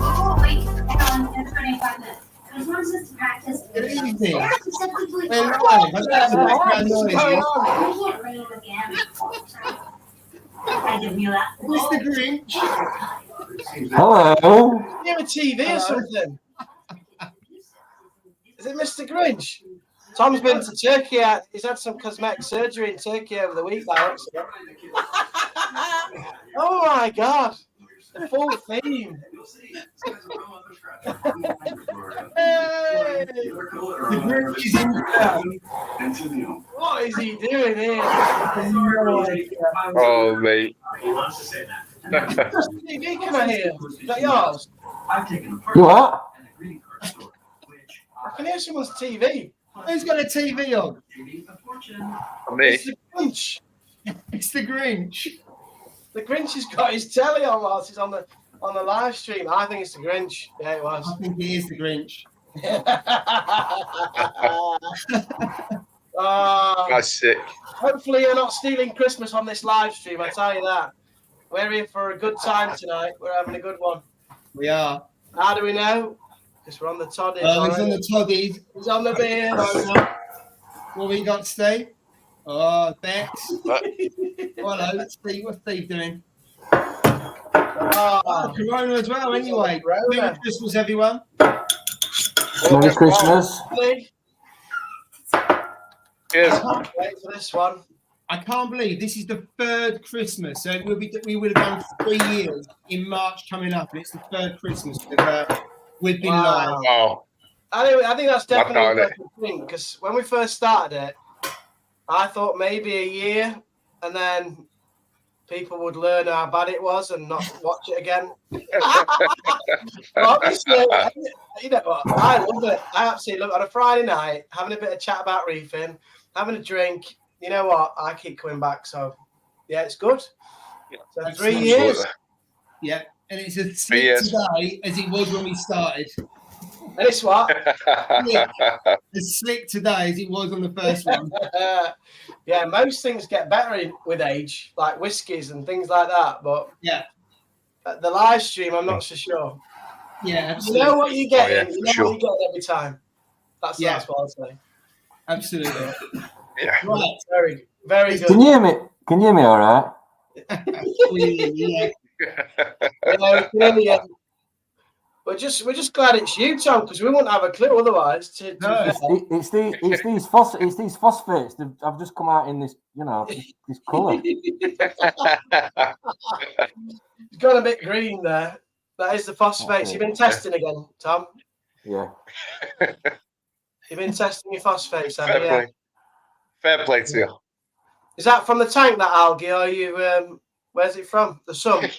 Oh, wait, hang on, it's 25 minutes. I just want us to practice. Good evening. Yeah, specifically We're for- live. I got some background noises. I can't read again. I didn't hear that. Mr. Grinch. Hello. You have a TV or something? Is it Mr. Grinch? Tom's been to Turkey. He's had some cosmetic surgery in Turkey over the week. Oh my God. The full theme. Hey. The Grinch is in town. What is he doing here? Oh, mate. TV, come on here. Is that yours? You what? I can hear someone's TV. Who's got a TV on? Me. It's the Grinch. It's the Grinch. The Grinch has got his telly on whilst he's on the live stream. I think it's the Grinch. Yeah, it was. I think it is the Grinch. That's sick. Hopefully you're not stealing Christmas on this live stream, I tell you that. We're here for a good time tonight. We're having a good one. We are. How do we know? Because we're on the toddies. He's on the toddies. He's on the beers. What we got, Steve? Oh, Bex. Hello, Steve. What's Steve doing? Oh, Corona as well, anyway. Merry Christmas, everyone. Merry Christmas. Cheers. Wait for this one. I can't believe this is the third Christmas. So we would have done 3 years in March coming up, and it's the third Christmas we've been live. Wow. I think that's definitely That's a good thing, because when we first started it, I thought maybe a year, and then people would learn how bad it was and not watch it again. Obviously, you know what? I love it. I absolutely love it. On a Friday night, having a bit of chat about reefing, having a drink. You know what? I keep coming back. So, yeah, it's good. So 3 years. Yeah, and it's as slick today as it was when we started. And it's what? As slick today as it was on the first one. Yeah, most things get better with age, like whiskies and things like that. But yeah, the live stream, I'm not so sure. Yeah, absolutely. You know what you get. Yeah, you know what you get every time. That's what I'll say. Absolutely. Yeah. Right. Very, very good. Can you hear me? Can you hear me all right? Yeah. Yeah. We're just glad it's you, Tom, because we wouldn't have a clue otherwise. It's these phosphates. I've just come out in this, this colour. It's got a bit green there. That is the phosphates. You've been testing again, Tom. Yeah. You've been testing your phosphates, haven't you? Play. Fair play to you. Is that from the tank, that algae, or are you? Where's it from? The sun.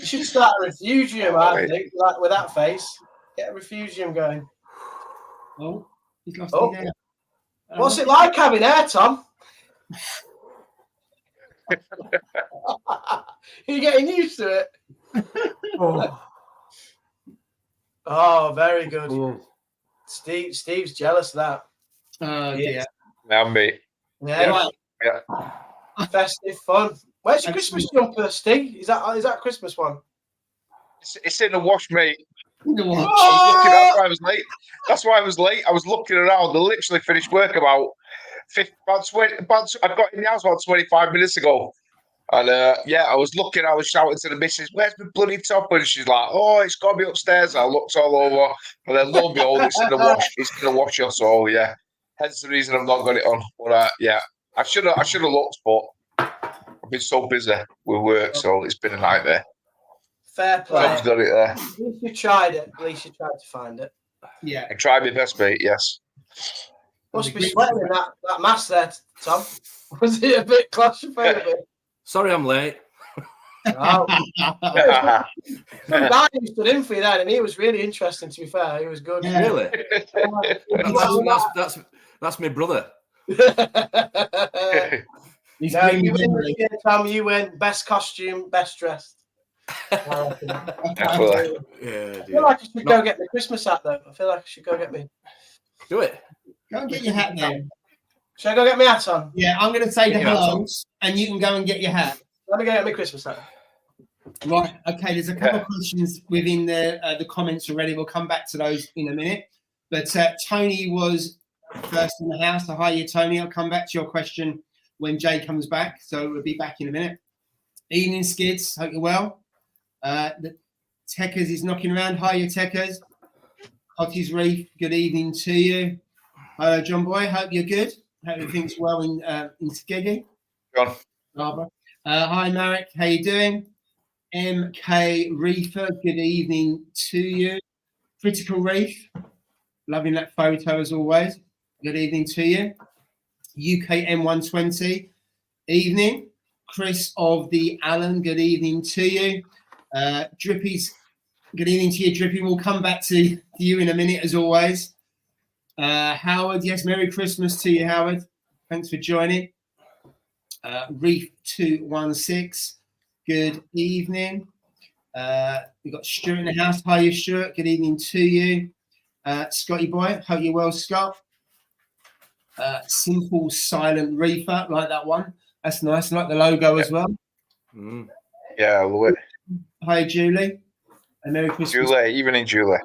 You should start a refugium, I think, like with that face. Get a refugium going. Oh, he's lost his hair. What's it like having hair, Tom? Are you getting used to it? Oh, very good. Steve's jealous of that. Yeah. Now me. Yeah. Right. Yeah. Festive fun. Where's your Christmas jumper, Steve? Is that a Christmas one? It's in the wash, mate. In the wash. That's why I was late. That's why I was late. I was looking around. I literally finished work about 20. I got in the house about 25 minutes ago. And I was looking. I was shouting to the missus, "Where's my bloody top?" And she's like, "Oh, it's got to be upstairs." I looked all over, and then lo and behold, it's in the wash. It's in the washer. So yeah, hence the reason I've not got it on. But I should have looked, but I've been so busy with work, so it's been a nightmare. Fair play. I've got it there. At least you tried it. At least you tried to find it. Yeah. I tried my best, mate. Yes. Must be sweating in that mask there, Tom. Was it a bit claustrophobic? Sorry, I'm late. Oh. Some guy who stood in for you then, and he was really interesting. To be fair, he was good. Yeah. Really? That's my brother. He's No, you win this year, Tom. You win. Best costume, best dressed. I feel like I should go get the Christmas hat, though. I feel like I should go get me. Do it. Go and get your hat now. Shall I go get my hat on? Yeah, I'm going to say the Get your hats on. hellos, and you can go and get your hat. Let me go get my Christmas hat. Right. Okay. There's a couple of questions within the comments already. We'll come back to those in a minute. But Tony was first in the house. So hi, Tony. I'll come back to your question when Jay comes back. So we'll be back in a minute. Evening, Skids. Hope you're well. The Techers is knocking around. Hiya, Techers. Cottage Reef. Good evening to you. Hello, John Boy. Hope you're good. Hope everything's well in Skeggy. John. Barbara. Hi, Marek. How you doing? MK Reefer. Good evening to you. Critical Reef. Loving that photo as always. Good evening to you. UK M120. Evening. Chris of the Allen. Good evening to you. Drippy's. Good evening to you, Drippy. We'll come back to you in a minute as always. Howard. Yes, Merry Christmas to you, Howard. Thanks for joining. Reef 216. Good evening. We've got Stuart in the house. Hiya, Stuart. Good evening to you. Scotty boy. Hope you're well, Scott. Simple Silent Reefer. Like that one. That's nice. I like the logo as well. Yeah, I love it. Hi, Julie. And Merry Christmas. Julie, evening, Julie.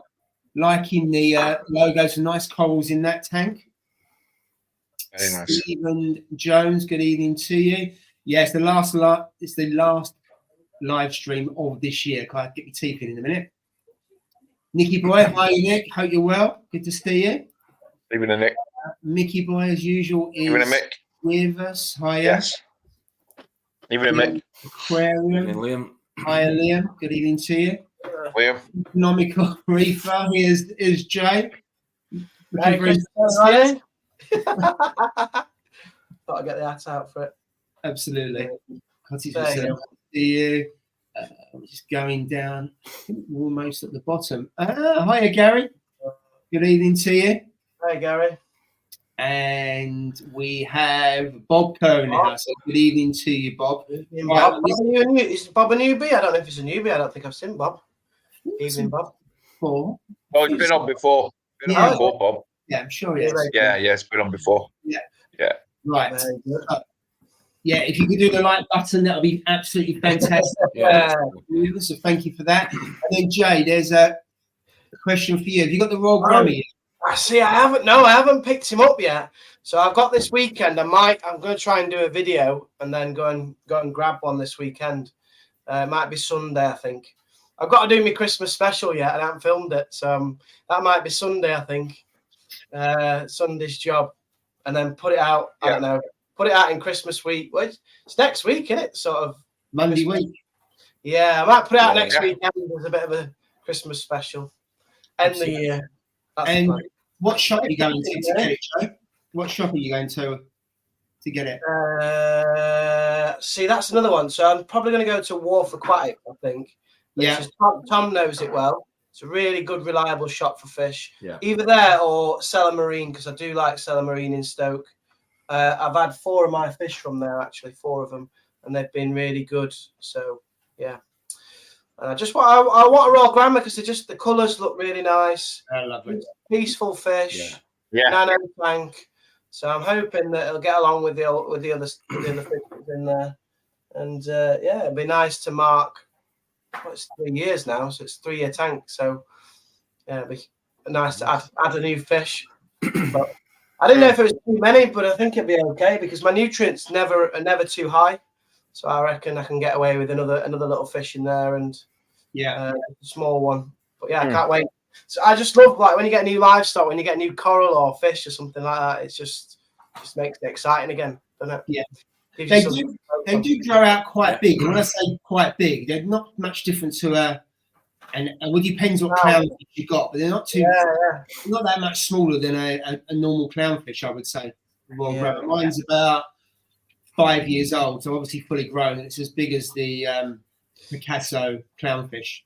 Liking the logo. Some nice corals in that tank. Very nice. Stephen Jones. Good evening to you. Yes, it's the last live stream of this year. Can I get your teeth in a minute? Nicky boy, hi Nick. Hope you're well. Good to see you. Evening, Nick. Mickey boy, as usual, is Evening, Mick. with us. Hiya. Yes. Evening, Mick. Aquarium. Liam. Hiya, Liam. Good evening to you. Liam. Economical Reefer. Here's Jay. Merry Looking Christmas, very- Ronnie. Thought I'd get the hat out for it. Absolutely. Cottage There you Research. go. See you. I'm just going down. I think we're almost at the bottom. Hiya, Gary. Good evening to you. Hey, Gary. And we have Bob Kerr in the house. So good evening to you, Bob. Bob. Is Bob a newbie? I don't know if he's a newbie. I don't think I've seen Bob. Evening, Bob. Four. Oh, it's been on before. Been Yeah. on before, Bob. Yeah, I'm sure he is. Yeah, it's been on before. Right. Very good. Yeah, if you could do the like button, that would be absolutely fantastic. Yeah. So thank you for that. And then Jay, there's a question for you. Have you got the Royal Grammy? I see. I haven't picked him up yet. So I've got this weekend. I'm going to try and do a video and then go and grab one this weekend. It might be Sunday, I think. I've got to do my Christmas special yet, and I haven't filmed it. So that might be Sunday, I think. Sunday's job, and then put it out. I don't know. Put it out in Christmas week. Well, it's next week, isn't it? Sort of Monday Christmas. week. Yeah, I might put it out Yeah. next weekend as a bit of a Christmas special. End the year. That's And the plan. what shop are you going to get it, Joe? What shop are you going to get it? See, that's another one. So I'm probably going to go to Wharf Aquatic, I think. Yeah. Tom knows it well. It's a really good, reliable shop for fish. Yeah. Either there or Cellar Marine, because I do like Cellar Marine in Stoke. I've had 4 of my fish from there, actually, 4 of them, and they've been really good. So, yeah. I want a Royal Grandma because the colours look really nice. I love it. Peaceful fish. Yeah. Nano tank. So I'm hoping that it'll get along with the other fish in there. And yeah, it'd be nice to mark. Well, it's 3 years now, so it's a 3-year tank. So yeah, it'd be nice to add a new fish. But I didn't know if it was too many, but I think it'd be okay because my nutrients are never too high. So I reckon I can get away with another little fish in there and Yeah. a small one. But yeah, I can't wait. So I just love like when you get new livestock, when you get new coral or fish or something like that. It's just makes it exciting again, doesn't it? Yeah. Gives They you some- do grow out quite big. And when I say quite big, they're not much different to and it depends what clownfish you got, but they're not not that much smaller than a normal clownfish, I would say. Royal Grabber. Mine's about 5 years old, so obviously fully grown. It's as big as the Picasso clownfish.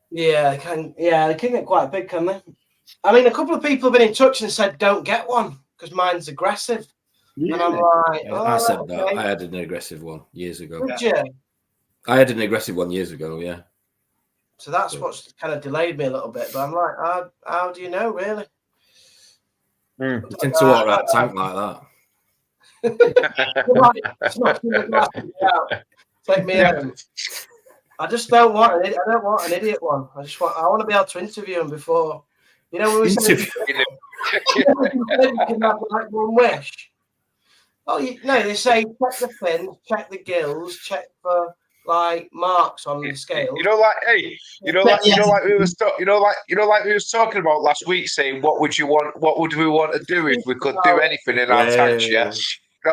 Yeah, they can get quite big, can they? I mean, a couple of people have been in touch and said don't get one because mine's aggressive. And I'm like, I said that. okay. I had an aggressive one years ago. Did you? I had an aggressive one years ago, yeah. So that's what's kind of delayed me a little bit. But I'm like, how do you know, really? You tend to water out tank like that. Smashing the glasses out. Take me home. I just don't want I don't want an idiot one. I want to be able to interview him before. You know when we said you can have like one wish. Oh, no, they say check the fins, check the gills, check for like marks on the scale. You know, like we was talking about last week, saying what would we want to do if we could do anything in our tanks? Yeah.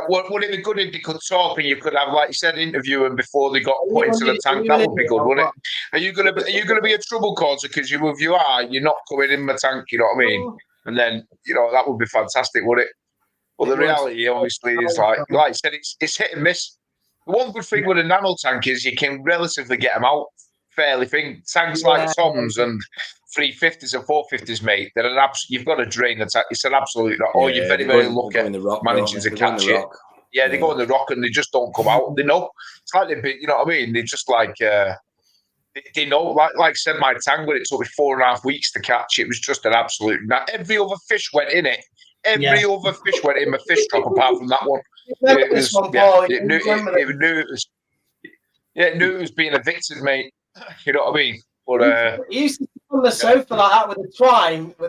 Would it be good if they could talk and you could have, like you said, interview them before they got put into the tank? That would be good, wouldn't it? Are you gonna be a trouble causer? Because if you are, you're not coming in my tank. You know what I mean? And then that would be fantastic, would it? But the reality, obviously, is like you said, it's hit and miss. The one good thing with a nano tank is you can relatively get them out fairly. Tanks like Tom's and 350s and 450s, mate, you've got to drain the tank. It's an absolute, or you're very, very lucky managing to catch it. Yeah, they go in the rock and they just don't come out. They know. It's like you know what I mean? They just like, they know, like I said, my tank, when it took me 4.5 weeks to catch, it was just an absolute. Now, every other fish went in it. Every other fish went in my fish trap apart from that one. It knew it was being evicted, mate. You know what I mean? But you used to sit on the sofa like that with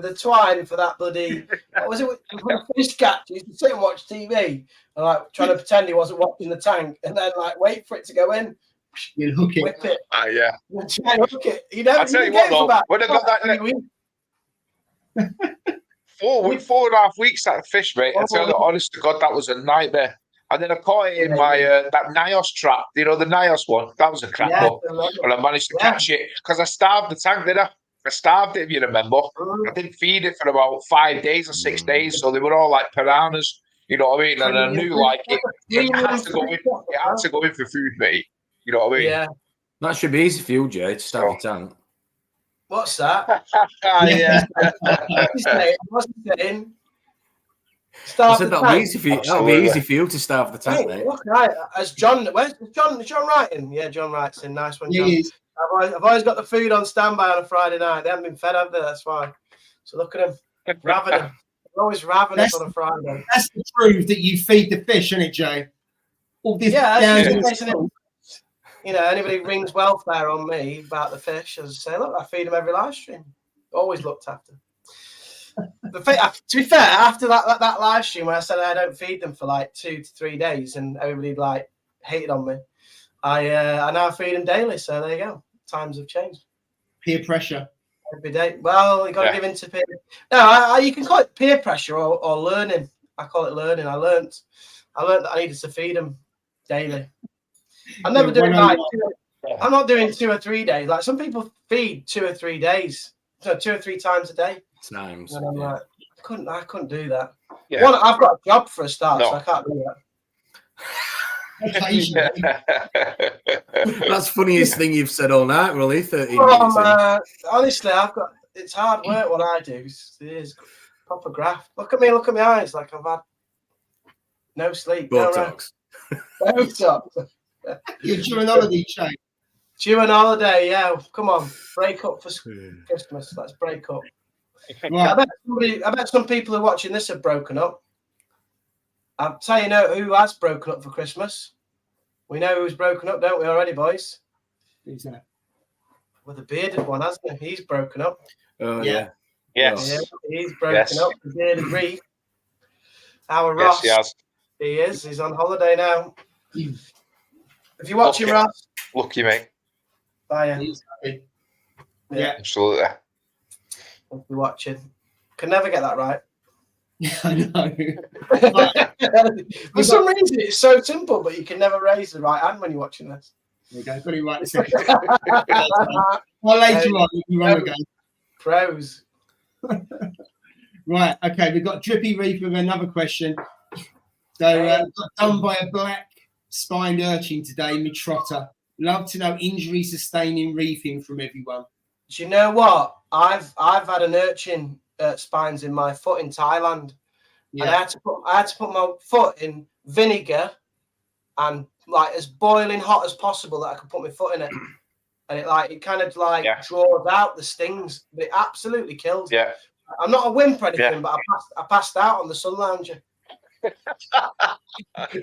the twine for that bloody. What was it? For a fish catch, you used to sit and watch TV and like trying to pretend he wasn't watching the tank, and then like wait for it to go in. You'd hook it. Whip it. Yeah. Try and hook it. You know. I tell you what, though, when I got that. 4.5 weeks that fish, mate. I tell you, honest to God, that was a nightmare. And then I caught it in my that Nios trap. You know, the Nios one. That was a crap one. And I managed to catch it because I starved the tank, didn't I? I starved it, if you remember. I didn't feed it for about 5 days or 6 days, so they were all like piranhas. You know what I mean? And I knew like it had to go in. It had to go in for food, mate. You know what I mean? Yeah. That should be easy for you, Jay, to starve the tank. What's that? Yeah. What's he saying? I said that'll be easy for you. That'll be easy for you to starve the tank, mate. Look, right. As John, where's John? Is John writing? Yeah, John writes in. Nice one, John. I've always got the food on standby on a Friday night. They haven't been fed, have they? That's why. So look at them, ravening. They're always ravenous on a Friday. That's to prove that you feed the fish, isn't it, Jay? All this you know, anybody rings welfare on me about the fish, as I say, look, I feed them every live stream. Always looked after. To be fair, after that live stream where I said I don't feed them for like 2 to 3 days and everybody like hated on me, I now feed them daily. So there you go. Times have changed. Peer pressure. Every day. Well, you got to give in to peer. No, you can call it peer pressure or learning. I call it learning. I learned that I needed to feed them daily. I'm never doing like I'm not doing 2 or 3 days. Like some people feed 2 or 3 days, so 2 or 3 times a day. Times. And I'm like, I couldn't do that. Yeah. One, I've got a job for a start, so I can't do that. That's the funniest thing you've said all night, really. 13 minutes honestly, it's hard work what I do. It is proper graft. Look at me, look at my eyes. Like I've had no sleep. Botox. Botox. You're due an holiday, Jay. Due an holiday, yeah. Come on, break up for Christmas. Let's break up. Right. I bet some people who are watching this have broken up. I'll tell you who has broken up for Christmas. We know who's broken up, don't we already, boys? Who's that? Well, the bearded one, hasn't he? He's broken up. Oh, yeah. Yes. Yeah, he's broken up. The bearded Reef. Our Ross. Yes, he is. He's on holiday now. If you're watching, Ross. Lucky, mate. Bye. Yeah. Absolutely. If you're watching. Can never get that right. Yeah, I know. For some reason, it's so simple, but you can never raise the right hand when you're watching this. There you go. Got it right a second. Well, later on, if you want to go. Pros. Right. Okay. We've got Drippy Reef with another question. So, got done by a black spined urchin today, mid-trotter. Love to know injury sustaining reefing from everyone. Do you know what? I've had an urchin spines in my foot in Thailand, and I had to put my foot in vinegar and like as boiling hot as possible that I could put my foot in it, and it kind of draws out the stings, but it absolutely killed. Yeah, I'm not a wimp or anything, but I passed out on the sun lounger.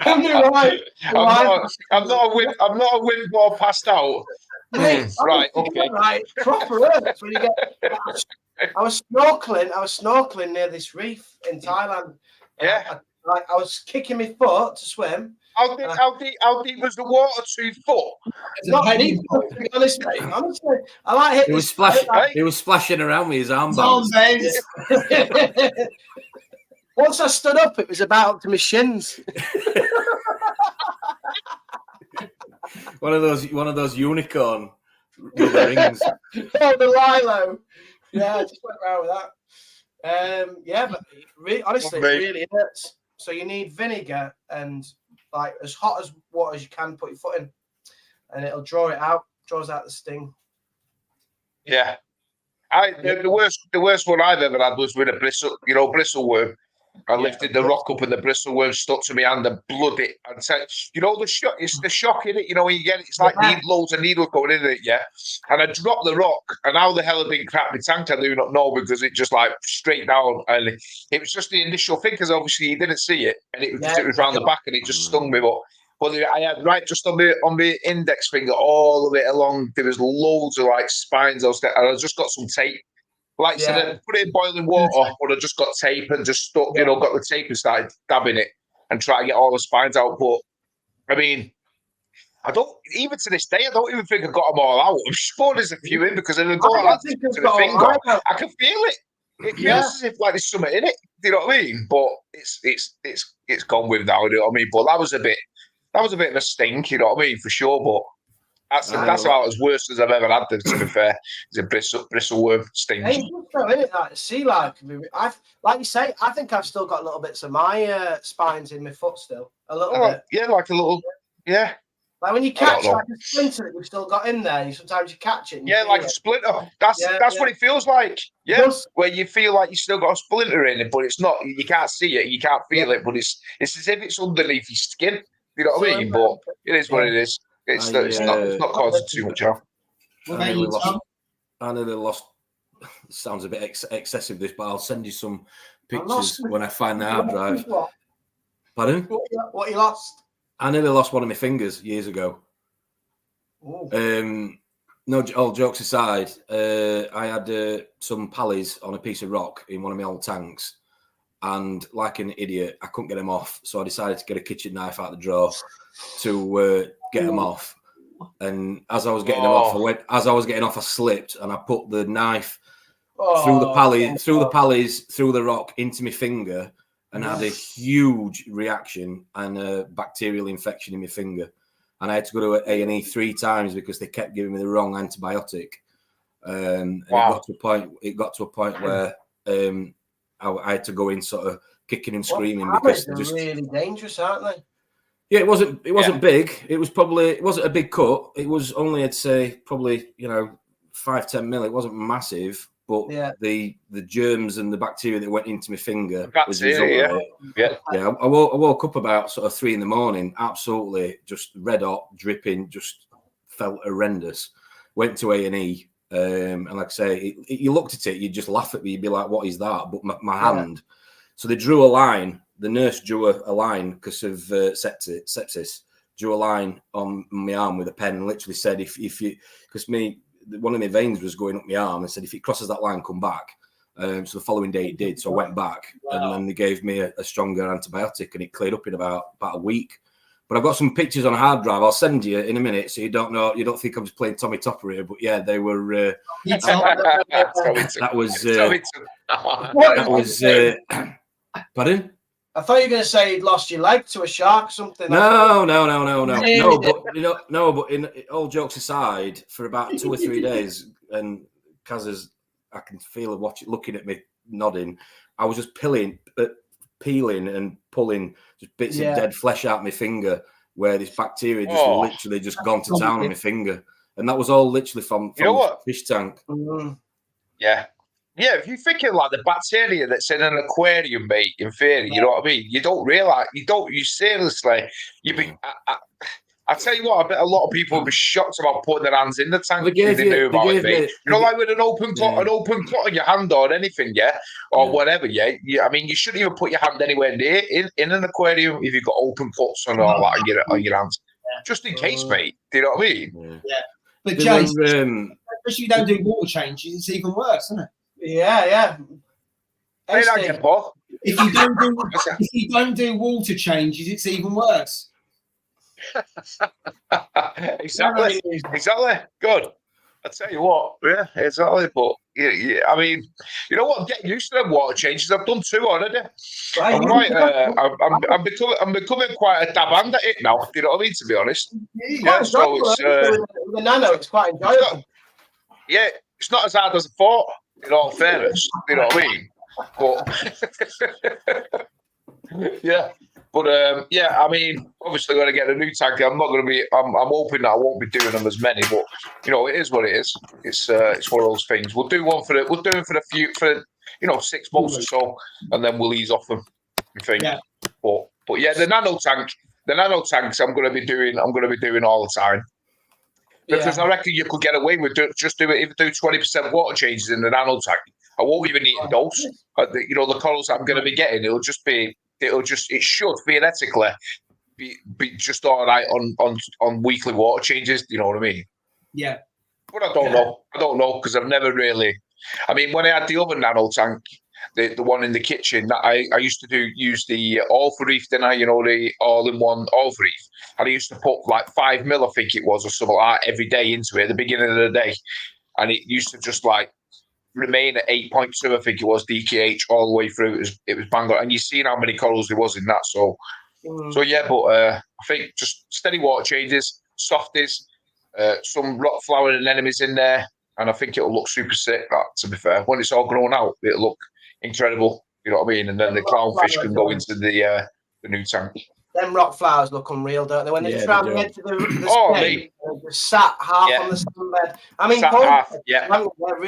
I'm doing right. I'm not a windball passed out. Mate, Right, honestly, okay. right. Proper hurts when you get. I was snorkeling near this reef in Thailand. Yeah. I was kicking my foot to swim. How deep was the water? 2 foot. Not deep, to be honest, mate. Honestly, I like hit He was this. splashing. Hey. He was splashing around with his armbands. Once I stood up, it was about up to my shins. One of those unicorn rings. Oh, the Lilo. Yeah, I just went around with that. Yeah, but honestly, it really hurts. So you need vinegar and like as hot as water as you can. Put your foot in, and it'll draws out the sting. Yeah. The worst one I've ever had was with a bristle worm. I lifted the rock up and the bristle worm stuck to my hand and bloody. And said, the shock. It's the shock in it. When you get it, it's like loads of needles going in it. Yeah. And I dropped the rock, and how the hell I didn't crack my tank, I do not know, because it just like straight down, and it was just the initial thing, because obviously you didn't see it, and it was round the back, and it just stung me. But I had right just on the index finger all the way along. There was loads of like spines, and I just got some tape. Like I said, put it in boiling water, but I just got tape and just stuck, got the tape and started dabbing it and trying to get all the spines out. But I mean, I don't, even to this day, I don't even think I got them all out. I'm sure there's a few in, because if I go out to the finger, I can feel it. It feels as if like there's something in it. Do you know what I mean? But it's gone with now. You know what I mean? But that was a bit of a stink. You know what I mean? For sure. But that's about as worst as I've ever had. To be fair, it's a bristle worm sting. Hey, like sea life. Like you say, I think I've still got little bits of my spines in my foot still. A little bit. Yeah, like a little. Yeah. Like when you catch like a splinter that you've still got in there, sometimes you catch it. Yeah, like a splinter. That's what it feels like. Yeah, where you feel like you still got a splinter in it, but it's not. You can't see it, you can't feel it, but it's as if it's underneath your skin. You know what I mean? But it is what it is. It's not causing too much harm. I nearly lost. Sounds a bit excessive, this, but I'll send you some pictures when I find the hard drive. Pardon? What you lost? I nearly lost one of my fingers years ago. No, all jokes aside, I had some pallies on a piece of rock in one of my old tanks, and like an idiot, I couldn't get them off. So I decided to get a kitchen knife out the drawer to get them off. And as I was getting them off, I slipped and I put the knife through the pallies, through the rock into my finger, and had a huge reaction and a bacterial infection in my finger. And I had to go to A&E 3 times because they kept giving me the wrong antibiotic. And it got to a point where I had to go in sort of kicking and screaming because they're just really dangerous, aren't they? Yeah, it wasn't big. It wasn't a big cut. It was only, I'd say, probably 5-10 mil. It wasn't massive, but the germs and the bacteria that went into my finger was I woke up about sort of 3 a.m, absolutely just red hot, dripping, just felt horrendous. Went to A&E, and like I say, you looked at it, you'd just laugh at me. You'd be like, "What is that?" But my hand. So they drew a line. The nurse drew a line because of sepsis. Drew a line on my arm with a pen and literally said, "If you," because one of my veins was going up my arm, and said, "If it crosses that line, come back." So the following day it did. So I went back, and then they gave me a stronger antibiotic, and it cleared up in about a week. But I've got some pictures on a hard drive. I'll send you in a minute, so you don't think I'm just playing Tommy Topper here. But yeah, they were. That was. Pardon? I thought you were going to say you'd lost your leg to a shark or something. No. But in all jokes aside, for about 2 or 3 days, and Kaz, I can feel her looking at me, nodding. I was just peeling and pulling just bits of dead flesh out my finger, where this bacteria just literally just gone to town on my finger, and that was all literally from the fish tank. Yeah. Yeah, if you're thinking like the bacteria that's in an aquarium, mate, in theory, you know what I mean? You don't realise, you seriously, I tell you what, I bet a lot of people would be shocked about putting their hands in the tank They gave if they knew about it, mate. You know, like with an open cut on your hand or anything, or whatever, I mean, you shouldn't even put your hand anywhere near in an aquarium if you've got open cuts and all that on your hands, just in case, mate. Do you know what I mean? Yeah. But Jay, especially if you don't do water changes, it's even worse, isn't it? Yeah. Say that again, Paul. If you don't do water changes, it's even worse. Exactly. Good. I tell you what, exactly. But I mean, you know what? I'm getting used to them water changes. I've done 2 already. I'm quite. I'm becoming quite a dab hand at it now. Do you know what I mean? To be honest. Yeah. So it's the nano. It's quite enjoyable. It's not as hard as I thought. In all fairness, you know what I mean. But But I mean, obviously, going to get a new tank. I'm not going to be. I'm hoping that I won't be doing them as many. But you know, it is what it is. It's one of those things. We'll do one for We'll do them for 6 months or so, and then we'll ease off them. I think. Yeah. But the nano tanks. I'm going to be doing all the time. Because I reckon you could get away with even do 20% water changes in the nano tank. I won't even need a dose. You know, the corals that I'm going to be getting, it should theoretically be just all right on weekly water changes. You know what I mean? Yeah. But I don't know. I don't know because I've never really. I mean, when I had the other nano tank, the one in the kitchen, that I used to use the all for reef, didn't I? You know, the all-in-one all for reef. And I used to put like 5 mil, I think it was, or something like that, every day into it at the beginning of the day. And it used to just like remain at 8.2, I think it was, DKH all the way through. It was bang on. And you've seen how many corals there was in that. So yeah, but I think just steady water changes, softies, some rock flower anemones in there. And I think it'll look super sick, to be fair. When it's all grown out, it'll look incredible. You know what I mean? And then the clownfish can go into the new tank. Them rock flowers look unreal, don't they? When they're just around the edge of the state, they're sat half on the sunbed. I mean, they're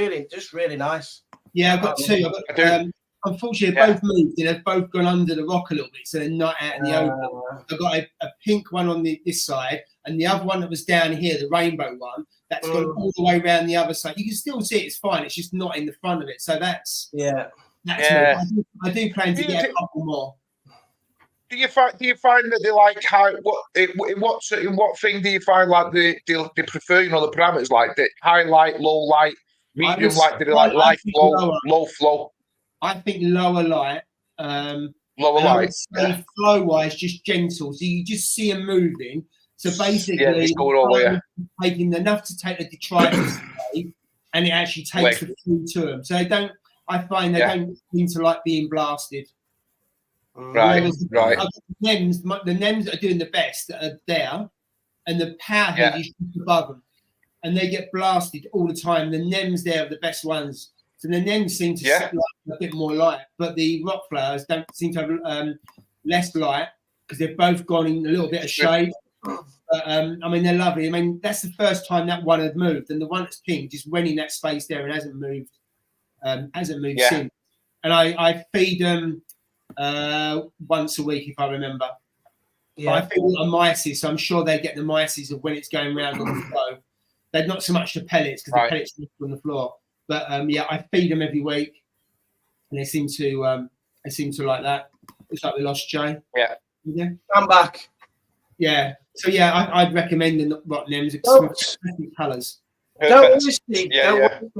really nice. Yeah, I've got 2. Unfortunately, both moved and they've both gone under the rock a little bit, so they're not out in the open. I've got a pink one on this side, and the other one that was down here, the rainbow one, that's gone all the way around the other side. You can still see it's fine. It's just not in the front of it. So that's I do plan to get a couple more. Do you find that they like in what thing do you find like they prefer? You know, the parameters like the high light, low light, medium light. Do they like light flow, low flow? I think lower light. Lower light. Flow wise, just gentle. So you just see them moving. So basically, taking enough to take the detritus away, and it actually takes the food to them. So they don't. I find they don't seem to like being blasted. Right. The nems that are doing the best are there, and the powerhead is just above them, and they get blasted all the time. The nems there are the best ones. So the nems seem to set like a bit more light, but the rock flowers don't seem to have less light because they've both gone in a little bit of shade. But I mean, they're lovely. I mean, that's the first time that one had moved, and the one that's pink just went in that space there and hasn't moved since. And I feed them once a week, if I remember. But I feed them myces, so I'm sure they get the myces of when it's going round on the flow. They're not so much the pellets because the pellets are on the floor. But I feed them every week, and they seem to like that. Looks like we lost Jay. Yeah. I'm back. Yeah. So I'd recommend the rock nems. It's colours. Don't want to see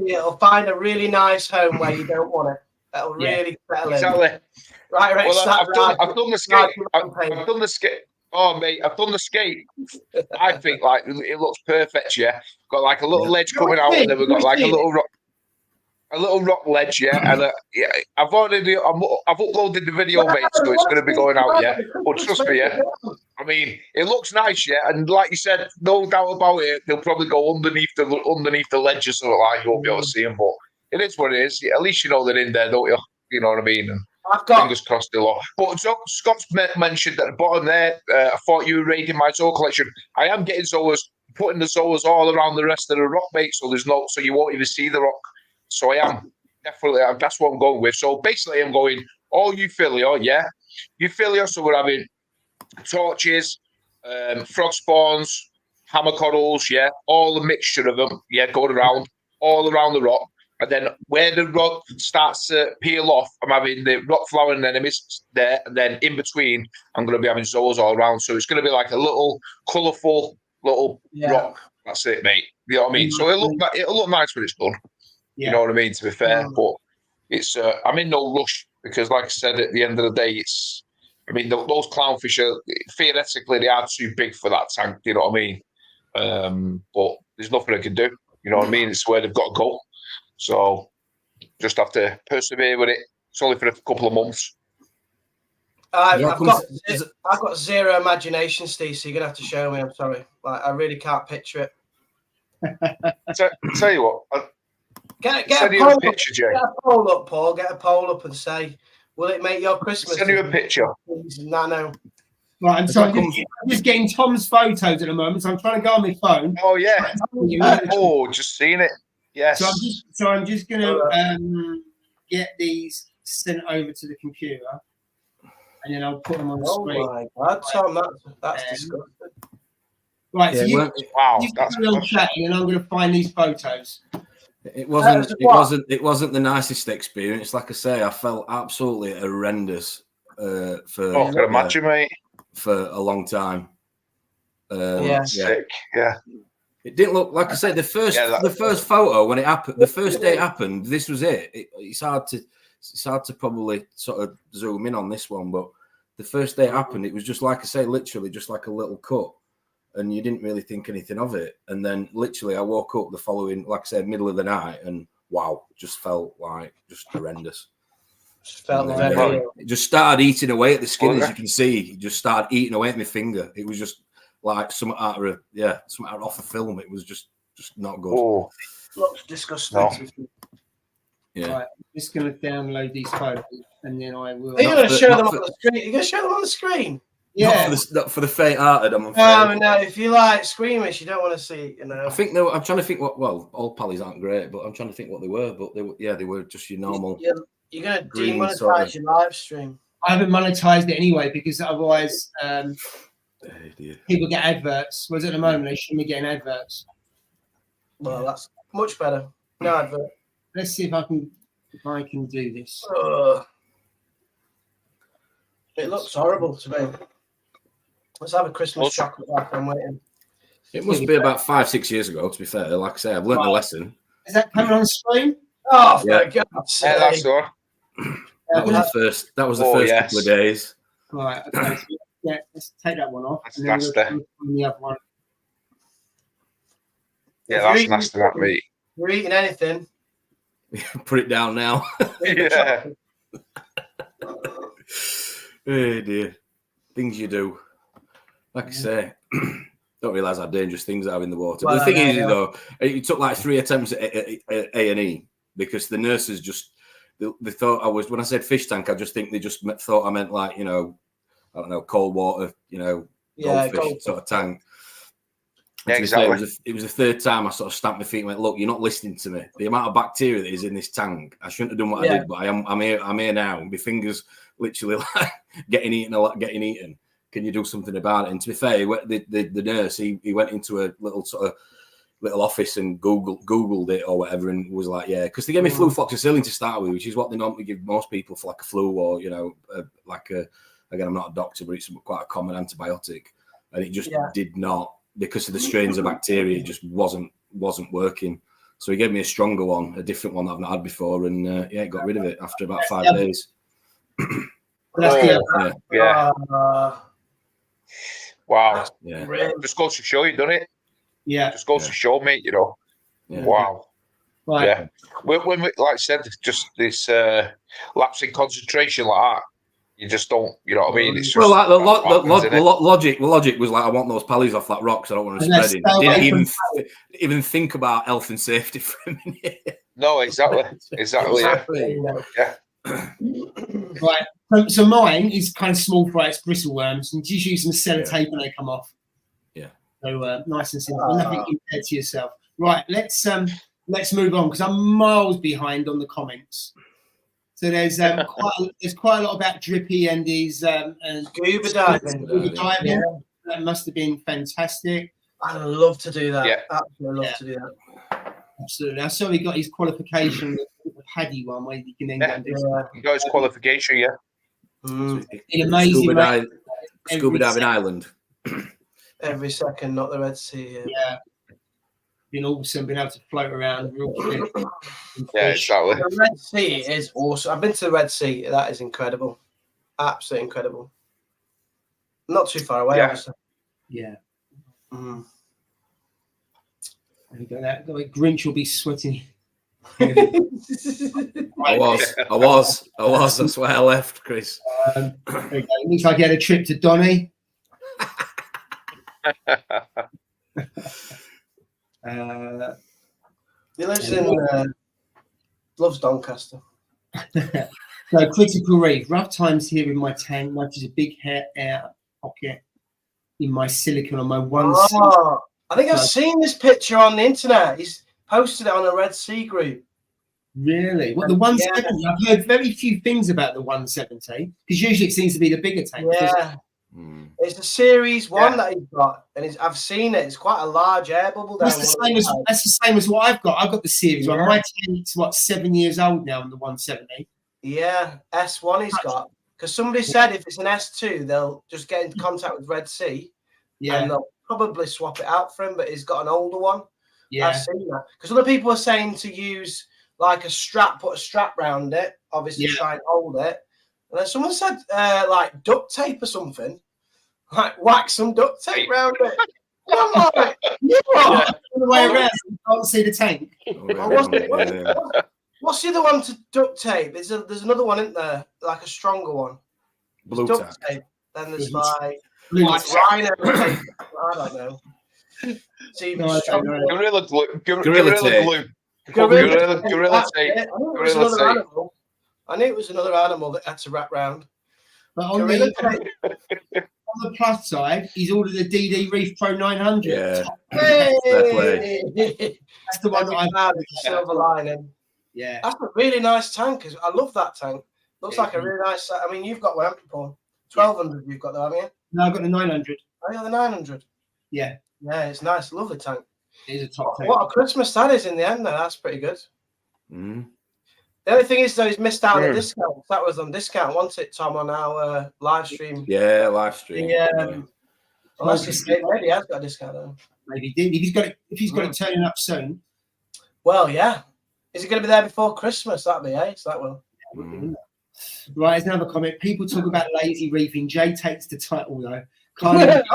it'll find a really nice home where you don't want it. That'll really settle in. Exactly. Right. Well, I've done the skate. I've done the skate. Oh mate, I've done the skate. I think like it looks perfect. Yeah, got like a little ledge coming out, and then we've got like a little rock ledge. Yeah, and I've uploaded the video, mate, so it's going to be going out. Yeah, but trust me, I mean, it looks nice, and like you said, no doubt about it. They'll probably go underneath the ledge or something like. You won't be able to see them, but it is what it is. At least you know they're in there, don't you? You know what I mean? And fingers crossed they'll all. But Scott's mentioned at the bottom there, I thought you were raiding my Zoa collection. I am getting Zoas, putting the Zoas all around the rest of the rock, mate, so you won't even see the rock. So I am definitely, that's what I'm going with. So basically I'm going, all euphyllia, so we're having torches, frog spawns, hammer corals, yeah, all the mixture of them, yeah, going around, all around the rock. And then where the rock starts to peel off, I'm having the rock flower anemones there. And then in between, I'm going to be having zoas all around. So it's going to be like a little colourful little rock. That's it, mate. You know what I mean? So it'll look nice when it's done. Yeah. You know what I mean, to be fair. But it's I'm in no rush because, like I said, at the end of the day, it's... I mean, those clownfish are... Theoretically, they are too big for that tank. You know what I mean? But there's nothing I can do. You know what I mean? It's where they've got to go. So just have to persevere with it. It's only for a couple of months. I've got zero imagination, Steve, so you're going to have to show me. I'm sorry. Like, I really can't picture it. Tell you what. Get a picture, Jay. Get a poll up, Paul. Get a poll up and say, will it make your Christmas? Send you a picture. No. Right, I'm just getting Tom's photos at the moment, so I'm trying to go on my phone. Oh, yeah. Just seeing it. Yes. So I'm just going to get these sent over to the computer, and then I'll put them on the screen. Oh my God, Tom, that's disgusting. Right, so wow, that's a little chatting, and I'm going to find these photos. It wasn't the nicest experience. Like I say, I felt absolutely horrendous I can imagine, mate. For a long time. Sick. Yeah. It didn't look like I said the first photo when it happened. The first day it happened. This was it. It's hard to probably sort of zoom in on this one, but the first day it happened, it was just like I say, literally just like a little cut, and you didn't really think anything of it. And then literally, I woke up the following, like I said, middle of the night, and wow, just felt like just horrendous. It just started eating away at the skin, as you can see. It just started eating away at my finger. It was just like something out of off a film. It was just not good. Oh, looks disgusting. No. Yeah. Right, I'm just going to download these photos, and then I will. Are you going to show them on the screen? You're going to show them on the screen? Yeah. Not for the faint-hearted. I'm afraid. No. If you like squeamish, you don't want to see. You know. I think I'm trying to think what. Well, all pallies aren't great, but I'm trying to think what they were. But they were just your normal. You're going to demonetize your live stream. I haven't monetized it anyway because otherwise people get adverts. Whereas at the moment they shouldn't be getting adverts. Well, that's much better. No advert. Let's see if I can do this. It looks horrible to me. Let's have a Christmas chocolate bar. I'm waiting. It must be about 5-6 years ago. To be fair, like I say, I've learned a lesson. Is that coming on the screen? Oh, for God's sake! That's all. That was the first couple of days. Right. Okay. So, yeah, let's take that one off. That's and then nasty. we'll on the other one. Yeah, that's nasty, that, mate. We're eating anything. Put it down now. Yeah. Oh dear. Things you do. Like I say, don't realise how dangerous things are in the water. But the thing is, though, it took like 3 attempts at A&E because the nurses just, they thought I was, when I said fish tank, I just think they just thought I meant like, I don't know, cold water, goldfish sort of tank. Yeah, exactly. It was the third time I sort of stamped my feet and went, look, you're not listening to me. The amount of bacteria that is in this tank, I shouldn't have done what I did, but I'm here now. And my fingers literally like getting eaten. Can you do something about it? And to be fair, the nurse, he went into a little office and Googled it or whatever and was like, yeah, because they gave me fluvoxacillin to start with, which is what they normally give most people for like a flu or, again, I'm not a doctor, but it's quite a common antibiotic. And it just did not, because of the strains of bacteria, it just wasn't working. So he gave me a stronger one, a different one that I've not had before, and it got rid of it after about 5 days. Wow. Yeah. Just goes to show you, doesn't it? Yeah. Just goes to show, mate, Yeah. Wow. Right. Yeah. When we, like I said, just this lapse in concentration like that, you just don't, you know what I mean? It's just, well, like the logic was like, I want those pallies off that rock, so I don't want to spread it. Didn't even think about health and safety for a minute. No, exactly. Yeah. Right. So mine is kind of small fry. It's bristleworms, and just use some sellotape when they come off. Yeah. So nice and simple. Nothing compared to yourself. Right. Let's move on because I'm miles behind on the comments. So there's quite a lot about Drippy and his and scuba diving. Yeah. That must have been fantastic. I'd love to do that. Yeah. Absolutely love to do that. Absolutely. I saw he got his qualification, the Paddy one, where you can then go and do He got his qualification, yeah. Mm. amazing. Scuba diving island. Every second, not the Red Sea. Yeah. Been awesome, been able to float around real quick. Yeah, exactly. The Red Sea is awesome. I've been to the Red Sea. That is incredible. Absolutely incredible. Not too far away, Yeah. obviously. Yeah. Mm. There we go. That Grinch will be sweating. I was. That's why I left, Chris. There we go. Looks like he had a trip to Donny. He lives in loves Doncaster. So critical reef. Rough times here in my tank. Notice a big air pocket in my silicon on my one. Oh, I think I've seen this picture on the internet. He's posted it on a Red Sea group. Really? What, the 170? Yeah. I've heard very few things about the 170 because usually it seems to be the bigger tank. Yeah. It's a series one that he's got, and I've seen it. It's quite a large air bubble. That's the same as what I've got. I've got the series one. My tank's 7 years old now on the 170. Yeah, S1 he's got. Because somebody said if it's an S2, they'll just get into contact with Red Sea. Yeah. And they'll probably swap it out for him, but he's got an older one. Yeah. I've seen that. Because other people are saying to use like a strap, put a strap round it, obviously try and hold it. And then someone said like duct tape or something. Like whack some duct tape round it. I'm like, the way around, you can't see the tank. What's the other one to duct tape? There's another one, isn't there? Like a stronger one. Blue duct tape. Then there's like rhino tape. I don't know. Gorilla glue. Gorilla tape. Gorilla tape. I knew it was another animal that had to wrap round. But on the plus side, he's ordered a DD Reef Pro 900. Yeah. Hey! That's the one that I've had. Silver lining. Yeah. That's a really nice tank. I love that tank. Looks like a really nice. I mean, you've got one, haven't you, Paul? 1200 you've got there, haven't you? No, I've got the 900. Oh, yeah, the 900. Yeah. Yeah, it's nice. Lovely tank. It is a top tank. What a Christmas that is in the end, though. That's pretty good. Mm. The only thing is, though, he's missed out on a discount. That was on discount, wasn't it, Tom, on our live stream? Yeah, live stream. Unless maybe he has got a discount, though. Maybe he did. If he's got it turning up soon. Well, yeah. Is it going to be there before Christmas? That'd be ace. That will. Right, there's another comment. People talk about lazy reefing. Jay takes the title, though. Can't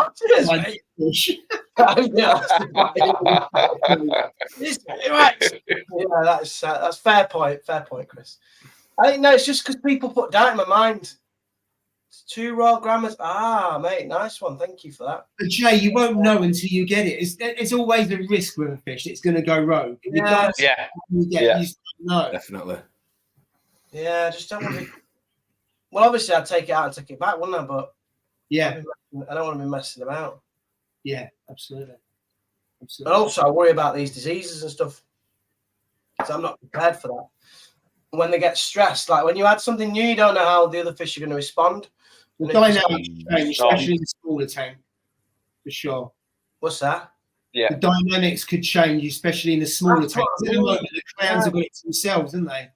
that's fair point. Fair point, Chris. I think no, it's just because people put doubt in my mind. It's 2 raw grammars. Ah, mate, nice one. Thank you for that. But Jay, you won't know until you get it. It's always a risk with a fish. It's going to go rogue. You know. Definitely. Yeah, just don't want to. Well, obviously, I'd take it out and take it back, wouldn't I? But yeah, I don't want to be messing about. Yeah, absolutely. And also, I worry about these diseases and stuff. So I'm not prepared for that. When they get stressed, like when you add something new, you don't know how the other fish are going to respond. The dynamics change, especially in the smaller tank, for sure. What's that? Yeah. The dynamics could change, especially in the smaller tank. The clowns have got it to themselves, haven't they?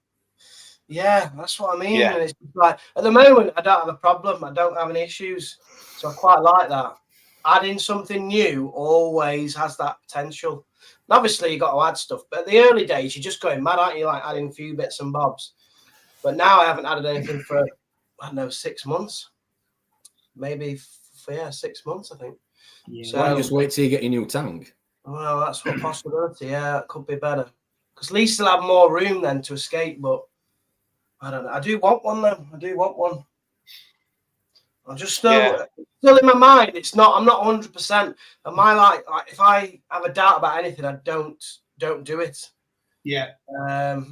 Yeah, that's what I mean. Yeah. And it's like at the moment, I don't have a problem. I don't have any issues, so I quite like that. Adding something new always has that potential. And obviously, you got to add stuff, but at the early days, you're just going mad, aren't you? Like adding a few bits and bobs. But now I haven't added anything for I don't know 6 months, maybe 6 months, I think. Yeah. So why don't you just wait till you get your new tank? Well, that's a possibility. Yeah, it could be better because at least they'll have more room then to escape. But I don't know. I do want one though. I do want one. I'm just still in my mind. It's not. I'm not 100%. Am I like if I have a doubt about anything, I don't do it. Yeah.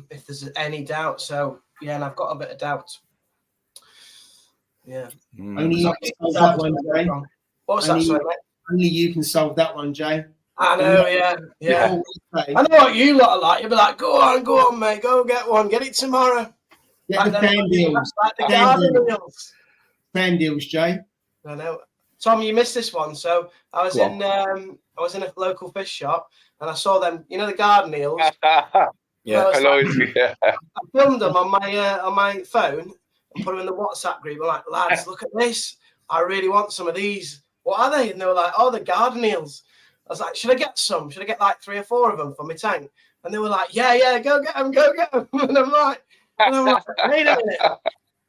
If there's any doubt, so yeah, and I've got a bit of doubt. Yeah. Only you can solve that one, Jay. What was that? Sorry, mate? Only you can solve that one, Jay. I know. Yeah. I know what you lot are like. You'll be like, go on, mate. Go get one. Get it tomorrow. Get the fan deals. Like the garden deals. Fan deals, Jay. I know. Tom, you missed this one. So I was Go in a local fish shop and I saw them. You know the garden eels. Yeah. I Hello. filmed them on my phone and put them in the WhatsApp group. I'm like, lads, look at this. I really want some of these. What are they? And they were like, oh, the garden eels. I was like, should I get some? Should I get like 3 or 4 of them for my tank? And they were like, yeah, go get them. And I'm like, wait a minute.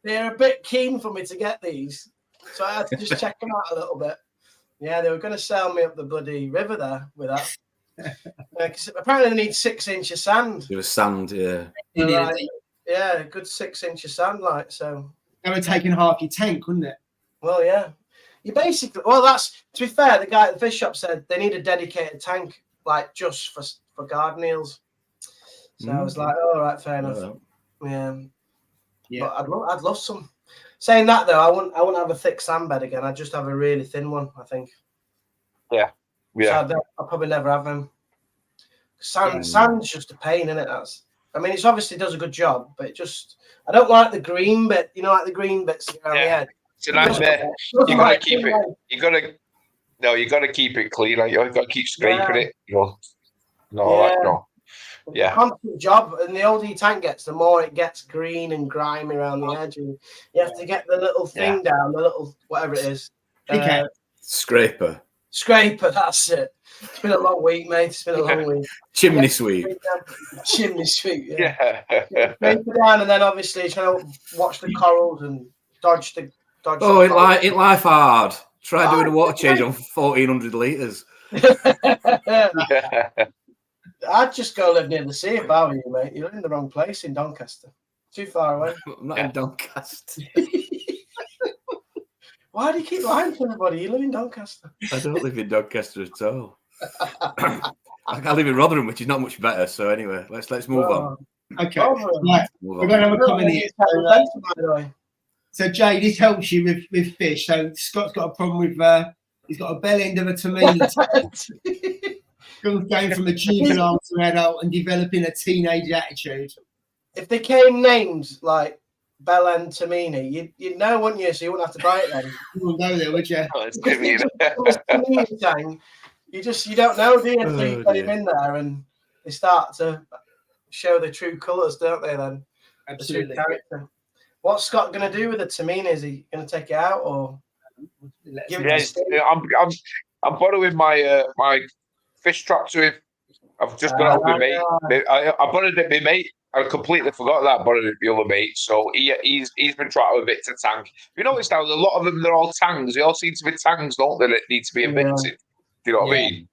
They're a bit keen for me to get these. So I had to just check them out a little bit. Yeah, they were going to sail me up the bloody river there with that. Apparently they need 6 inches of sand. There was sand, yeah. Yeah, a good 6 inches of sand, like, so. That would have taken half your tank, wouldn't it? Well, yeah. You basically, well, that's, to be fair, the guy at the fish shop said they need a dedicated tank, like, just for garden eels. So I was like, all right, fair enough. Yeah. But I'd love some. Saying that though, I wouldn't have a thick sand bed again. I'd just have a really thin one, I think. Yeah. So I'll probably never have them. Sand's just a pain, isn't it? I mean, it obviously does a good job, but I don't like the green bit. You know, like the green bits around the edge. It's a nightmare. You gotta keep it. You gotta keep it clean. Like, you gotta keep scraping it. No. Yeah. Constant job, and the older your tank gets, the more it gets green and grimy around the edge, and you have to get the little thing down, the little whatever it is. Scraper, that's it. It's been a long week, mate. It's been a long week. Chimney sweep. Chimney sweep, yeah. Scrape it down, and then obviously trying to watch the corals and dodge the. It life hard. Try doing a water change on 1,400 litres. I'd just go live near the sea if I were you, mate. You're in the wrong place in Doncaster. Too far away. I'm not in Doncaster. Why do you keep lying to everybody? You live in Doncaster. I don't live in Doncaster at all. I live in Rotherham, which is not much better. So anyway, let's move on. Okay. Right. We're going to have a comment here. So Jay, this helps you with fish. So Scott's got a problem with he's got a bell end of a tamini. Going from a juvenile to adult and developing a teenage attitude. If they came named like Bell and Tamini, you'd know, wouldn't you? So you wouldn't have to buy it then. You wouldn't go there, would you? You don't know, do you? Until you put him in there and they start to show the true colours, don't they? Then absolutely. The true character. What's Scott going to do with the Tamini? Is he going to take it out or give it to I'm borrowing my fish trap to him. I've just got it with my mate. I borrowed it with my mate. I completely forgot that I borrowed it with the other mate. So he's been trying to evict a tank. You notice now, a lot of them, they're all tangs. They all seem to be tangs, don't they, that need to be evicted. Do you know what I mean?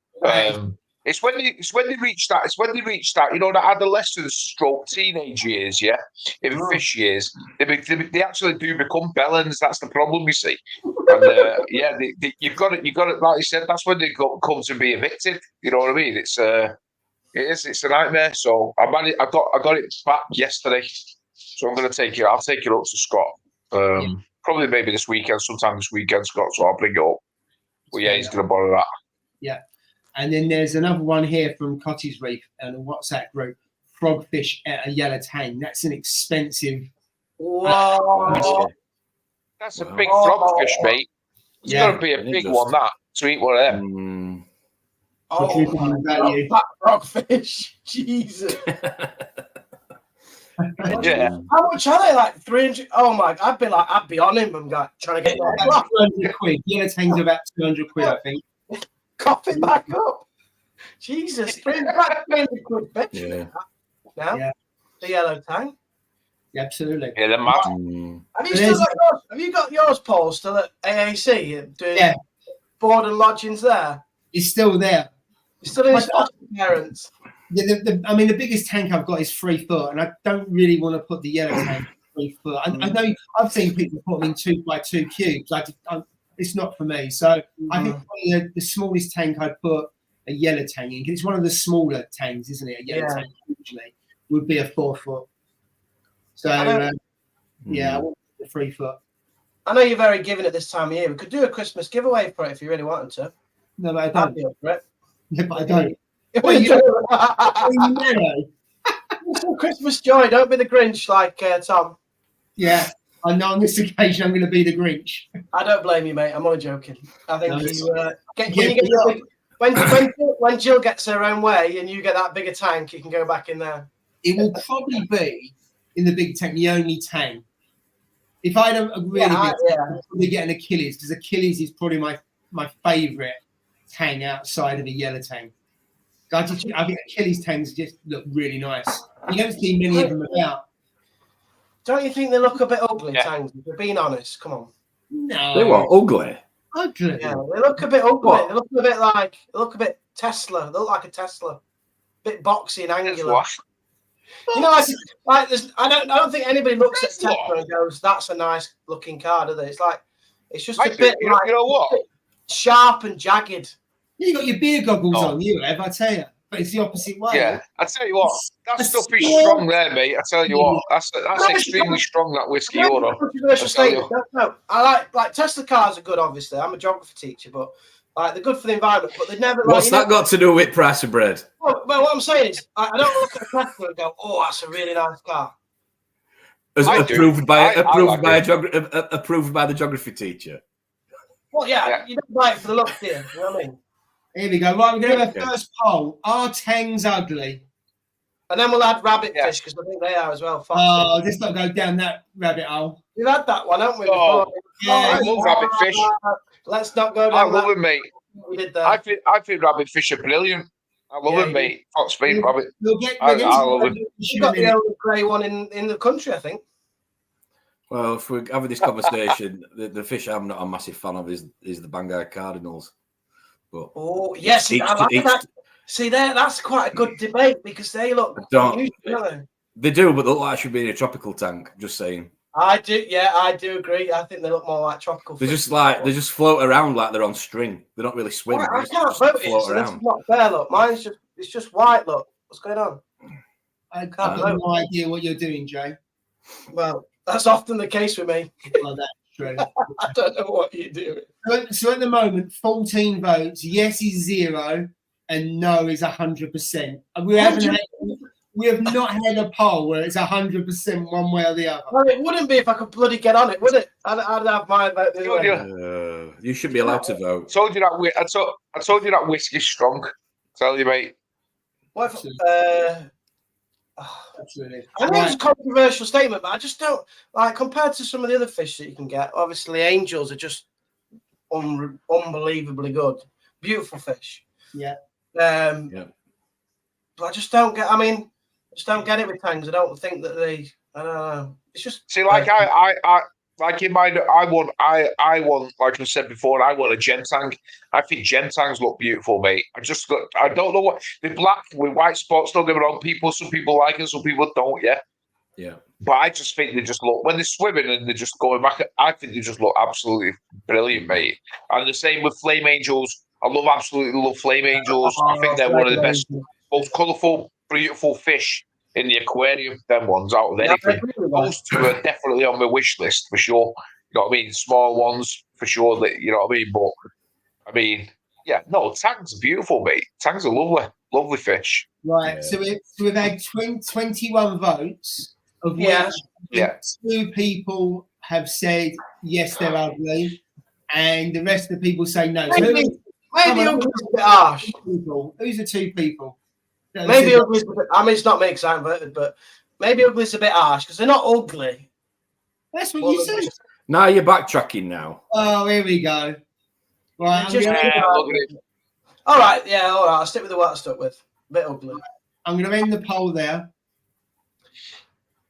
It's when they reach that, you know, that adolescent stroke teenage years, in fish years, they actually do become bellends. That's the problem, you see. And you've got it. Like you said, that's when they come to be evicted. You know what I mean? It's a nightmare. So I got it back yesterday. So I'm gonna take it. I'll take it up to Scott. Probably maybe this weekend, sometime this weekend, Scott. So I'll bring it up. But yeah, he's gonna borrow that. Yeah. And then there's another one here from Cottage Reef and a WhatsApp group. Frogfish at a yellow tang. That's an expensive. Whoa. That's a big frogfish, mate. It's got to be a big one, that, to eat one of them. Frogfish. Jesus. Yeah. How much are they? Like 300? Oh my! I'd be on him. I'm trying to get that. 200 quid. Yellow tang's about 200 quid, I think. Cough it back up. Jesus, 300 quid fish. Yeah. Now, the yellow tang. Yeah, absolutely. Yeah, they're mad. Have you got yours, Paul, still at AAC? Doing board and lodgings there? It's still there. It's still in his foster parents. Yeah, the biggest tank I've got is 3 foot, and I don't really want to put the yellow tank 3 foot. I know I've seen people put them in 2x2 cubes. It's not for me. So I think the smallest tank I'd put a yellow tang in, because it's one of the smaller tangs, isn't it? A yellow tang usually would be a 4 foot. So I want the 3 foot. I know you're very giving at this time of year. We could do a Christmas giveaway for it if you really wanted to. No, but I don't. Yeah, but I don't. Some Christmas joy. Don't be the Grinch like Tom. Yeah. I know on this occasion I'm going to be the Grinch. I don't blame you, mate. I'm only joking. I think No, when Jill gets her own way and you get that bigger tank, you can go back in there. It will probably be in the big tank, the only tank. If I don't really big tank, I'll probably get an Achilles, because Achilles is probably my favourite tank outside of a yellow tank. I think Achilles tanks just look really nice. You don't see many of them about. Don't you think they look a bit ugly, tanks? If we're being honest, come on. No. They what? Ugly? Ugly. Yeah, they look a bit ugly. What? They look a bit Tesla. They look like a Tesla. A bit boxy and angular. What? You know, like I don't think anybody looks at Tesla and goes, "That's a nice looking car," do they? It's like it's just a bit you know what? Sharp and jagged. You got your beer goggles on, you have, I tell you. But it's the opposite way. Yeah, I tell you what, that stuff is strong there, mate. I tell you what, that's extremely strong, that whiskey order. No, I like Tesla cars are good. Obviously, I'm a geography teacher, but like they're good for the environment. But they never. What's that got to do with price of bread? Well, what I'm saying is, I don't look at a Tesla and go, "Oh, that's a really nice car." Approved by the geography teacher. Well, yeah, you don't buy it for the look, dear. You know what I mean? Here we go. Right, we're going to have a first poll. Are tangs ugly? And then we'll add rabbit fish, because I think they are as well. Oh, let's not go down that rabbit hole. We've had that one, haven't we? Oh, I love rabbit fish. Let's not go down I love them, mate. We did that. I think rabbit fish are brilliant. I love them, mate. Fox Spain rabbit. I love them. You've got the only grey one in the country, I think. Well, if we're having this conversation, the fish I'm not a massive fan of is the Bangor Cardinals. But yes, I like that. See there, that's quite a good debate, because they look. They do, but they look like they should be in a tropical tank. Just saying. I do agree. I think they look more like tropical. They just float around like they're on string. They don't really swim. I can't vote it. So this is not fair. Look, it's just white. Look, what's going on? I have no idea what you're doing, Jay. Well, that's often the case with me. Well, that's true. I don't know what you're doing. So at the moment, 14 votes. Yes is 0, and no is 100%. We have not had a poll where it's 100% one way or the other. Well, it wouldn't be if I could bloody get on it, would it? I'd have my vote the other way. You should be allowed to vote. I told you that whiskey's strong. Tell you, mate. What if, Absolutely. I know it's a controversial statement, but I just don't like, compared to some of the other fish that you can get. Obviously, angels are just unbelievably good, beautiful fish. Yeah. But I just don't get. I mean, I just don't get it with tangs. I don't think that they. I don't know. It's just see, like I like in mind. I want, like I said before, I want a gem tank. I think gem tanks look beautiful, mate. I don't know what they're black with white spots. Don't get me wrong. Some people like it, some people don't. Yeah. But I just think they just look, when they're swimming and they're just going back, I think they just look absolutely brilliant, mate. And the same with flame angels. I absolutely love flame angels. I think they're one of the best, most colourful, beautiful fish in the aquarium. Them ones out of anything. Those two are definitely on my wish list for sure. You know what I mean? Small ones for sure. That you know what I mean. But I mean, yeah, no, tangs are beautiful, mate. Tangs are lovely fish. Right. Yeah. So we've had 21 votes, of which 2 people have said yes, they're ugly, and the rest of the people say no. Maybe ugly's a bit harsh. Who's the 2 people? Maybe ugly's a bit, I mean, it's not me because I haven't voted, but maybe ugly's a bit harsh because they're not ugly. That's what you said. Now you're backtracking now. Oh, here we go. Right. All right. I'll stick with what I stuck with. A bit ugly. I'm going to end the poll there.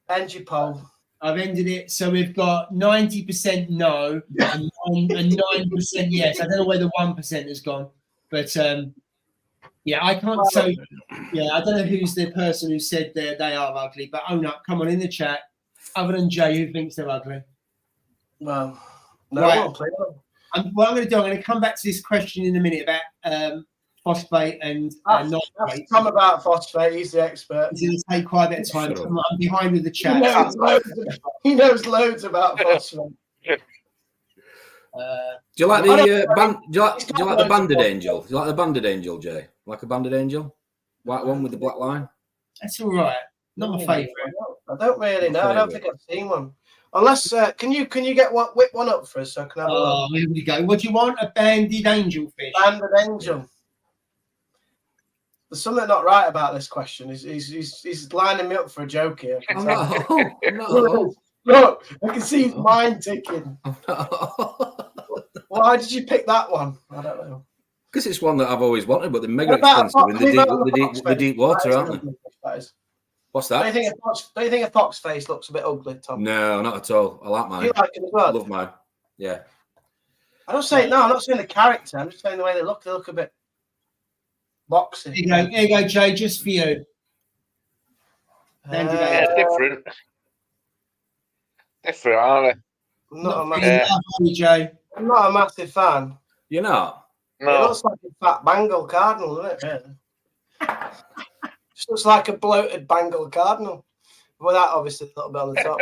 End your poll. I've ended it. So we've got 90% no and 9% yes. I don't know where the 1% has gone, but yeah, I can't. So yeah, I don't know who's the person who said they are ugly, but own up. Come on in the chat. Other than Jay, who thinks they're ugly? Well, no. Right. What I'm going to do, I'm going to come back to this question in a minute about phosphate and non-phosphate. Come about phosphate. He's the expert. It's going to take quite a bit of time. Sure. I'm behind with the chat. He knows loads about phosphate. Do you like the do you like the banded angel? Do you like the banded angel, Jay? Like a banded angel, white one with the black line. That's all right. Not my favourite. I don't really know. I don't think I've seen one. Unless, can you get whip one up for us so I can have a look? Oh, here we go. What do you want? A banded angelfish? Banded angel. There's something not right about this question. He's lining me up for a joke here. I can tell. No. Look, I can see his mind ticking. Why did you pick that one? I don't know. Because it's one that I've always wanted, but they're mega What about expensive in fox the deep water, face? aren't they? What's Don't that? you think a fox face looks a bit ugly, Tom? No, not at all. I like mine. You like it as I well? love mine. Yeah. I'm not saying the character. I'm just saying the way they look. They look a bit boxy. Here you go, Jay, just for you. Yeah, different. Different, aren't I'm Jay. I'm not a massive fan. You're not? It they? No. looks like a fat Bengal cardinal, doesn't it? Really? Just looks like a bloated Bengal cardinal. With that, obviously, a little bit on the top.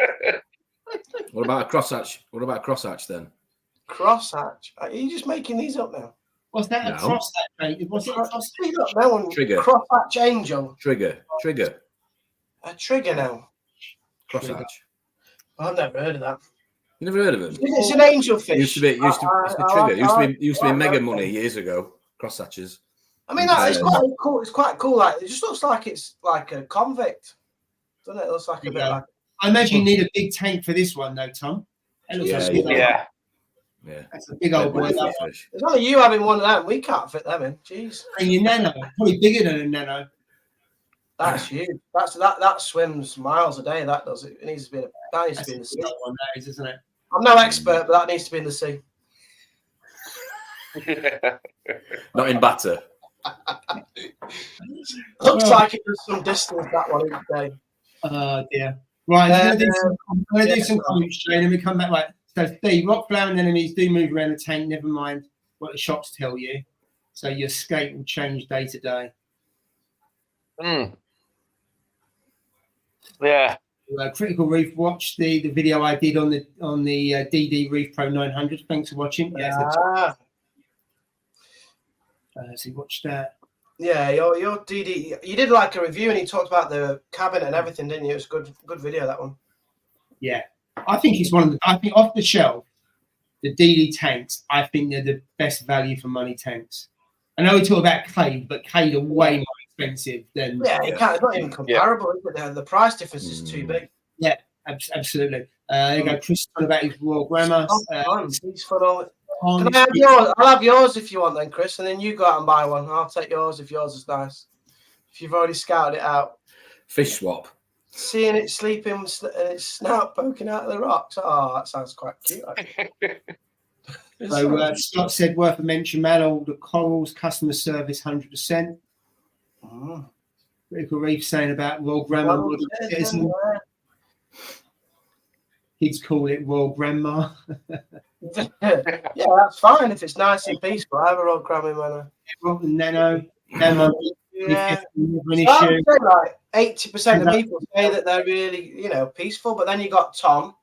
What about a crosshatch? What about a crosshatch then? Crosshatch. Are you just making these up now? What's that? No. A crosshatch, mate? What's it? Trigger. Crosshatch angel. Trigger. A trigger now. Crosshatch. I've never heard of that. You never heard of it? It's an angel fish. It's the trigger. Used to be mega money years ago. Crosshatches. I mean, it's quite cool. It's quite cool. Like, it just looks like it's like a convict, doesn't it? It looks like a bit like. I imagine you need a big tank for this one, though, Tom. Yeah. That's a big old boy. Fish. It's only you having one of them. We can't fit them in. Jeez. And your nano, probably bigger than a nano. That's huge. That swims miles a day. That does it. It needs to be in the sea. One, that is, isn't it? I'm no expert, but that needs to be in the sea. Not in batter. Looks like it does some distance that one each day. Dear. Right, I'm going to do some comments, Jay, and then we come back. Right, so Steve, rock flowering enemies do move around the tank. Never mind what the shops tell you. So your escape will change day to day. Yeah. Critical Reef, watch the video I did on the DD Reef Pro 900. Thanks for watching. So you watched that. Yeah, your DD. You did like a review and you talked about the cabinet and everything, didn't you? It was good video, that one. Yeah, I think it's one of the. I think off the shelf, the DD tanks. I think they're the best value for money tanks. I know we talk about Cade, but Cade are way more expensive than. Yeah, you can't. It's not even comparable. Is it? The price difference is too big. Yeah, absolutely. There you go. Chris talking about his Royal Grammar. He's fun all. Can I have yours? I'll have yours if you want, then, Chris, and then you go out and buy one. I'll take yours if yours is nice. If you've already scouted it out. Fish swap. Seeing it sleeping and its snout poking out of the rocks. Oh, that sounds quite cute. So Scott said, worth a mention, man. All the corals, customer service, 100%. Critical Reef saying about Royal Grammar. Kids call it Royal Grandma. Yeah, that's fine if it's nice and peaceful. I have a Royal Grammar Nano. Yeah. Like 80% of people say that they're really, peaceful. But then you got Tom.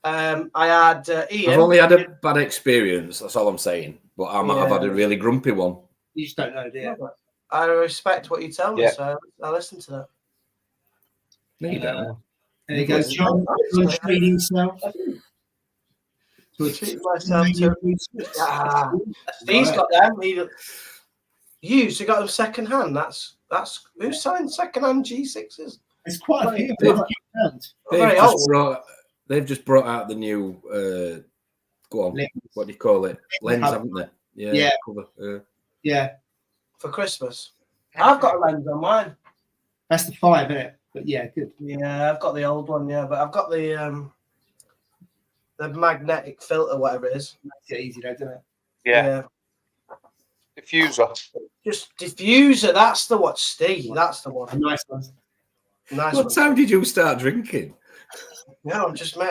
I had Ian. I've only had a bad experience. That's all I'm saying. But I've had a really grumpy one. You just don't know, do you? I respect what you tell me, so I listen to that. No, you don't. There you go, John. Treating himself. Treat myself to. He's got them. So got them second hand. That's who's selling second hand G6s? It's quite a few. They've just brought out the new. Go on. Lens. What do you call it? Lens, haven't they? Yeah. Cover. Yeah. For Christmas, I've got a lens on mine. That's the 5, isn't it? But yeah, good. Yeah, I've got the old one. Yeah, but I've got the magnetic filter, whatever it is. Makes it easy, though, doesn't it? Yeah. Diffuser. Just diffuser. That's the what, Steve. That's the one. Nice one. What time did you start drinking? No, I'm just. 2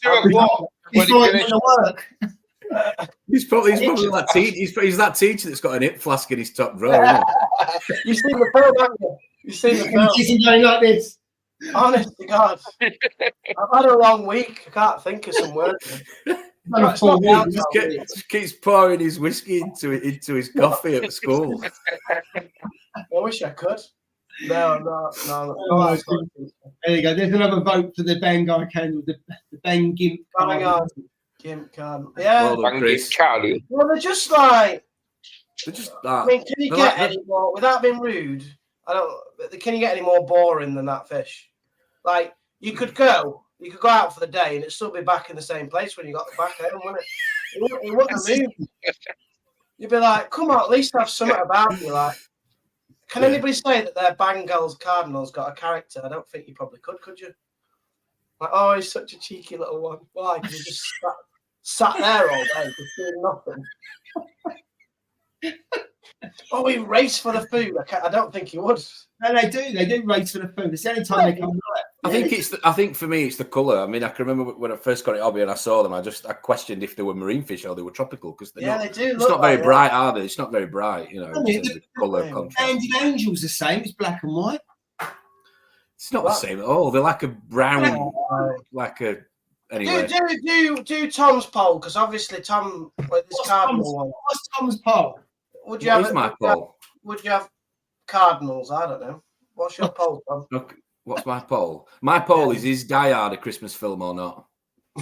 o'clock. When you finish work. He's probably that teacher. He's that teacher that's got an hip flask in his top drawer. You've seen the film, haven't you? You've seen the film. He's going like this. Honest to God, I've had a long week. I can't think of some words. Just keeps pouring his whiskey into his coffee at school. I wish I could. No. There you go. There's another vote for the Bangai candle, the Ben Gimp. Bang on. Gimp card. Yeah. Well done, Chris. Well, they're just like. They're just I mean, can you get any more without being rude? Can you get any more boring than that fish? Like you could go out for the day and it'd still be back in the same place when you got back home, wouldn't it? It wouldn't have moved. You'd be like, come on, at least have something about you. Like, can anybody say that their Bengals Cardinals got a character? I don't think you probably could you? Like, oh, he's such a cheeky little one. Why? Because he just sat there all day, just doing nothing. Oh, he raced for the food. I don't think he would. No, they do. They do race for the food. It's the only time they come right. I think for me it's the colour. I mean, I can remember when I first got it hobby and I saw them. I questioned if they were marine fish or they were tropical because they do. It's not very bright, are they? It's not very bright, you know. The colour contrast. Banded Angel's the same. It's black and white. It's not the same at all. They're like a brown, Anyway, do Tom's poll because obviously Tom with this cardinal one. What's Tom's poll? Would you have my poll? Would you have cardinals? I don't know. What's your poll, Tom? Look, what's my poll? My poll is Die Hard a Christmas film or not?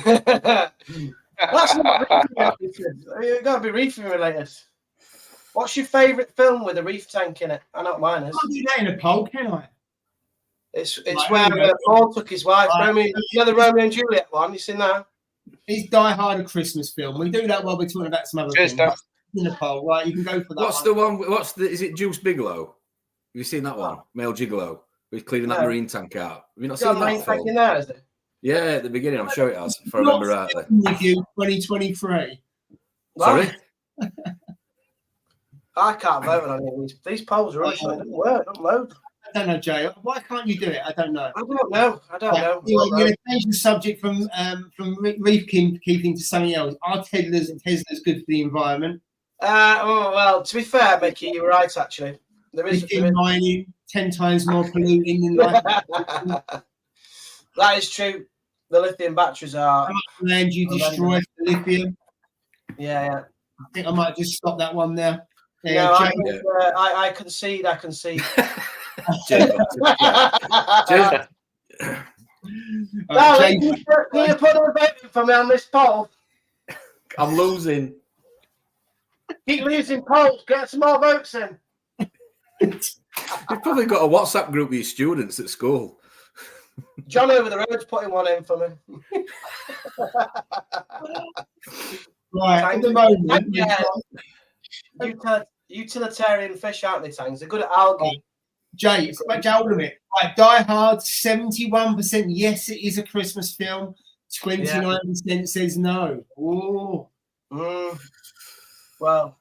That's not reefing. It's got to be reefing related. What's your favourite film with a reef tank in it? I know what mine is. I can't do that in a poll, can I? It's where Paul took his wife. Romeo, the Romeo and Juliet one. You seen that? Is Die Hard a Christmas film? We do that while we're talking about some other things. In a poll, right? You can go for that. What's the one? Is it Juice Bigelow? Have you seen that one? Male Gigolo. He's cleaning that marine tank out. Have you not seen that film? In there, is it? Yeah, at the beginning, I'm sure it has. If I remember rightly. Review 2023. Sorry. I can't vote on any of these polls. Are rubbish. They don't work. Don't load. I don't know, Jay. Why can't you do it? I don't know. I don't know. You're going to change the subject from reef keeping to something else. Are Teslas good for the environment? Well, to be fair, Mickey, you're right. Actually, there is mining 10 times more polluting than life. That is true. The lithium batteries are. How much land you destroy for lithium? Yeah. I think I might just stop that one there. No, I concede. Cheers. Can you put a vote for me on this poll? I'm losing. Keep losing polls. Get some more votes in. You've probably got a WhatsApp group with your students at school. John over the road's putting one in for me. Right, at the moment, utilitarian fish, aren't they, Tangs? They're good at algae. Jay, it's about hold of it. Right, Die Hard, 71%. Yes, it is a Christmas film. 29% says no. Oh. Well,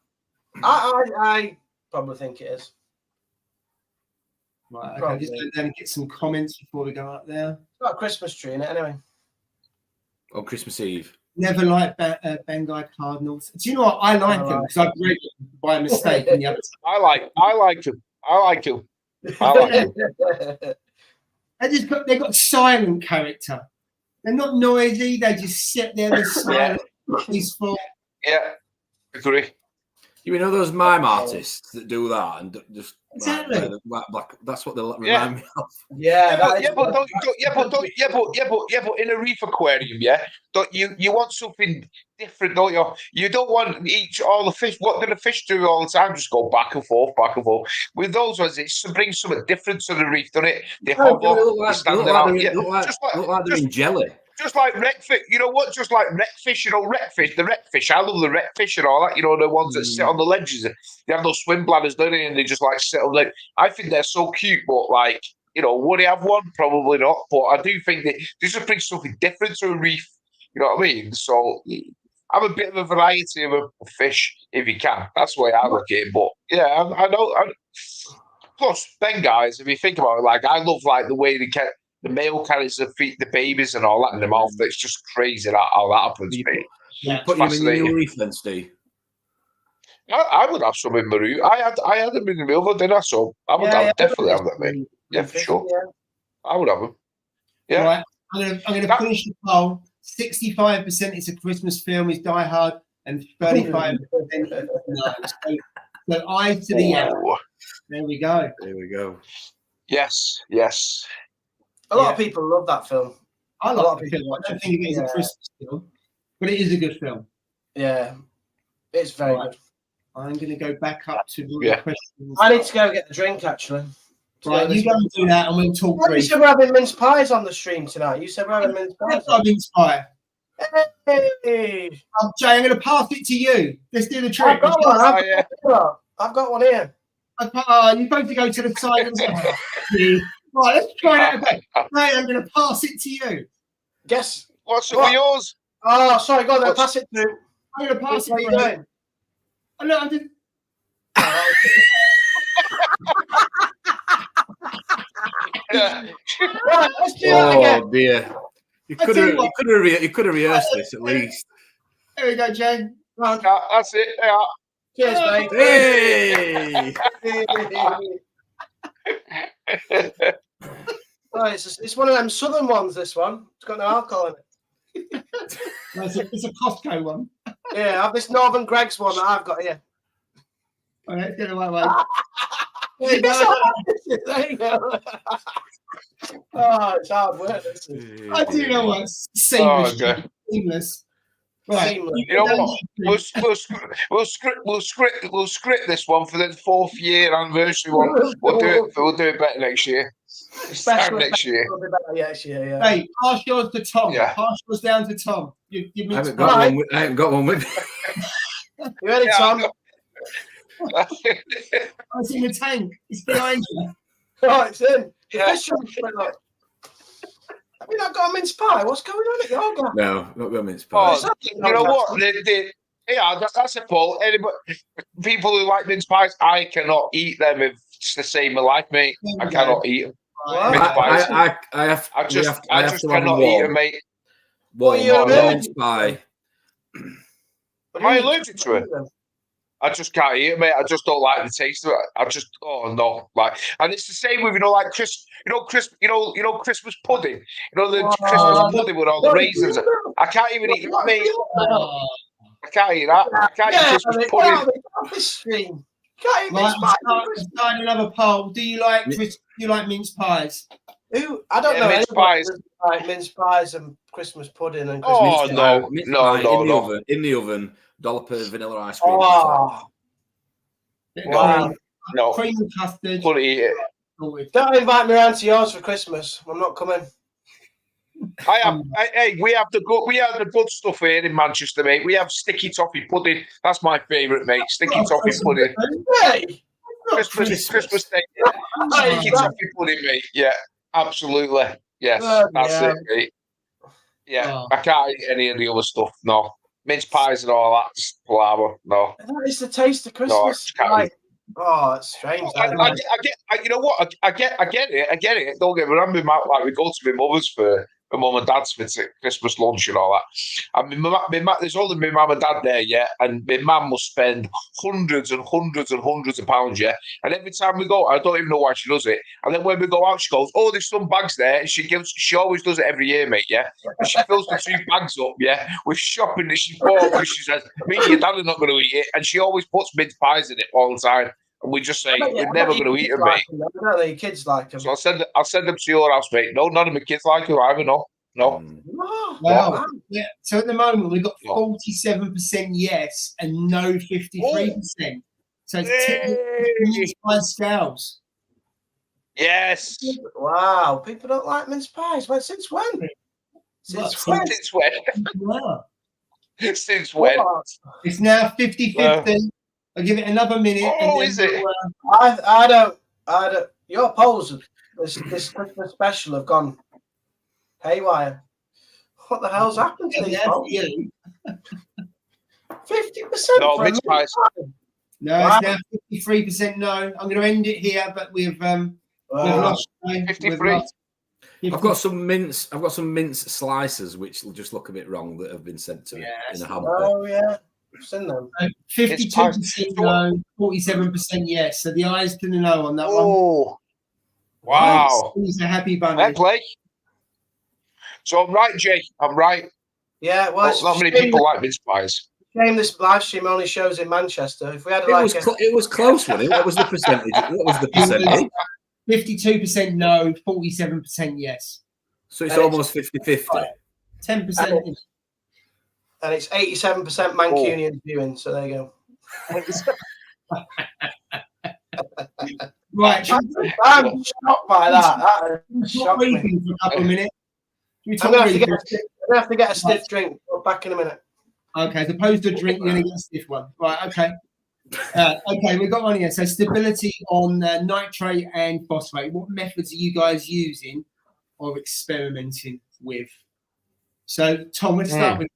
I probably think it is. Right, okay, just go down and get some comments before we go up there. It's got a Christmas tree in it anyway. On Christmas Eve. Never liked Bengal Cardinals. Do you know what? I like them because I've read them by mistake. In the other I like them. They've got silent character. They're not noisy. They just sit there and silent, peaceful. Yeah, agree. You know those mime artists that do that and just exactly. Black, that's what they remind me of. But in a reef aquarium, don't you want something different, don't you? You don't want all the fish. What do the fish do all the time? Just go back and forth. With those ones, it brings something different to the reef, doesn't it? They hover, they stand out. Look like they're in jelly. Just like wreckfish, you know what? Just like wreckfish, the wreckfish. I love the wreckfish and all that. You know, the ones that sit on the ledges. They have those swim bladders, don't they? And they just like sit on the ledge. I think they're so cute, but like, you know, would he have one? Probably not. But I do think that this just brings something different to a reef. You know what I mean? So have a bit of a variety of a fish if you can. That's the way I look at it. But yeah, I know. Plus, Ben guys, if you think about it, like I love like the way the male carries the babies and all that in the mouth. It's just crazy how that happens. You put them in the new reef then, Steve? I would have some in Maru. I had them in the middle, didn't I? So I would definitely have them, mate. Yeah, for sure. Yeah. I would have them. Yeah. Right. I'm going to finish the poll. 65% is a Christmas film, is Die Hard, and 35% is no. So I to the end. There we go. There we go. Yes. A lot of people love that film. I A lot like of the people film. I watch don't it. think it is a Yeah. Christmas film, but it is a good film. Yeah, it's very Right. good. I'm going to go back up to the Yeah. questions. I need to go get a drink actually. Right, you go and do that, and we'll talk You brief. said we're having mince pies on the stream tonight. You said we're having mince pies. I've inspired. Hey, Jay, I'm going to pass it to you. Let's do the trick. I've got one. Oh, yeah. I've got one here. You're going to go to the side of the Right, let's try that again. Mate, I'm going to pass it to you. Guess. What's up What? with yours? Oh, sorry. Go on then. What's- Pass it through. I'm going to pass What it are to you you. doing? Oh, no, I'm just... Yeah. Right, let's do that again. Oh dear! You I could tell have you what. you could have rehearsed this at least. There we go, Jay. Right, Yeah, that's it. Yeah. cheers, mate. Hey! Right, it's one of them southern ones. This one. It's got no alcohol in it. No, it's a Costco one. Yeah, I have this Northern Greg's one that I've got here. All right, get away, way. There you go. There you go. Oh, it's hard work. This is. I do know what. Seamless. Oh, okay. Seamless. Right. Seamless. You know what? We'll script this one for the 4th year anniversary one. We'll do it better next year. Special Next year. will be better next year, yeah. Hey, pass yours to Tom. Yeah. Pass yours down to Tom. You I mean haven't got one. I haven't got one with me. You ready, Yeah, Tom? it's in the tank. It's behind you. Oh, it's in. The Yeah. fish should be coming up. Have you not got a mince pie? What's going on at yoga? No, not got mince pies. Oh, you know what? That's a fault. Anybody, people who like mince pies, I cannot eat them if it's the same in life, mate. I cannot eat them. Right. Mince pies. I have. I just to have cannot eat them, mate. One, You're one allergic mince pie. Am I allergic to it? I just can't eat it, mate. I just don't like the taste of it. Oh no, and it's the same with Christmas pudding. You know the Christmas pudding with all the raisins. I can't even eat that, mate. I can't eat that. I can't eat Christmas pudding. This stream. Can't eat Right, mince pie. I'm starting another poll. Do you like mince pies? Who? I don't Yeah, know. mince Anybody pies. that like mince pies and Christmas pudding and Oh, Christmas. no. Mince no, pie no, in the no. oven. In the oven. Dollop of vanilla ice cream. Oh, wow. No, Cream and custard. couldn't eat it. Sorted. Don't invite me around to yours for Christmas. I'm not coming. We have the good stuff here in Manchester, mate. We have sticky toffee pudding. That's my favourite, mate. Sticky toffee pudding. Hey! Christmas Day. Sticky toffee pudding, mate. Yeah, absolutely. Yes, that's yeah. it, mate. Yeah, Oh. I can't eat any of the other stuff. No, mince pies and all that's palaver. No. That is the taste of No, I Christmas. just can't Like, oh, it's strange. I get. You know what? I get it. Don't get me wrong. Like we go to my mother's for my mum and dad's for Christmas lunch and all that. And there's only my mum and dad there, yeah. And my mum must spend hundreds and hundreds and hundreds of pounds, yeah. And every time we go, I don't even know why she does it. And then when we go out, she goes, "Oh, there's some bags there." And she always does it every year, mate, yeah. And she fills the 2 bags up, yeah, with shopping that she bought. And she says, "Me and your dad are not going to eat it." And she always puts mince pies in it all the time. And we just say, "We're never going to eat them, mate." Don't they? Kids like them. So I'll send them to your house, mate. No, none of my kids like you either. No. Oh, Wow. Yeah. So at the moment we've got No. 47% yes and no 53%. So it's Yay! mince pie scales. Yes. wow. People don't like mince pies. Well, since when? Since when? Since when? Wow. Since when? What? It's now 50-50. I'll give it another minute. Oh, and then is it? we'll, I don't. Your polls, this Christmas special, have gone haywire. What the hell's happened to these that's polls? you. 50%. No, for a mince pies. pie. No, Wow. it's now 53% no. I'm going to end it here, but we've Wow. lost. 53. I've got some mince slices which will just look a bit wrong that have been sent to me Yes. in a hamper. Oh yeah. I've seen them. 52% no, 47% yes. So the eyes to the no on that one. Oh. Wow. He's a happy bunny. Fair play. So I'm right, Jay. I'm right. Yeah, well, it's Not many shame- people like mince pies. shame this live stream only shows in Manchester. If we had It like was it was close, wasn't it? What was the percentage? 52% no, 47% yes. So it's And almost 50-50. 10%. And it's 87% Mancunian viewing. So there you go. Right. I'm shocked by that. That shocked me. Reefing for a couple of minutes. I'm gonna have to get a stiff drink. We'll back in a minute. Okay, as opposed to a drink, you're going to get a stiff one. Right, okay. Okay, we've got one here. So stability on nitrate and phosphate. What methods are you guys using or experimenting with? So, Tom, let's start with.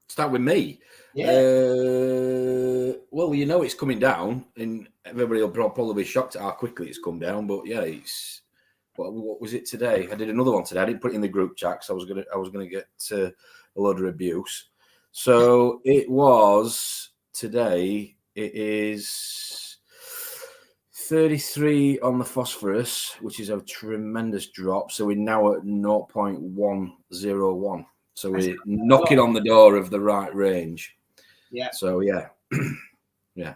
Start with me. Yeah. Well, you know it's coming down, and everybody will probably be shocked at how quickly it's come down. But yeah, it's what was it today? I did another one today. I didn't put it in the group chat because I was gonna get a load of abuse. So it was today. It is 33 on the phosphorus, which is a tremendous drop. So we're now at 0.101. So we're knocking on the door of the right range. Yeah. So yeah, yeah.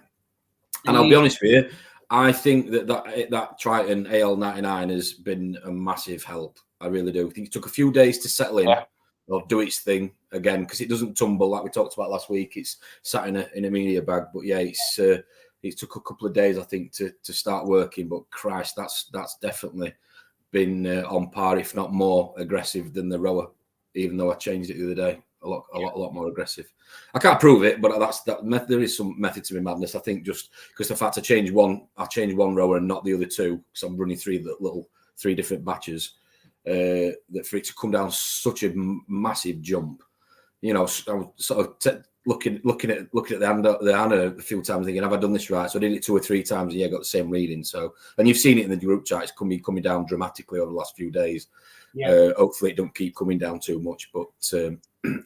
And I'll be honest with you, I think that Triton AL99 has been a massive help. I really do. I think it took a few days to settle in or do its thing again because it doesn't tumble like we talked about last week. It's sat in a media bag, but yeah, it took a couple of days I think to start working. But Christ, that's definitely been on par, if not more aggressive than the rower. Even though I changed it the other day, a lot more aggressive. I can't prove it, but there is some method to my madness. I think just because the fact I changed one rower and not the other two, because I'm running three different batches. That for it to come down such a massive jump, you know, I was sort of looking at the hand a few times, thinking, have I done this right? So I did it 2 or 3 times, and yeah, I got the same reading. So, and you've seen it in the group chat; it's coming down dramatically over the last few days. Yeah. Hopefully it don't keep coming down too much, but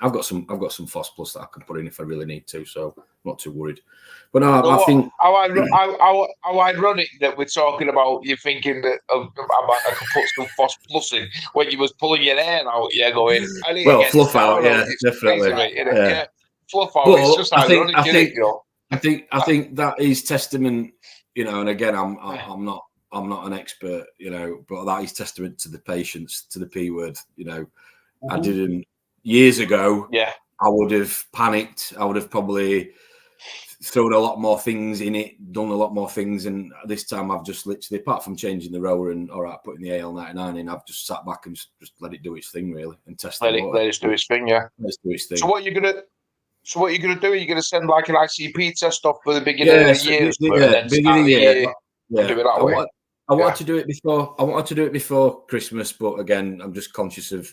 I've got some Phos Plus that I can put in if I really need to, so I'm not too worried. But no, I think how ironic that we're talking about you thinking that I could put some Phos Plus in when you was pulling your hair out. Yeah, going fluff out. Yeah, definitely. Crazy, yeah, fluff out. But it's just ironic, isn't it? You know? I think that is testament. You know, and again, I'm not an expert, you know, but that is testament to the patience, to the P word. You know, I didn't years ago. Yeah, I would have panicked. I would have probably thrown a lot more things in it, done a lot more things, and this time I've just literally, apart from changing the rower and putting the AL99 in, I've just sat back and just let it do its thing really and test it. Let it do its thing, yeah. Let's do its thing. So what are you gonna do? Are you gonna send like an ICP test off for the beginning of the year? Beginning of the year. Yeah. Do it that way. I wanted to do it before. I wanted to do it before Christmas, but again, I'm just conscious of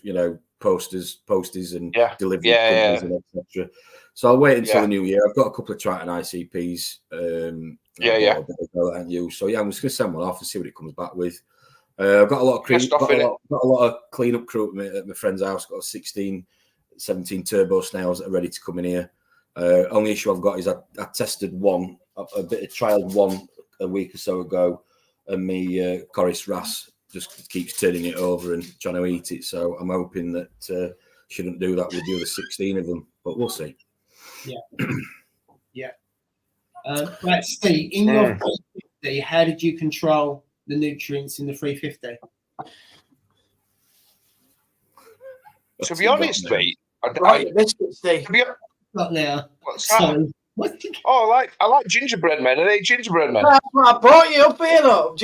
posties and delivery companies and etc. So I'll wait until the new year. I've got a couple of Triton ICPs. And you. So yeah, I'm just gonna send one off and see what it comes back with. I've got a lot of cleanup crew at my friend's house. Got 16, 17 turbo snails that are ready to come in here. Only issue I've got is I tested one, a bit of trialed one a week or so ago. And me Corris Ras just keeps turning it over and trying to eat it. So I'm hoping that shouldn't do that with the other 16 of them, but we'll see. Yeah. Yeah. Right, Steve, in your 350, how did you control the nutrients in the 350? To be honest, mate, Not now. I like gingerbread men. Are they gingerbread men? That's what I brought you up here, look.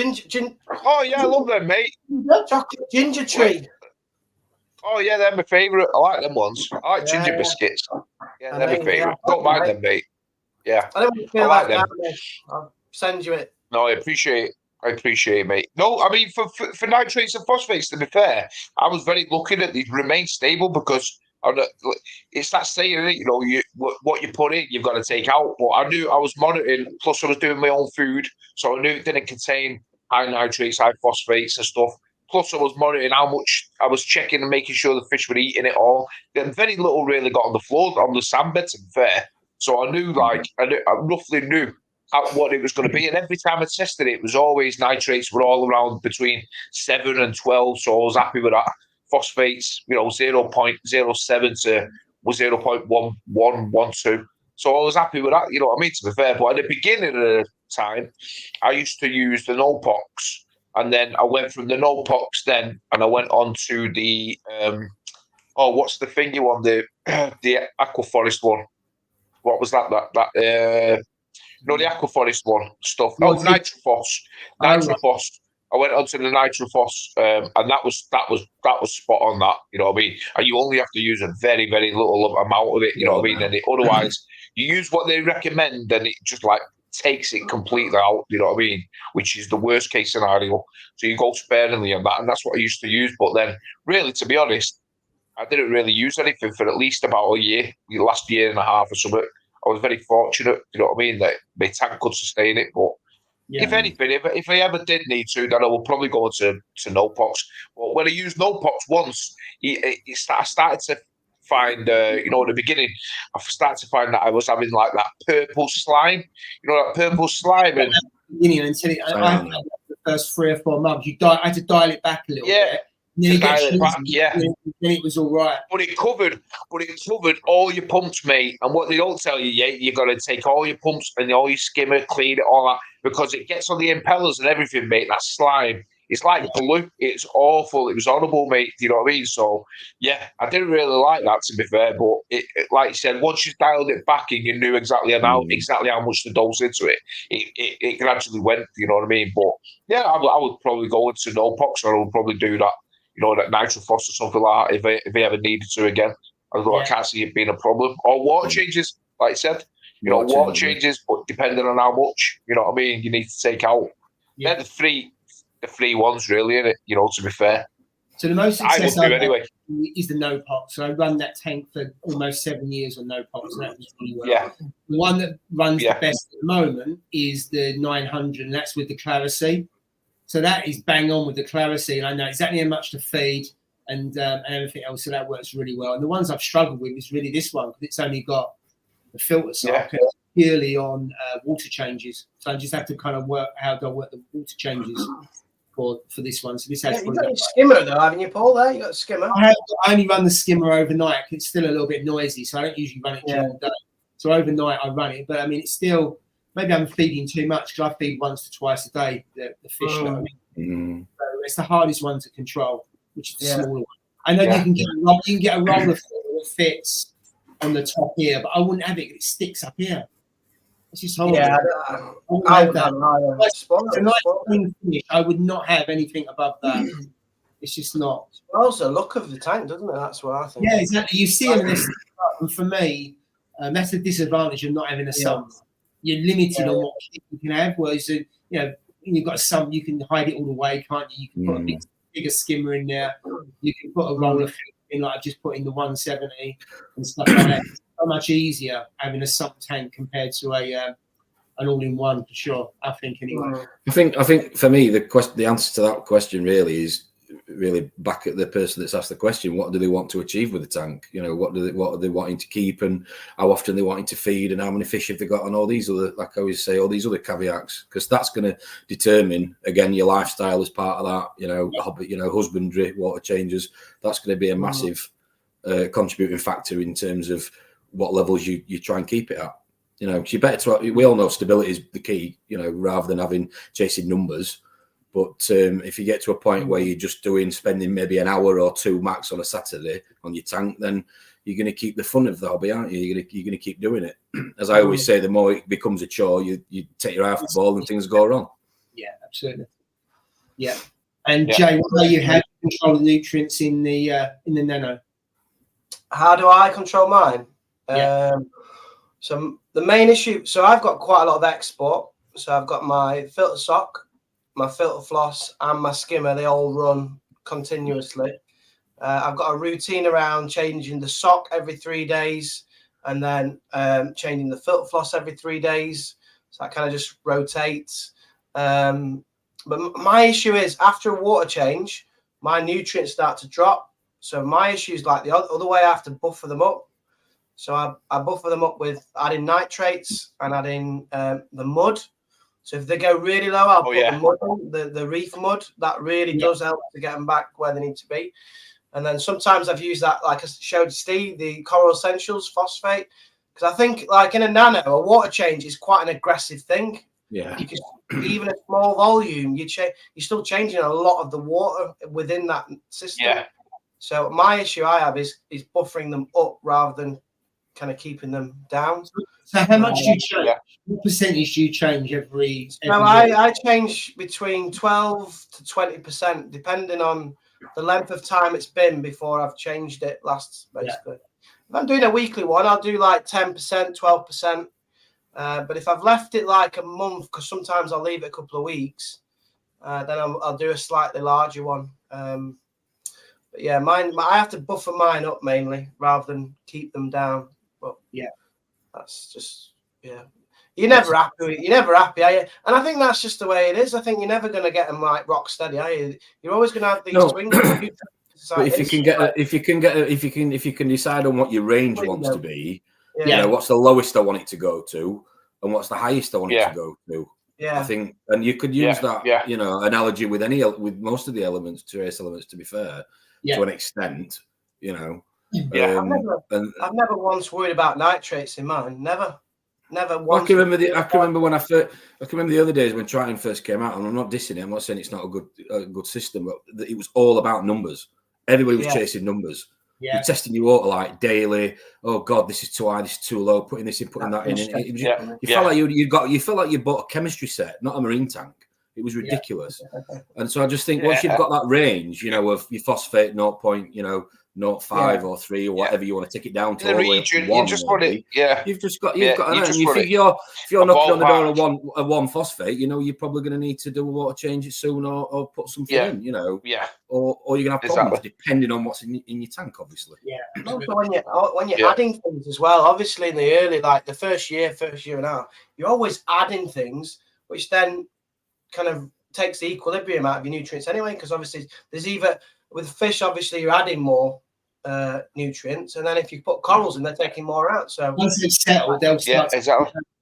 Oh yeah, I love them, mate. Chocolate ginger tree. Oh yeah, they're my favourite. I like them ones. I like ginger biscuits. Yeah, they're my favourite. Don't mind them, mate. Yeah, I don't feel like them. I'll send you it. No, I appreciate it, mate. No, I mean for nitrates and phosphates. To be fair, I was very lucky that these remain stable because. It's that saying, what you put in, you've got to take out. But I knew I was monitoring, plus I was doing my own food, so I knew it didn't contain high nitrates, high phosphates and stuff. Plus I was monitoring how much I was checking and making sure the fish were eating it all. Then very little really got on the floor, on the sandbed, to be fair. So I knew, I roughly knew what it was going to be. And every time I tested it, it was always nitrates were all around between 7 and 12. So I was happy with that. Phosphates, 0.07 to 0.1112. So I was happy with that, you know what I mean, to be fair. But at the beginning of the time, I used to use the no-pox and then I went from the no pox then, and I went on to the what's the thing you on the aquaforest one? What was that? No, the aquaforest one stuff. Oh, nitrophos. Nitrophos. I went on to the nitrophos, and that was spot on. That, you know what I mean. And you only have to use a very, very little amount of it. You know what I mean. And otherwise, you use what they recommend, and it just like takes it completely out. You know what I mean. Which is the worst case scenario. So you go sparingly on that, and that's what I used to use. But then, really, to be honest, I didn't really use anything for at least about a year, the last year and a half or something. I was very fortunate, you know what I mean, that my tank could sustain it. But if anything, if I ever did need to, then I will probably go to no pox. But when I used no pox once, I started to find, you know, at the beginning, I started to find that I was having like that purple slime, you know, that purple slime. And until I had the first 3 or 4 months, I had to dial it back a little bit. Then it was all right. But it covered all your pumps, mate. And what they don't tell you, you got to take all your pumps and all your skimmer, clean it, all that, because it gets on the impellers and everything, mate. That slime, it's like blue. It's awful. It was horrible, mate. You know what I mean? So yeah, I didn't really like that, to be fair. But it like you said, once you dialed it back and you knew exactly how much to dose into it, it gradually went. You know what I mean? But yeah, I would probably go into no pox, or I would probably do that. You know, that nitrophos or something like that, if I ever needed to again. I can't see it being a problem. Or water changes, like I said. You know, water changes, but depending on how much, you know what I mean, you need to take out. Yeah, the three ones, really, innit? You know, to be fair. So the most success I would do anyway is the no pox. So I run that tank for almost 7 years on no pox, and that was really well. Yeah. The one that runs the best at the moment is the 900, and that's with the Clarice. So that is bang on with the Clarice, and I know exactly how much to feed and everything else. So that works really well. And the ones I've struggled with is really this one, because it's only got the filter sock and it's purely on water changes. So I just have to kind of work how do I work the water changes for this one. So this has you got your skimmer though, haven't you, Paul? There, you got a skimmer. I only run the skimmer overnight. It's still a little bit noisy, so I don't usually run it during the day. So overnight I run it, but I mean it's still. Maybe I'm feeding too much, because I feed once to twice a day the fish. You know what I mean? So it's the hardest one to control, which is the smaller one. I know you can get a roller that fits on the top here, but I wouldn't have it. It sticks up here. It's just horrible. Yeah, I would not have anything above that. It's just not. It's also the look of the tank, doesn't it? That's what I think. Yeah, exactly. You see them, and for me, that's the disadvantage of not having a sump. You're limited on what you can have, whereas you know, you've got a sump, you can hide it all the way, can't you? You can put a bigger skimmer in there. You can put a roller in, like I've just put in the 170 and stuff like that. It's so much easier having a sump tank compared to an all-in-one, for sure. I think anyway. I think for me the answer to that question really is really back at the person that's asked the question. What do they want to achieve with the tank? You know, what are they wanting to keep, and how often they're wanting to feed, and how many fish have they got, and all these other, like I always say, all these other caveats, because that's going to determine again your lifestyle as part of that. You know, husbandry, water changes. That's going to be a massive contributing factor in terms of what levels you try and keep it at. You know, you better. We all know stability is the key. You know, rather than chasing numbers. But if you get to a point where you're just spending maybe an hour or two max on a Saturday on your tank, then you're going to keep the fun of the hobby, aren't you? You're going to keep doing it. As I always say, the more it becomes a chore, you take your eye off the ball and things go wrong. Yeah, absolutely. Yeah. And Jay, what do you have to control the nutrients in the nano? How do I control mine? So the main issue. So I've got quite a lot of export. So I've got my filter sock, my filter floss, and my skimmer. They all run continuously. I've got a routine around changing the sock every 3 days, and then changing the filter floss every 3 days. So that kind of just rotates. But my issue is after a water change, my nutrients start to drop. So my issue is like the other way. I have to buffer them up. So I buffer them up with adding nitrates and adding the mud. So if they go really low, I'll put the mud in, the reef mud. That really does help to get them back where they need to be. And then sometimes I've used that, like I showed Steve, the Coral Essentials phosphate. Because I think, like in a nano, a water change is quite an aggressive thing. Yeah. Because even a small volume, you're still changing a lot of the water within that system. Yeah. So my issue I have is buffering them up rather than kind of keeping them down. So how much do you change? What percentage do you change every No, year? I change between 12 to 20%, depending on the length of time it's been before I've changed it last, basically. If I'm doing a weekly one, I'll do like 10%, 12%. But if I've left it like a month, because sometimes I'll leave it a couple of weeks, then I'll do a slightly larger one. But yeah, I have to buffer mine up mainly rather than keep them down. But yeah, that's just, yeah. You're never happy. You're never happy, are you? And I think that's just the way it is. I think you're never going to get them like rock steady, are you? You're always going to have these swings. But if you can decide on what your range wants to be, you know, what's the lowest I want it to go to, and what's the highest I want it to go to. Yeah, I think, and you could use that, you know, analogy with most of the elements, trace elements. To be fair, to an extent, you know. Yeah, I've never once worried about nitrates in mine. Never once. Well, I can remember when I can remember the other days when Triton first came out, and I'm not dissing it. I'm not saying it's not a good system, but it was all about numbers. Everybody was chasing numbers. Yeah. You're testing your water like daily. Oh God, this is too high, this is too low. Putting this in, putting that in. You felt like you felt like you bought a chemistry set, not a marine tank. It was ridiculous. And so I just think once you've got that range, you know, of your phosphate 0.05 or 3 or whatever you want to take it down to, the region, you just want it. You've got if you're knocking on the door of one phosphate, you know, you're probably going to need to do a water change soon or put something in, you know, or you're going to have problems depending on what's in your tank, obviously. Also when you're adding things as well, obviously in the early, like the first year and a half, you're always adding things, which then kind of takes the equilibrium out of your nutrients anyway, because obviously there's either with fish, obviously you're adding more nutrients, and then if you put corals in, they're taking more out. So once it's settled, they'll start.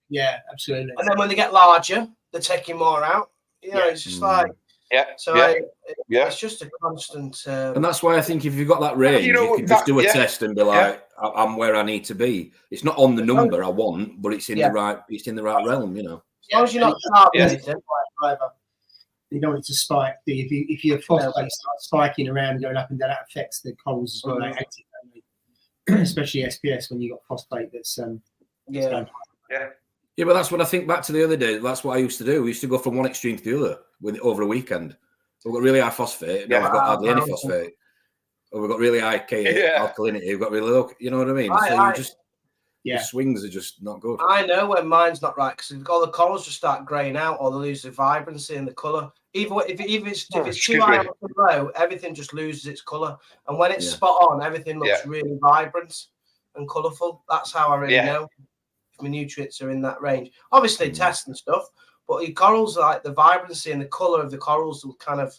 Yeah, absolutely. And then when they get larger, they're taking more out. You know, it's just like it's just a constant. And that's why I think if you've got that range, you can just do a test and be like, I'm where I need to be. It's not on the number I want, but it's in the right. It's in the right realm, you know. As long as you're not starving anything. You don't want it to spike. If your phosphate starts spiking around and going up and down, that affects the corals as well. Especially SPS when you got phosphate that's Yeah, but that's what I think back to the other day. That's what I used to do. We used to go from one extreme to the other over a weekend. We've got really high phosphate. We've got hardly any phosphate. Or we've got really high alkalinity. We've got really low. You know what I mean? So you just the swings are just not good. I know when mine's not right because all the corals just start greying out or they lose the vibrancy and the colour. Even if it's too high or too low, everything just loses its colour. And when it's spot on, everything looks really vibrant and colourful. That's how I really know if my nutrients are in that range. Obviously, test and stuff, but your corals, like the vibrancy and the colour of the corals, will kind of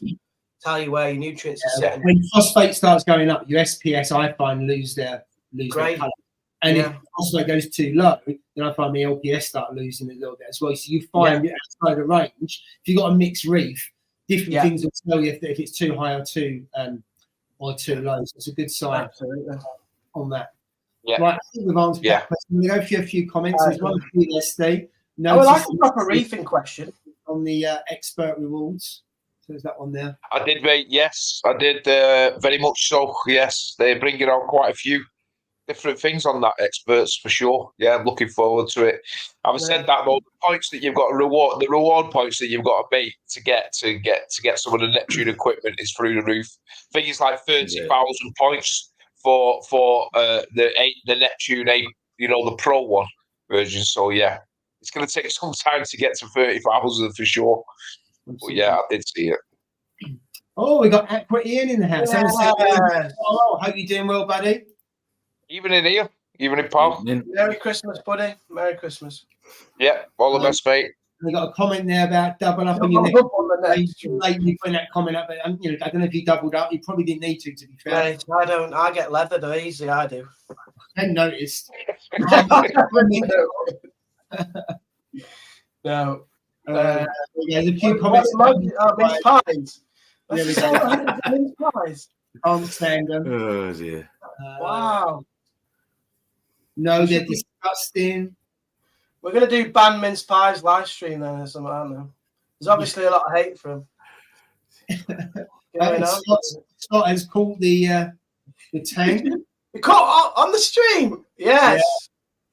tell you where your nutrients are sitting. When phosphate starts going up, your SPS, I find, lose their colour. And if phosphate goes too low, then I find the LPS start losing a little bit as well. So you find outside the range, if you've got a mixed reef, different things will tell you if it's too high or too low. So it's a good sign on that. Yeah. Right, I think we've answered that question. We'll go through a few comments. There's one for you there, Steve. I would like a proper reefing question on the expert rewards. So is that one there? I did, mate. Yes, I did. Very much so. Yes, they're bringing out quite a few different things on that, experts, for sure. Yeah, I'm looking forward to it. Having said that, though, the points that you've got to reward, the reward points that you've got to make to get some of the Neptune equipment is through the roof. I think it's like 30,000 points for the Neptune 8, you know, the Pro one version. So yeah, it's going to take some time to get to 30,000 for sure. But yeah, I did see it. Oh, we got Aqua Ian in the house. Oh, hope you're doing well, buddy. Evening here, evening, pal. Merry Christmas, buddy. Merry Christmas. Yeah, all the best, mate. We got a comment there about double up on your neck. Late you putting that comment up, but you know, I don't know if you doubled up. You probably didn't need to be fair. Mate, I don't. I get leathered easy. I do. I hadn't noticed. No. There's a few comments. Mince pies. There we go. Mince pies. Can't stand them. Oh dear. Wow. No, they're disgusting. We're going to do ban mince pies live stream then or something, aren't there? There's obviously a lot of hate for him. Scott has caught the tank. You caught on the stream. Yes.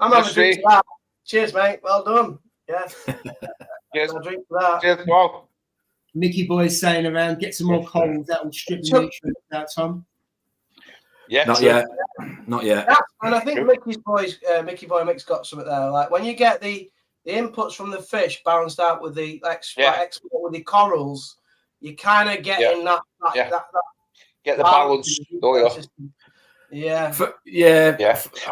I'm having a drink for that. Cheers, mate. Well done. Yeah. Cheers. I'll drink for that. Cheers, wow. Mickey Boy's saying around, get some more coals. That will strip the nutrients out, Tom. Yeah. Not yet. Not yet. Yeah, and I think Mickey Boy Mix got something there. Like when you get the inputs from the fish balanced out with the export with the corals, you kind of get in that get the balance. Yeah.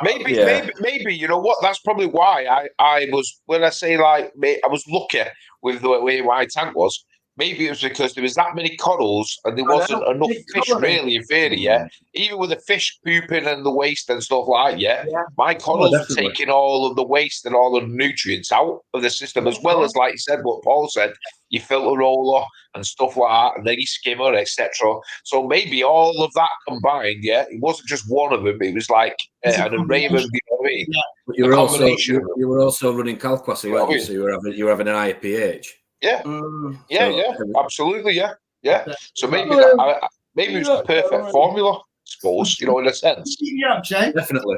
Maybe you know what? That's probably why I was, when I say like I was lucky with the way my tank was. Maybe it was because there was that many corals and there wasn't enough fish really in theory, Even with the fish pooping and the waste and stuff like my corals were taking all of the waste and all of the nutrients out of the system, as well as, like you said, what Paul said, your filter roller and stuff like that, and then your skimmer, etc. So maybe all of that combined, it wasn't just one of them, it was like an array of them, you know what I mean? But you were also running Calquasi, weren't you? So you were having an higher pH. Absolutely, So maybe maybe it's the perfect formula, I suppose, you know, in a sense. Yeah, Jay. Definitely.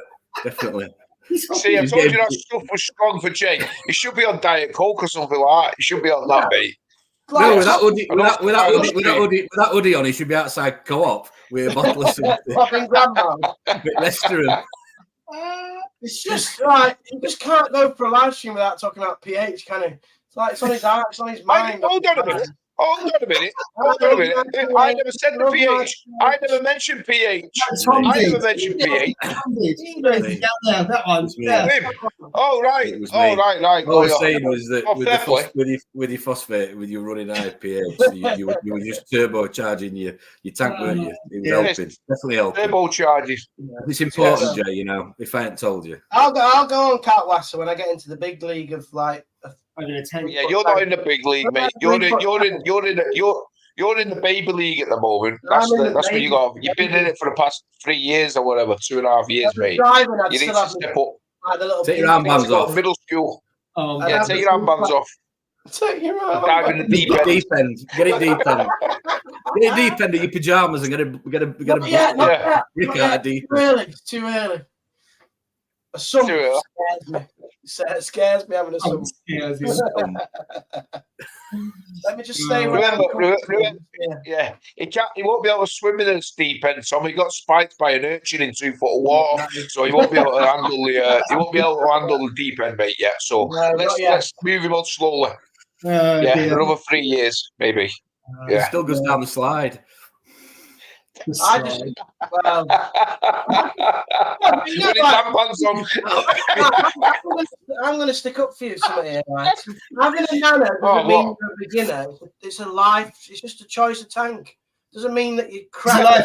See, I told you that stuff was strong for Jay. He should be on Diet Coke or something like that. He should be on that, mate. No, with that hoodie on, he should be outside Co-op with a bottle of something. Popping grandma. Leicester. It's just right. You just can't go for a live stream without talking about pH, can he? It's on his heart, it's on his mind. Hold on a minute. I never said the pH. I never mentioned pH. That one's Oh, right. What I was saying was that with your phosphate, with your running high pH, you were just turbocharging your tank, weren't you? It was helping. Definitely helping. Turbocharges. It's important, Jay, you know, if I hadn't told you. I'll go on Catwasser when I get into the big league of like. You're not in the big league, mate. You're in the baby league at the moment. That's what you got. You've been in it for the past 3 years or whatever, 2.5 years, mate. You need to step up. Take your armbands off. Middle school. Take your armbands off. Take your armbands. Dive in the deep end. Get it deep end. Get it deep end of your pajamas and get a deep end. It's too early. A sump scares me. It scares me having a sump. Let me just stay with he won't be able to swim in this deep end, Tom. He got spiked by an urchin in 2 foot of water, so he won't be able to handle the deep end, mate, yet. So let's move him on slowly. Another 3 years, maybe. It still goes down the slide. I just I'm going to stick up for you something here, right? Having a nano doesn't mean you're a beginner. It's a life. It's just a choice of tank. Doesn't mean that you crap. I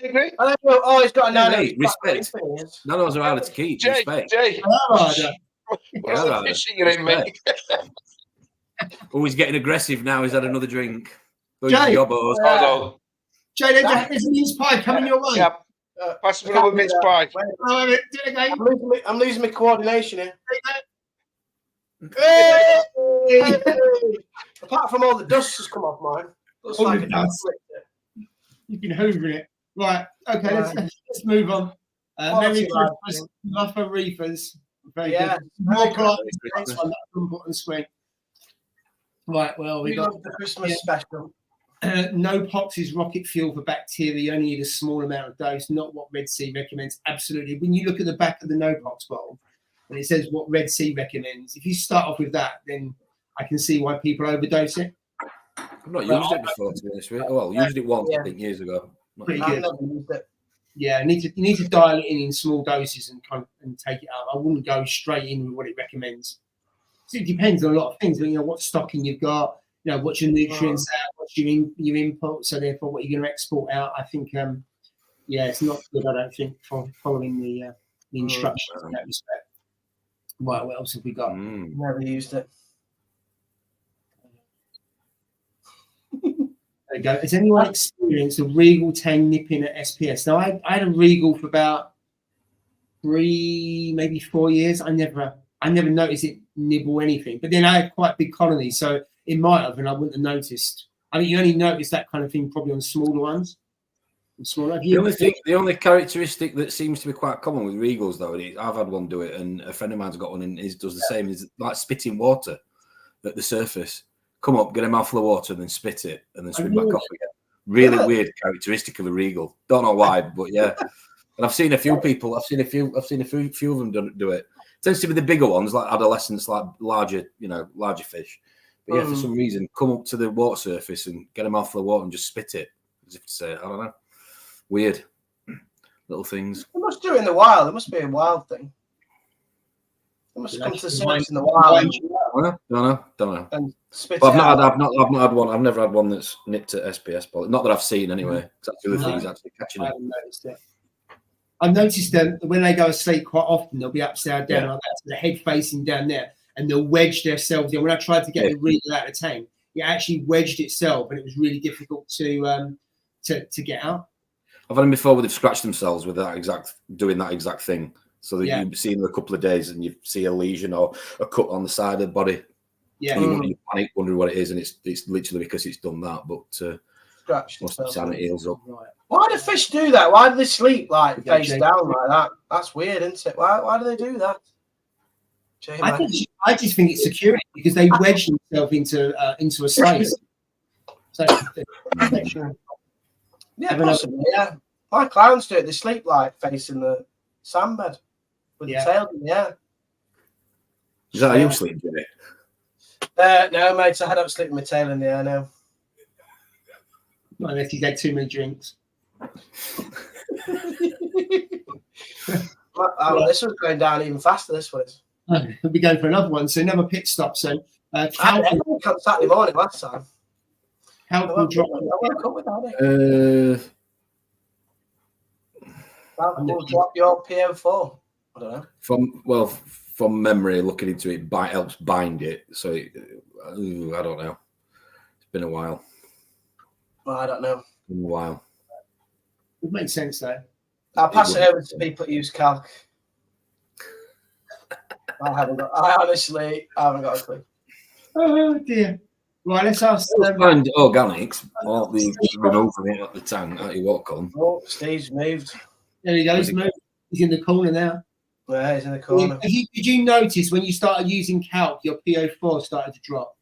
agree. I don't know. He's got a nano. Respect. Nanos are harder to keep. Respect. Jay. Fishing you're in, mate. He's getting aggressive now. He's had another drink. Jay. Jay, there's a mince pie coming your way. Yep. Pass me another mince pie. I'm losing my coordination here. Apart from all the dust has come off mine. Looks like a dust. You've been hoovering it. Right. Okay, let's move on. Merry Christmas, Luffer Reefers. Very good. More clock. Next one, that button screen. Right, well, we got the Christmas special. No pox is rocket fuel for bacteria. You only need a small amount of dose, not what Red Sea recommends. Absolutely. When you look at the back of the no pox bottle and it says what Red Sea recommends, if you start off with that, then I can see why people overdose it. I've not used it before, to be honest with you. Well, used it once, I think, years ago. Pretty good. Yeah, you need to dial it in small doses and take it out. I wouldn't go straight in with what it recommends. So it depends on a lot of things. But, what stocking you've got. What's your nutrients out, what's your input, so therefore what you're going to export out. I think, it's not good, I don't think, for following the instructions in that respect. Right, what else have we got? Never used it. There you go. Has anyone experienced a Regal Tang nipping at SPS? Now, I had a Regal for about 3, maybe 4 years. I I never noticed it nibble anything. But then I had quite big colonies, so it might have, and I wouldn't have noticed. I mean, you only notice that kind of thing probably on smaller ones. The only characteristic that seems to be quite common with Regals, though, I've had one do it, and a friend of mine's got one, and he does the same. Is like spitting water at the surface. Come up, get a mouthful of water, and then spit it, and then swim back off again. Really weird characteristic of a Regal. Don't know why, but yeah. And I've seen a few people. I've seen a few of them do it. It tends to be the bigger ones, like adolescents, like larger fish. But yeah, for some reason, come up to the water surface and get a mouthful of water and just spit it, as if to say, I don't know. Weird little things. They must do it in the wild. It must be a wild thing. They must come to the surface in the wild. Don't know. And spit But it out. I've not had one. I've never had one that's nipped at SPS. Not that I've seen anyway. That's the other thing is actually catching I it. haven't noticed it. I've noticed them when they go to sleep quite often. They'll be upside down like that, so the head facing down there, and they'll wedge themselves in. When I tried to get the reel out of the tank, it actually wedged itself, and it was really difficult to get out. I've had them before where they've scratched themselves with doing that exact thing. So that you see in a couple of days and you see a lesion or a cut on the side of the body. Yeah. And you panic, wondering what it is, and it's literally because it's done that. But Scratched most of the time it heals up. Right. Why do fish do that? Why do they sleep like face down like that? That's weird, isn't it? Why do they do that? I just think it's security because they wedge themselves into a space. So yeah, possibly, yeah. My clowns do it. They sleep like facing the sandbed with the tail in the air. Is that how you sleep, Jimmy? No, mate. I don't sleep with my tail in the air now. Not unless you've had too many drinks. This one's going down even faster. This one is. We'll be going for another one. So another pit stop. So I on Saturday morning last time. How can drop? We'll drop your PO4. I don't know. From memory, looking into it, helps bind it. So I don't know. It's been a while. Well, I don't know. Been a while. It makes sense though. I'll pass it over to people who use calc. I honestly haven't got a clue. Oh dear. Right, let's ask. Find organics or the removing it at the tank that you walk on. Oh, Steve's moved. There he goes. He's in the corner now. Yeah, he's in the corner. Did you notice when you started using calc, your PO4 started to drop?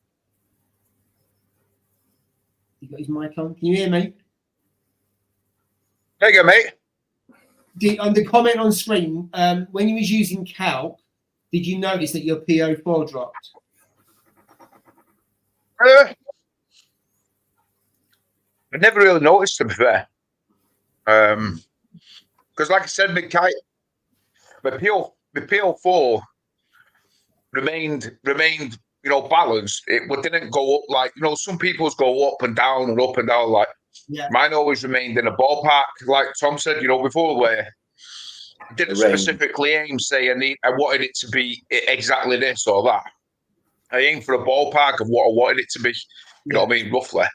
He got his mic on. Can you hear me? There you go, mate. On the comment on screen, when you was using calc, did you notice that your PO4 dropped? I never really noticed, to be fair. Because, like I said, my PO4 remained, balanced. It didn't go up like some people's go up and down and up and down. Like mine always remained in a ballpark. Like Tom said, before, where I didn't specifically aim, say I wanted it to be exactly this or that. I aimed for a ballpark of what I wanted it to be. You know what I mean, roughly.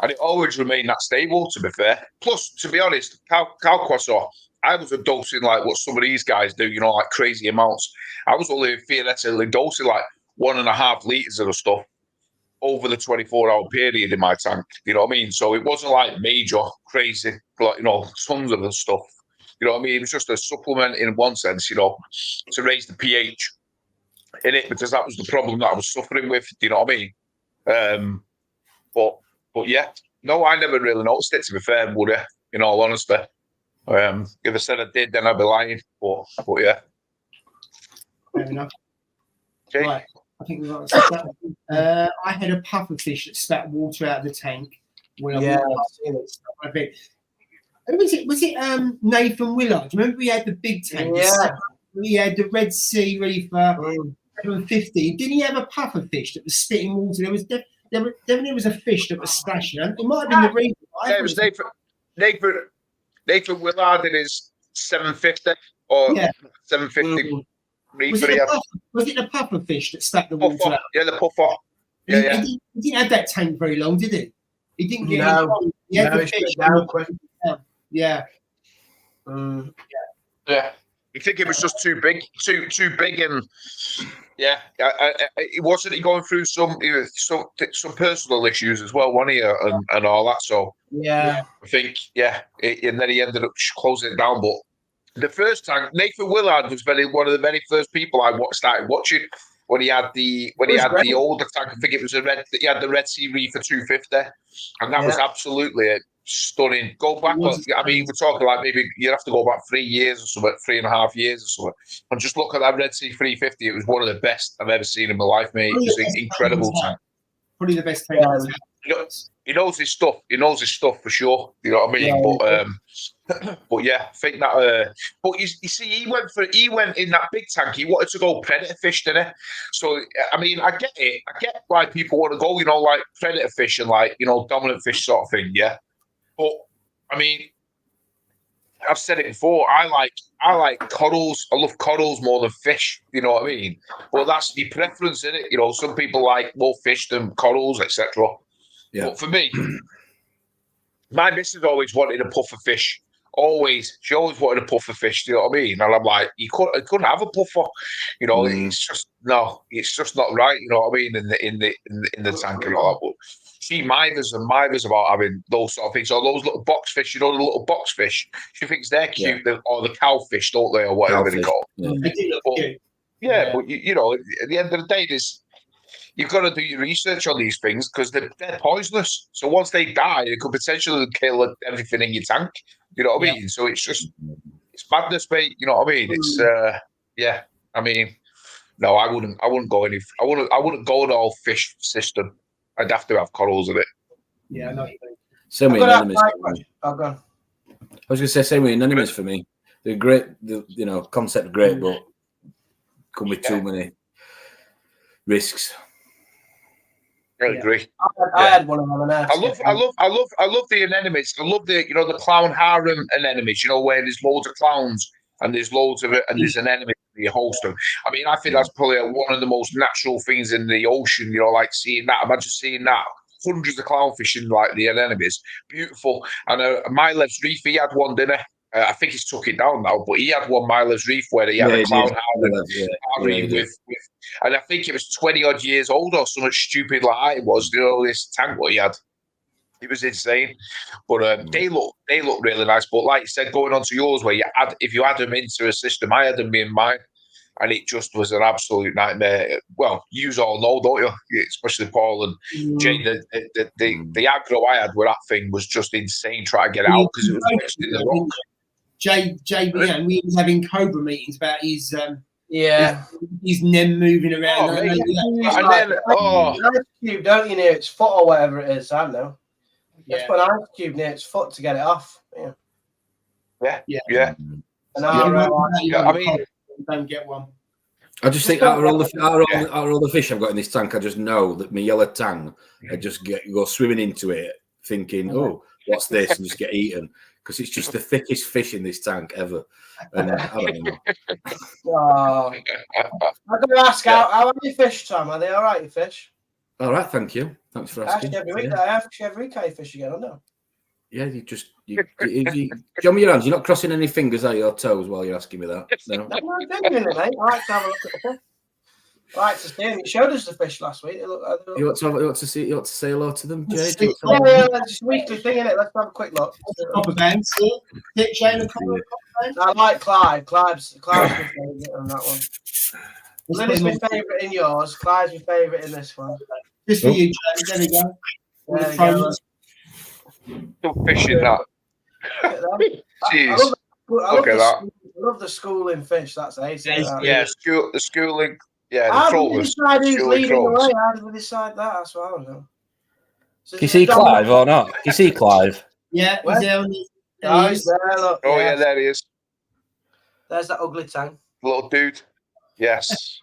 And it always remained that stable, to be fair. Plus, to be honest, Calquasor, I wasn't dosing like what some of these guys do, like crazy amounts. I was only theoretically dosing like 1.5 litres of the stuff over the 24-hour period in my tank. You know what I mean? So it wasn't like major, crazy, like, tons of the stuff. You know what I mean? It was just a supplement in one sense, to raise the pH in it, because that was the problem that I was suffering with. Do you know what I mean? But yeah, no, I never really noticed it, to be fair, would I? In all honesty. If I said I did, then I'd be lying. But yeah. Fair enough. Okay. Right. I think we've answered that. I had a pufferfish that spat water out of the tank when I walked past it. Was it Nathan Willard? Do you remember we had the big tank? Yeah. We had the Red Sea Reefer 750. Didn't he have a pufferfish that was spitting water? There was a fish that was splashing. It might have been the Reefer. Yeah, it was Nathan Willard in his 750 or 750 Reefer. Was it the pufferfish that spat the water out? Yeah, the puffer. Yeah, He didn't have that tank very long, did he? He didn't get he had the fish down quick. Yeah. Yeah. You think it was just too big, too big, and yeah, it wasn't. He going through some personal issues as well, wasn't he, and all that. So Yeah, I think and then he ended up closing it down. But the first time, Nathan Willard was one of the very first people I started watching when he had the older tank. I think it was he had the Red Sea Reefer 250, and that was absolutely stunning. Go back, I mean, we're talking like maybe you'd have to go back 3 years or something, 3.5 years or something, and just look at that Red Sea 350. It was one of the best I've ever seen in my life, mate. It was an incredible tank. Probably the best tank. He knows his stuff. He knows his stuff for sure. You know what I mean? But yeah, I think that. But you see, he went in that big tank. He wanted to go predator fish, didn't he? So I mean, I get it. I get why people want to go. You know, like predator fish and like dominant fish sort of thing. Yeah. But I mean, I've said it before. I like corals. I love corals more than fish. You know what I mean? Well, that's the preference, isn't it? Some people like more fish than corals, etc. Yeah. But for me, my missus always wanted a puff of fish. She always wanted a puff of fish. Do you know what I mean? And I'm like, you couldn't have a puffer. It's just not right. You know what I mean? In the tank and all that. But she mithers about having those sort of things. Or those little box fish, the little box fish. She thinks they're cute, or the cowfish, don't they, or whatever they call. Yeah. They do look cute. Yeah, but at the end of the day, you've got to do your research on these things because they're poisonous. So once they die, it could potentially kill everything in your tank. You know what I mean? So it's madness, mate. You know what I mean? It's I mean, no, I wouldn't go I wouldn't go an all fish system. I'd have to have corals in it. Yeah, I know what you mean. Same with anemones. I'll go. I was going to say same with anemones for me. They're great. Concept great, but come with too many risks. I agree. I had one of them. I love the anemones. I love the clown harem anemones. Where there's loads of clowns and there's loads of it, and there's an enemy you host them. I mean, I think that's probably one of the most natural things in the ocean. Like seeing that. Imagine seeing that. Hundreds of clownfish in like the anemones. Beautiful. And Milev's Reef, he had one, didn't he? I think he's took it down now, but he had one Milev's Reef where he had a clown harem with, and I think it was 20 odd years old or something stupid like that. It was, this tank what he had. It was insane, but they look really nice. But like you said, going on to yours, where if you add them into a system, I had them in mine, and it just was an absolute nightmare. Well, you all know, don't you? Especially Paul and Jane. The aggro I had with that thing was just insane. Trying to get it out because it was mixed in the rock. JB, we was having Cobra meetings about his his nem moving around. Ice cube, don't you know? It's foot or whatever it is. I don't know. Let's put an ice cube near its foot to get it off. Yeah. And I mean, don't get one. I just think out of all the fish I've got in this tank, I just know that my yellow tang, I just go swimming into it, thinking, "Oh, what's this?" and just get eaten because it's just the thickest fish in this tank ever. And I don't know. I'm going to ask how are you fish, Tom? Are they all right, you fish? All right, thank you. Thanks for asking. I ask you every week how you fish again, I know. Yeah, you show me your hands. You're not crossing any fingers out your toes while you're asking me that. No. I'm genuinely, mate. I like to have a look at the fish. I like to see them. You showed us the fish last week. You want to say hello to them, Jade? Yeah, it's a weekly thing, isn't it? Let's have a quick look. Copper bands. I like Clive. Clive's my favourite on that one. Lily's my favourite in yours. Clive's my favourite in this one. Just for you, Jade. There we go. There we go. Still fishing that. Jeez. I love the schooling fish. That's ace. Yeah, the schooling. Yeah, how do we decide who's leading the way? How do we decide that? That's what I don't know. So can you see Clive or not? Can you see Clive? Yeah, he's there. He's there, look. Oh, yeah, there he is. There's that ugly tank. Little dude. Yes.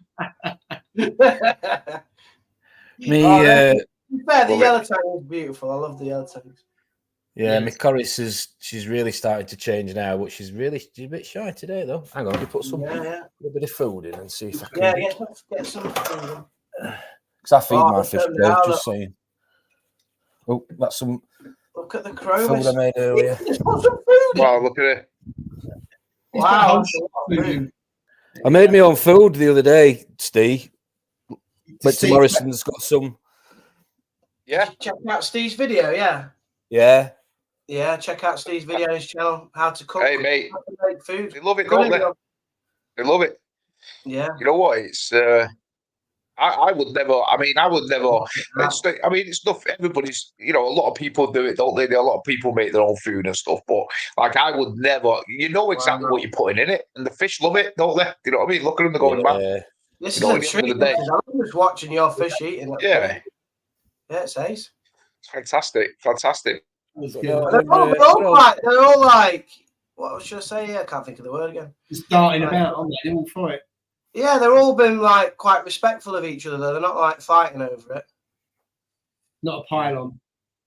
The yellow tank is beautiful. I love the yellow tanks. Yeah, my chorus she's really starting to change now, but she's a bit shy today though. Hang on, let me put a bit of food in and see if I can. Yeah, get some food in. Because I feed my fish, just saying. Oh, that's some. Look at the crow. Food I made earlier. Just put some food in. Wow, look at it. He's got a whole Wow. shit of food. I made my own food the other day, Steve. Went to Steve- Morrison's, got some. Yeah. Check out Steve's video, yeah. Yeah. Yeah, check out Steve's video on his channel, how to cook, Hey, mate. how to make food. They love it, Good don't they? video. They love it. Yeah. You know what? It's I would never. I mean, I would never. It's not everybody's. You know, a lot of people do it, don't they? A lot of people make their own food and stuff. But like, I would never. You know exactly what you're putting in it, and the fish love it, don't they? You know what I mean? Look at them, they're going, man. This You know, is a at the end treat. of the day. I'm just watching your fish eating. Yeah, Yeah, it's ace. it's fantastic, fantastic. That's Yeah. good. They're all like, what should I say? Yeah, I can't think of the word again. Just darting about, aren't they? They're all for it. Yeah, they're all been like quite respectful of each other. They're not like fighting over it. Not a pylon.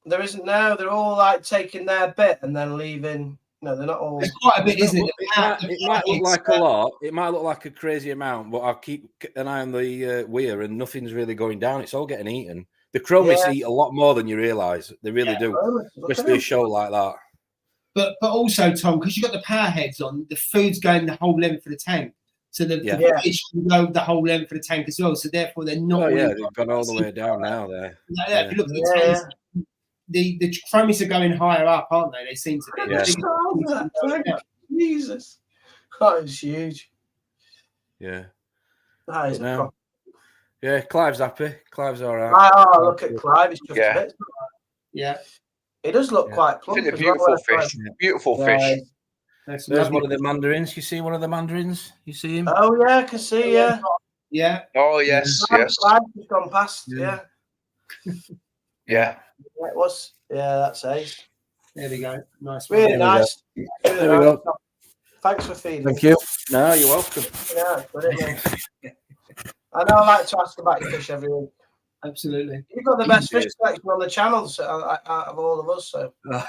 There isn't now. They're all like taking their bit and then leaving. No, they're not all. There's quite a bit, isn't it? It might look like a lot. It might look like a crazy amount, but I'll keep an eye on the weir, and nothing's really going down. It's all getting eaten. The chromis eat a lot more than you realise. They really do, especially a show like that. But also, Tom, because you've got the power heads on, the food's going the whole length of the tank. So the fish can go the whole length of the tank as well. So therefore, they're not. Oh yeah, they've gone all the way down now. There. Yeah, if you look at the tanks, the chromis are going higher up, aren't they? They seem to be. Yeah. Jesus, that is huge. Yeah. That is a problem. Yeah, Clive's happy. Clive's all right. Oh, look at Clive. He's just a bit. Yeah. It does look quite plump. It's a beautiful fish. Beautiful fish. There's one of the mandarins. You see one of the mandarins? You see him? Oh yeah, I can see. Yeah. Yeah. Oh yes, yes. Clive's just gone past. Yeah. Yeah. It was. Yeah, that's ace. There we go. Nice. Really nice. There we go. Thanks for feeding. Thank you. No, you're welcome. Yeah, brilliant. I know I like to ask about your fish every week. Absolutely. You've got the best fish selection on the channel out of all of us, so I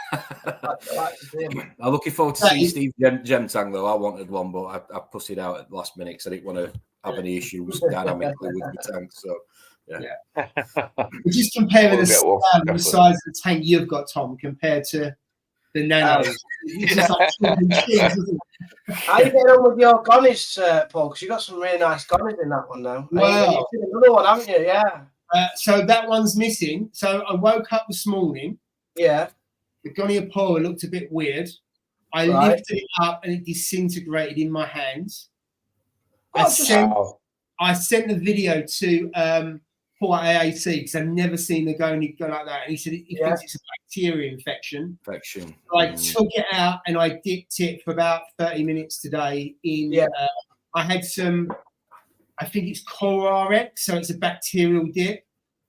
like to see him. I'm looking forward to seeing Steve Gem Tang, though. I wanted one, but I pussied out at the last minute because I didn't want to have any issues dynamically with the tank. So, yeah. We're just comparing the size of the tank you've got, Tom, compared to the nanos. How are you getting on with your gonnies, Paul? Because you've got some really nice gonnies in that one now. Wow. You've another one, haven't you? Yeah. So that one's missing. So I woke up this morning. Yeah. The Goniapora looked a bit weird. I lifted it up and it disintegrated in my hands. I sent the video to Paul at AAC because I've never seen the Goni go like that. And he said he thinks it's a bacteria infection. So I took it out and I dipped it for about 30 minutes today in I had some, I think it's Corarex, so it's a bacterial dip.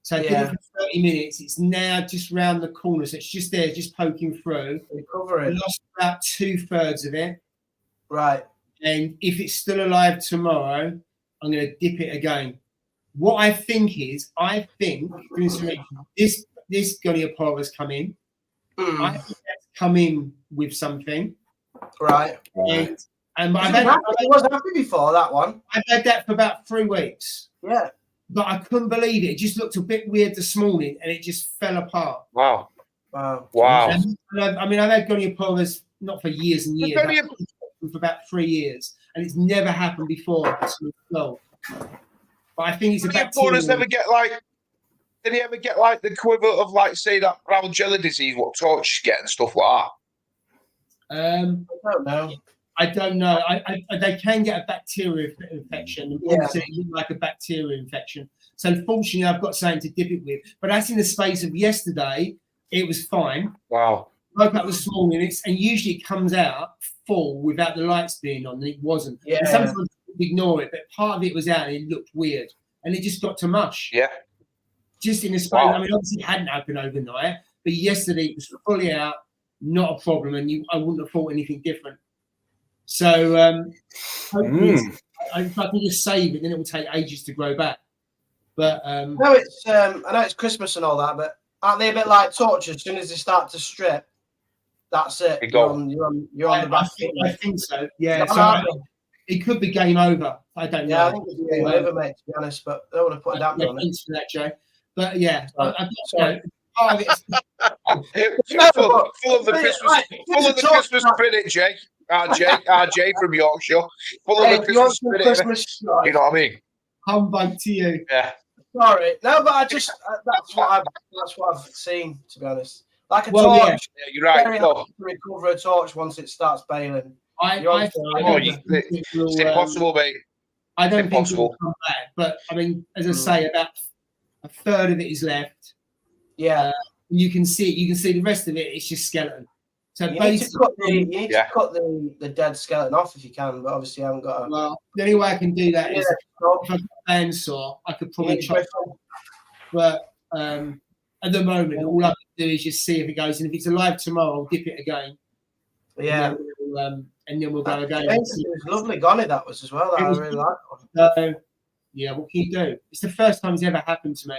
So I did it for 30 minutes. It's now just round the corner, so it's just there, just poking through. Recover it. I lost about 2/3 of it. Right. And if it's still alive tomorrow, I'm going to dip it again. What I think is, this Goniapora has come in. I think that's come in with something. Right. And I wasn't happy before that one. I've had that for about 3 weeks. Yeah. But I couldn't believe it. It just looked a bit weird this morning and it just fell apart. Wow. Wow. And I've had Goniaporas not for years and years, for about 3 years. And it's never happened before. But I think it's a bacteria. Did he ever get like the equivalent of like say that brown jelly disease what torches get and stuff like that? I don't know. They can get a bacteria infection. It looked like a bacteria infection. So unfortunately, I've got something to dip it with. But that's in the space of yesterday. It was fine. Wow. Woke up this morning, and usually it comes out full without the lights being on, and it wasn't. Yeah. And sometimes you ignore it, but part of it was out, and it looked weird, and it just got to mush. Yeah. Just in the space. Wow. I mean, obviously it hadn't happened overnight, but yesterday it was fully out, not a problem, and I wouldn't have thought anything different. So hopefully if I can just save it, then it will take ages to grow back. But I know it's Christmas and all that, but aren't they a bit like torches? As soon as they start to strip, that's it. You're on the back. I think so. Yeah. So it could be game over. I don't know. Yeah, I think it's game over, mate. To be honest, but I don't want to put a damper on it. Thanks for that, Jay. But yeah, part of it. Full of the Christmas spirit, Jay. RJ from Yorkshire, full of the If you want Christmas some spirit. Christmas joy, You know what I mean? Humbug to you. Yeah. sorry, no, but I just that's what I've seen, to be honest. Like a Well, torch, yeah. Yeah, you're right. very No. hard to recover a torch once it starts bailing. I You're don't on think it It's will, impossible, mate. I don't think it impossible. will come back. But I mean, as I say, about a third of it is left. Yeah. You can see it. You can see the rest of it. It's just skeleton. So You need to basically, cut the dead skeleton off if you can, but obviously I haven't got a. well, the only way I can do that is so if I've got a bandsaw, I could you probably need to chop it. bristle. But at the moment, all I can do is just see if it goes. And if it's alive tomorrow, I'll dip it again. Yeah. And then we'll go again. It was lovely gonny that was as well. That I really liked. So, yeah, what can you do? It's the first time it's ever happened to me.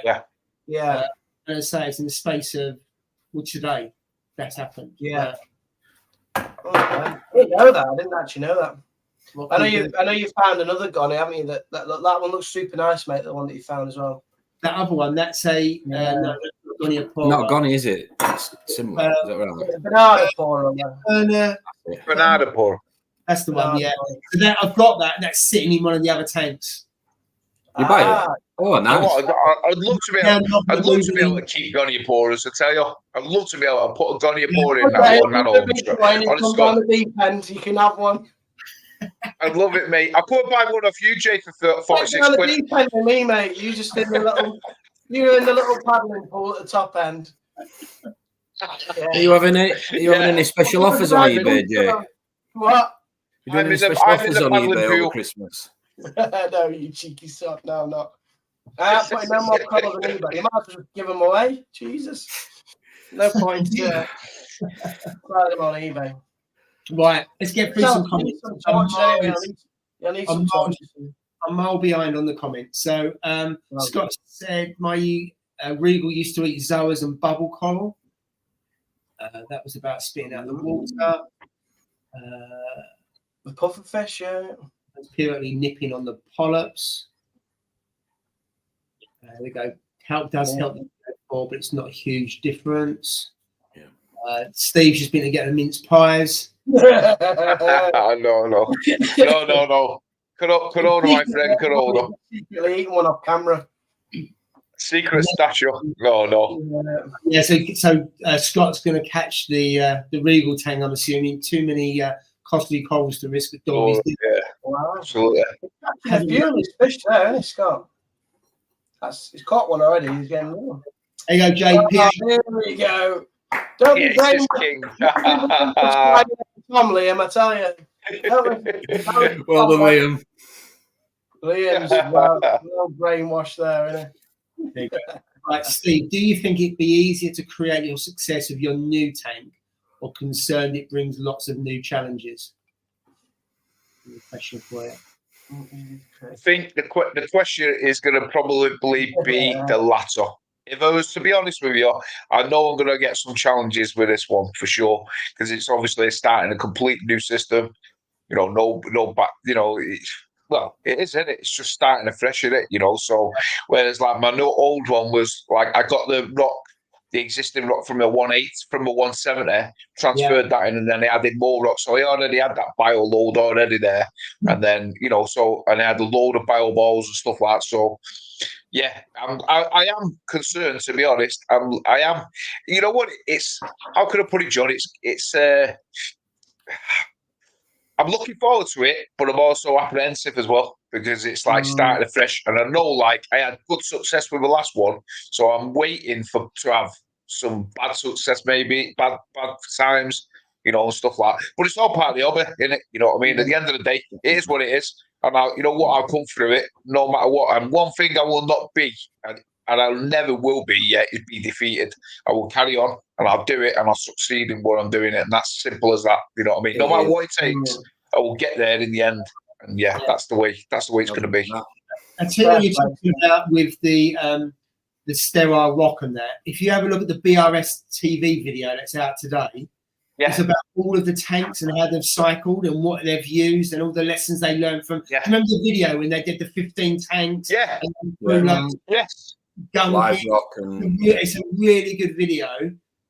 Yeah. And I say it's in the space of today that's happened. Yeah. I didn't know that. I didn't actually know that. What I can you do? know you found another gonny, haven't you? That one looks super nice, mate. The one that you found as well. That other one, that's a no, that's not Gonny Apollo. Not Gonny, is it? It's similar. Is that right? Banana for Banana pour. That's the one, yeah. So that, I've got that, and that's sitting in one of the other tanks. You buy it? Oh, You know nice. what, I'd love to be able to keep Gonny pourers. I tell you, I'd love to be able to put a Gonny pour in that one. When you come down the deep end, you can have one. I'd love it, mate. I could buy one off you, Jay, for 46 the quid. deep end with me, mate. You just in the little, you're in the little paddling pool at the top end. Yeah. Are you having any special offers on eBay, Jay? What? You doing any I'm special in offers the on paddling eBay pool. over Christmas? No, you cheeky sod. No, I'm not. I ain't putting no more colours on eBay. You might have to give them away. Jesus. No point. Yeah. Buy them on eBay. Right, let's get through some comments. I need some torches. I'm mile behind on the comments. So Scott said my Regal used to eat zoas and bubble coral. That was about spitting out the water. The pufferfish, yeah. Periodically nipping on the polyps. There we go. Help does help, but it's not a huge difference. Yeah. Steve's just been to get the mince pies. No. Corona, my friend, Corona. Secretly eating one off camera. Secret statue. No. Yeah, so Scott's going to catch the Regal tang, I'm assuming. Too many costly corals to risk with doggies. Yeah, wow. Absolutely. A few of these fish there, isn't it, Scott? He's caught one already. He's getting more. There you go, JP. Oh, here we go. Don't be Yes, king. Tom, Liam, I tell you. Well done, Liam. Liam's well brainwashed there, isn't he? Right, Steve, do you think it'd be easier to create your success of your new tank, or concerned it brings lots of new challenges? Question for you. I think the question is going to probably be the latter. If I was to be honest with you, I know I'm going to get some challenges with this one for sure, because it's obviously starting a complete new system. You know, no back. You know, well, it is, isn't it? It's just starting afresh, isn't it? You know, so whereas like my old one was like I got the existing rock from a 1/8 from a 170, transferred that in, and then they added more rock. So I already had that bio load already there, and then and I had a load of bio balls and stuff like that. So yeah, I am concerned, to be honest. I am. You know what? It's how could I put it, John? It's I'm looking forward to it, but I'm also apprehensive as well, because it's like starting afresh. And I know, like, I had good success with the last one, so I'm waiting to have some bad success, maybe bad times, and stuff like that. But it's all part of the hobby, isn't it? You know what I mean? At the end of the day, it is what it is. And I'll come through it no matter what. And one thing I will not be, and I never will be yet, is be defeated. I will carry on, and I'll do it, and I'll succeed in what I'm doing. And that's simple as that. You know what I mean? No matter what it takes, I will get there in the end. And yeah, that's the way it's going to be. I tell you what you're talking about with the sterile rock and that. If you have a look at the BRS TV video that's out today, it's about all of the tanks and how they've cycled and what they've used and all the lessons they learned from. Yeah. Remember the video when they did the 15 tanks? Yeah. Yes. Live rock and it's a really good video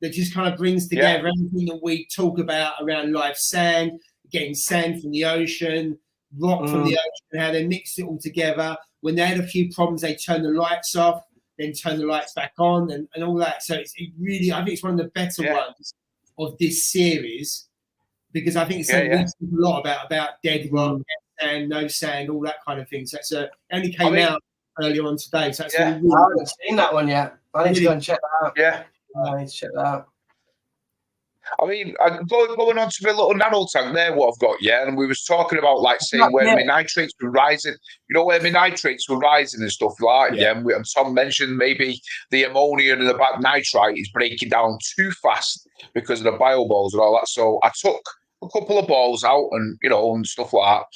that just kind of brings together everything that we talk about around live sand. getting sand from the ocean, rock from the ocean, how they mixed it all together. When they had a few problems, they turned the lights off, then turn the lights back on, and all that. So it really, I think it's one of the better ones of this series, because I think it's something we talk a lot about dead rock, and no sand, all that kind of thing. So it only came out earlier on today. So that's really, I haven't seen that one yet. I need to go and check that out. Yeah. I need to check that out. I mean, going on to the little nano tank there, what I've got, and we was talking about, like, saying where my nitrates were rising, you know, where my nitrates were rising and stuff like and Tom mentioned maybe the ammonia and the bad nitrite is breaking down too fast because of the bio balls and all that. So I took a couple of balls out and, you know, and stuff like that.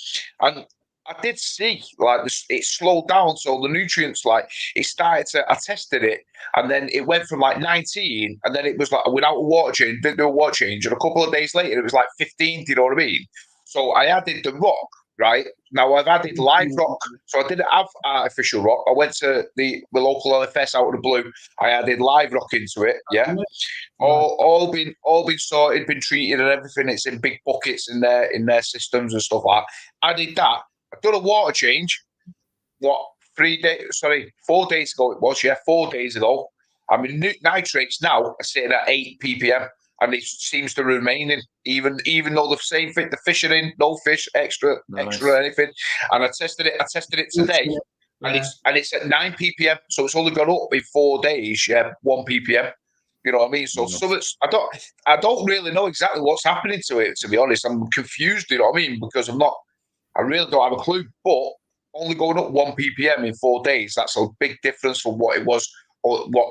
And I did see, like, it slowed down. So the nutrients, like, it started to, I tested it, and then it went from like 19, and then it was like, without a water change, didn't do a water change. And a couple of days later, it was like 15, do you know what I mean? So I added the rock, right? Now I've added live rock. So I didn't have artificial rock. I went to the local LFS out of the blue. I added live rock into it, all been sorted, been treated and everything. It's in big buckets in their systems and stuff like that. Added that. I've done a water change. 4 days ago it was, 4 days ago. I mean, nitrates now are sitting at 8 ppm, and it seems to remain in, even though the same thing, the fish are in, no fish, extra anything. And I tested it today, and it's at 9 ppm, so it's only gone up in 4 days, 1 ppm. You know what I mean? So I don't really know exactly what's happening to it, to be honest. I'm confused, you know what I mean? Because I really don't have a clue, but only going up 1 ppm in 4 days, that's a big difference from what it was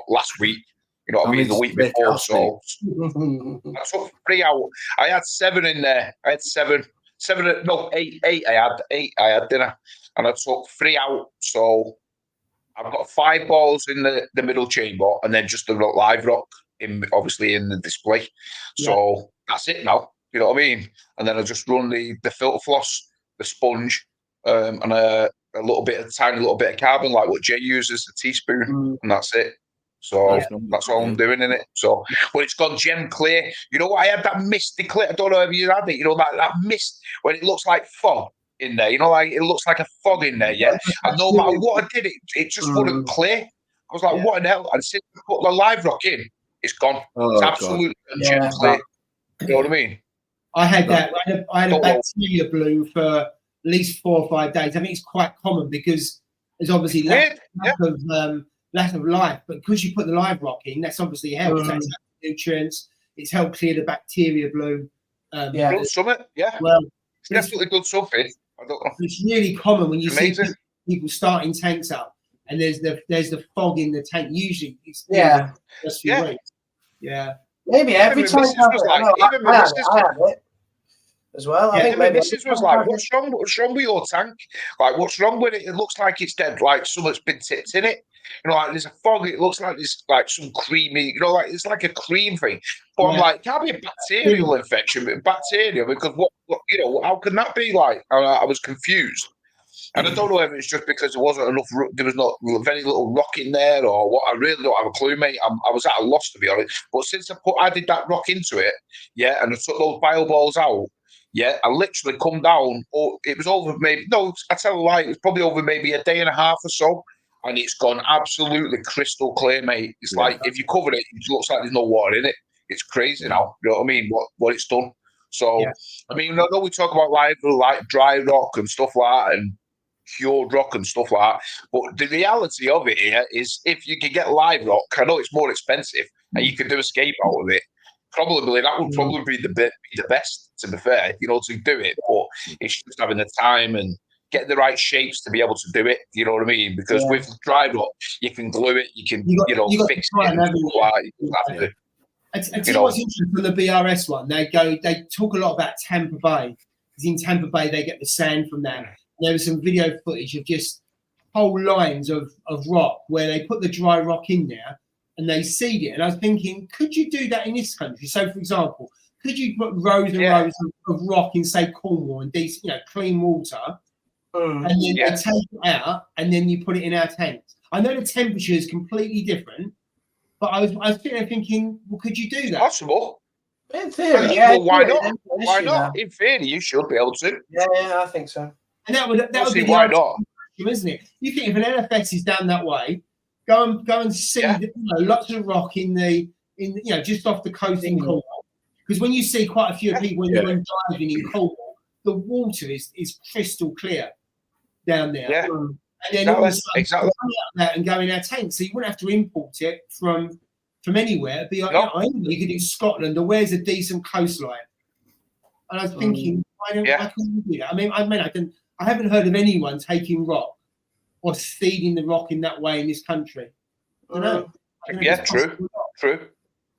last week. You know what I mean? The week before. So I took 3 out. I had 7 in there. I had 7. 8. I had dinner, and I took 3 out. So I've got 5 balls in the middle chamber, and then just the live rock obviously in the display. So that's it now. You know what I mean? And then I just run the filter floss, the sponge, and a tiny little bit of carbon, like what Jay uses, a teaspoon, and that's it. So that's all I'm doing in it. So, but it's gone gem clear. You know what? I had that misty clear. I don't know if you had it. You know that mist when it looks like fog in there. You know, like it looks like a fog in there. Yeah. And no matter what I did, it just wouldn't clear. I was like, what in hell? And since I put the live rock in, it's gone. It's absolutely gem clear. You know what I mean? I had that. I had a bacteria bloom for at least 4 or 5 days. I think it's quite common because there's obviously lack of life, but because you put the live rock in, that's obviously helped. That's nutrients. It's helped clear the bacteria bloom. Good summit, Well, it's definitely good something. I don't know. It's really common when you see people starting tanks up, and there's the fog in the tank. Usually, it's just few weeks. Maybe every time I had it as well. I think maybe this was like, what's wrong with your tank? Like, what's wrong with it? It looks like it's dead, like something's been tipped in it. You know, like there's a fog. It looks like there's like some creamy, you know, like it's like a cream thing. But I'm like, it can't be a bacterial infection, but bacteria, because what you know, how can that be like? I was confused. And I don't know if it's just because there wasn't enough, there was not very little rock in there or what. I really don't have a clue, mate. I was at a loss, to be honest. But since I did that rock into it, and I took those bio balls out, I literally come down, it was over maybe, no, I tell a lie, it was probably over maybe a day and a half or so, and it's gone absolutely crystal clear, mate. It's like, if you cover it, it looks like there's no water in it. It's crazy now, you know what I mean, what it's done. So, I mean, I know we talk about like dry rock and stuff like that, and cured rock and stuff like that, but the reality of it here is if you can get live rock, I know it's more expensive, and you can do a scape out of it, probably that would probably be the best, to be fair, you know, to do it. But it's just having the time and getting the right shapes to be able to do it, you know what I mean? Because with dry rock, you can glue it, you can fix it. I tell you what's interesting from the BRS one, they talk a lot about Tampa Bay, because in Tampa Bay they get the sand from that. There was some video footage of just whole lines of rock where they put the dry rock in there and they seed it. And I was thinking, could you do that in this country? So, for example, could you put rows and rows of rock in, say, Cornwall and decent, clean water, and then they take it out and then you put it in our tanks? I know the temperature is completely different, but I was sitting there thinking, well, could you do that? Possible. In theory, yeah. Well, why in theory, not? there's an Why issue not? there. In theory, you should be able to. Yeah, I think so. And that would See, be the why answer, not? isn't it? You think if an LFS is down that way, go and see lots of rock in just off the coast in Cornwall. Because when you see quite a few people when you're diving in Cornwall, the water is crystal clear down there. Yeah. And then all of a sudden, exactly. coming out there and go in our tank, so you wouldn't have to import it from anywhere. It'd be like, you could do Scotland, or where's a decent coastline? And I was thinking, why can't we do that? I haven't heard of anyone taking rock or feeding the rock in that way in this country. I don't know. Yeah, true.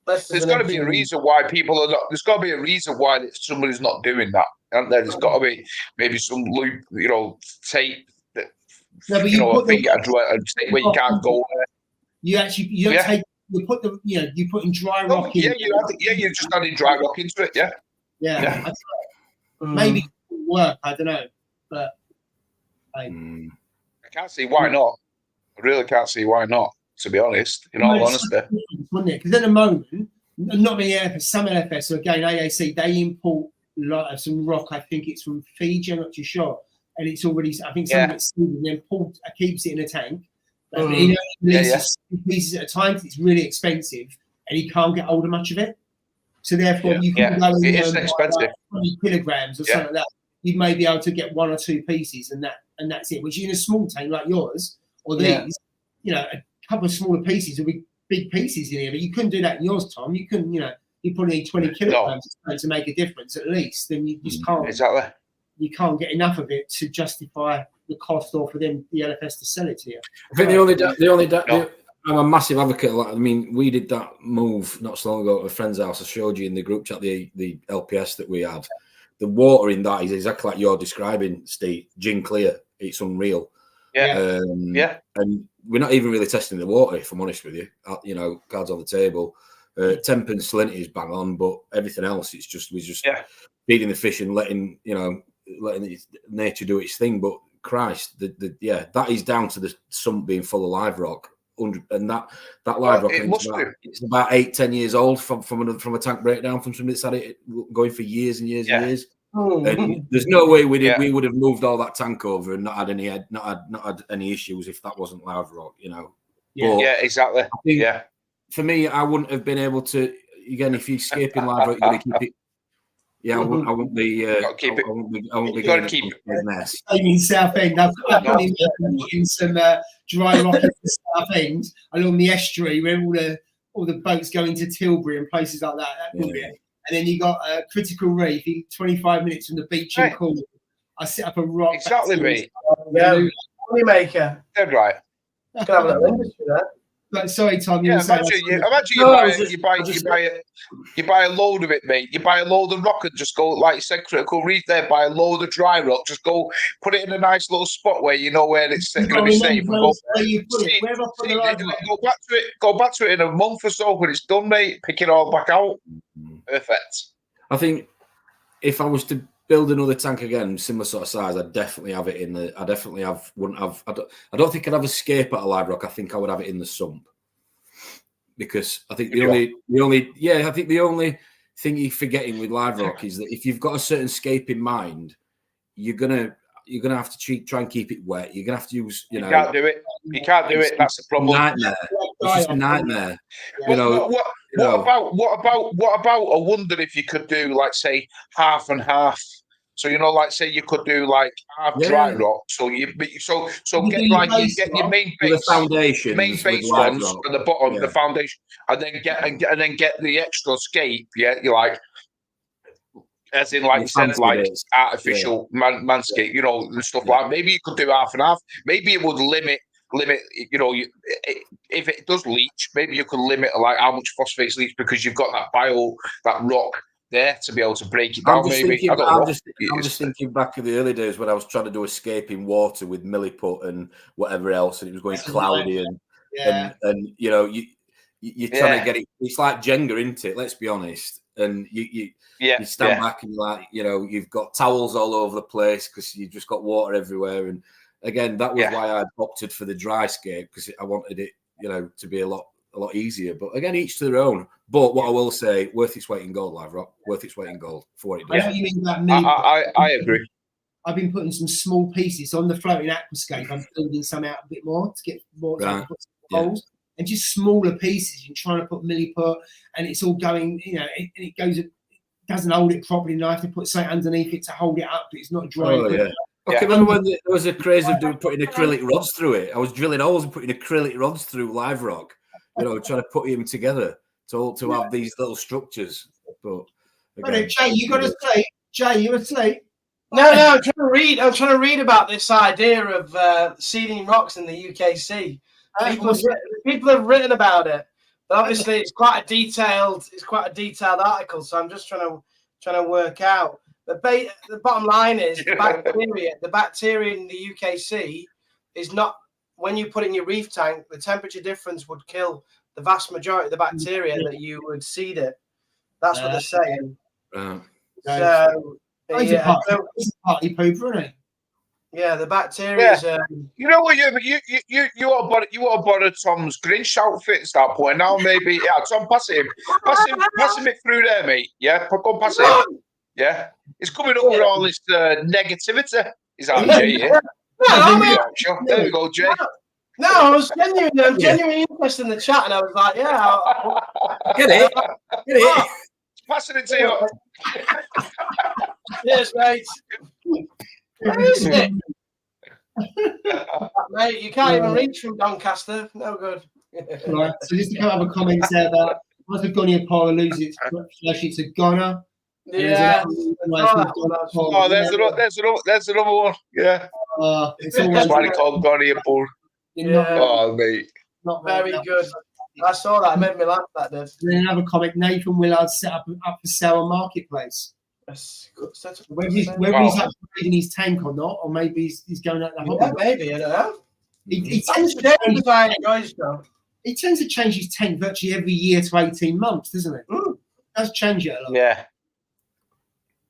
There's got to be a reason why people are not. There's got to be a reason why somebody's not doing that, and there's got to be maybe some loop, tape that a thing where you can't go there. You don't take. You put you put in dry rock in. You just added dry rock into it. Yeah. Maybe it would work. I don't know, but I can't see why not. I really can't see why not. To be honest, in all honesty, wouldn't it? Because at the moment, not many LFS, some LFS, so again, AAC, they import some rock. I think it's from Fiji. I'm not too sure, and it's already. I think some of it's sealed and then keeps it in a tank. He releases pieces at a time because it's really expensive, and he can't get hold of much of it. So therefore, you can go it is expensive. 20 kilograms or something like that. You may be able to get 1 or 2 pieces, and that's it. Which in a small tank like yours or these, a couple of smaller pieces will be big pieces in here, but you couldn't do that in yours, Tom. You couldn't, you probably need 20 kilograms to make a difference at least. Then you just can't. Exactly. You can't get enough of it to justify the cost or for them the LFS to sell it to you. I think I'm a massive advocate of that. I mean, we did that move not so long ago at a friend's house. I showed you in the group chat the LPS that we had. The water in that is exactly like you're describing, Steve. Gin clear. It's unreal. And we're not even really testing the water, if I'm honest with you. Cards on the table. Temp and salinity is bang on, but everything else, we're just feeding the fish and letting nature do its thing. But Christ, that is down to the sump being full of live rock. And that live rock, it's about 8-10 years old from a tank breakdown from somebody that's had it going for years and years and years. And there's no way we would have moved all that tank over and not had any issues if that wasn't live rock, exactly. I think for me, I wouldn't have been able to. Again, if you're escaping live rock, you're going to keep it. I wouldn't be. I wouldn't be going to keep it mess. I'm in Southend. I've got in some dry rock in the Southend along the estuary where all the boats go into Tilbury and places like that. That would be it. And then you got a critical reef, 25 minutes from the beach in Cornwall. I set up a rock. Exactly, mate. Money maker. Dead right. You can have a little industry there. But sorry, Tom. Imagine you buy a load of it, mate. You buy a load of rock and just go, like you said, critical reef there. Buy a load of dry rock. Just go put it in a nice little spot where you know where it's going to be safe. Go back to it in a month or so when it's done, mate. Pick it all back out. Perfect. I think if I was to build another tank again, similar sort of size, I'd definitely have it in the. I definitely wouldn't have. I don't think I'd have escape at a live rock. I think I would have it in the sump because I think the only thing you're forgetting with live rock is that if you've got a certain scape in mind, you're gonna have to try and keep it wet. You're gonna have to use. You can't do it. You can't do it. That's the problem. Nightmare. It's just a nightmare. What about? I wonder if you could do like say half and half. So like say you could do like half dry rock. So get your main base, foundation, ones at the bottom, the foundation, and then get the extra scape. Yeah, you're like. As in, like you said, like artificial manscape, and stuff like that. Maybe you could do half and half. Maybe it would limit. If it does leach, maybe you could limit like how much phosphates leach because you've got that rock there to be able to break it down. I'm just thinking back of the early days when I was trying to do escaping water with milliput and whatever else, and it was going cloudy and you're trying to get it. It's like Jenga, isn't it? Let's be honest. And you stand back and you're like, you've got towels all over the place because you've just got water everywhere. And again, that was why I opted for the dry scape because I wanted it, to be a lot a lot easier. But again, each to their own. But what I will say, worth its weight in gold, Live Rock. Worth its weight in gold for what it I know does. what you mean about milli. I agree. I've been putting some small pieces on the floating aquascape. I'm building some out a bit more to get more Right. put some holes and just smaller pieces. You're trying to put milliput, and it's all going, you know, and it goes. It doesn't hold it properly, and I have to put something underneath it to hold it up. It's not dry. Oh, yeah. I can remember when there was a craze of putting acrylic rods through it. I was drilling holes and putting acrylic rods through Live Rock, you know, trying to put them together to have these little structures. But again, Jay, you got to sleep. Jay, you asleep? No, I'm trying to read. I'm trying to read about this idea of seeding rocks in the UKC. People have written about it, but obviously it's quite a detailed. It's quite a detailed article. So I'm just trying to work out. The bottom line is the bacteria in the UKC is not, when you put in your reef tank, the temperature difference would kill the vast majority of the bacteria that you would seed it. That's what they're saying. So it's party pooper, isn't it? Yeah, the bacteria. Yeah. You know what? You want to borrow Tom's Grinch outfit at that point. Now maybe, yeah. Tom, pass him it through there, mate. Yeah, go and pass it. Yeah, it's coming up with all this negativity. Is that Jay? Yeah. There we go, Jay. No, I was genuinely interested in the chat, and I was like, yeah, get it. Passing it to you. Yes, mate. Where is it? Mate, you can't even reach from Doncaster. No good. Right. So just a couple of comments there about once a Gonia Polar loses its flesh, it's a goner. Yeah. Oh, there's another one. Yeah. It's always why they call Gonia Polar. Oh, mate. Not very good. I saw that. It made me laugh. That did. Then another comment. Nathan Willard set up for sale on Marketplace. Whether he's upgrading his tank or not, or maybe he's going out the hobby. Yeah, maybe, I don't know. He tends to change his tank virtually every year to 18 months, doesn't it? Does change it a lot. Yeah.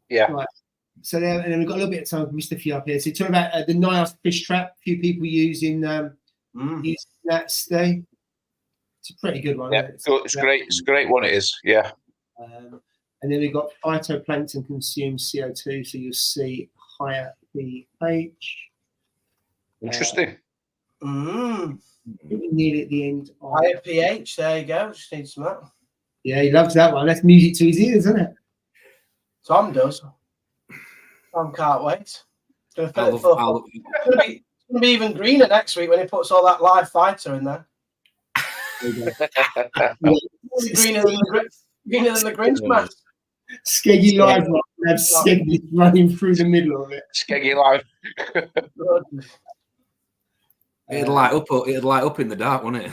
Yeah. Right. So there, and then we've got a little bit of time. We missed a few up here. So talking about the Nias fish trap. A few people using that today. It's a pretty good one. Yeah, it's great. It's a great one. It is. Yeah. And then we've got phytoplankton consumes CO2, so you'll see higher pH. Interesting. Nearly at the end. Higher pH. There you go. Just need some of that. Yeah, he loves that one. That's music to his ears, isn't it? Tom does. Tom can't wait. It's going to be even greener next week when he puts all that live fighter in there. Greener than the Grinch mask. Skeggy live rock and have Skeggy running through the middle of it. Skeggy live. It'd light up in the dark, wouldn't it?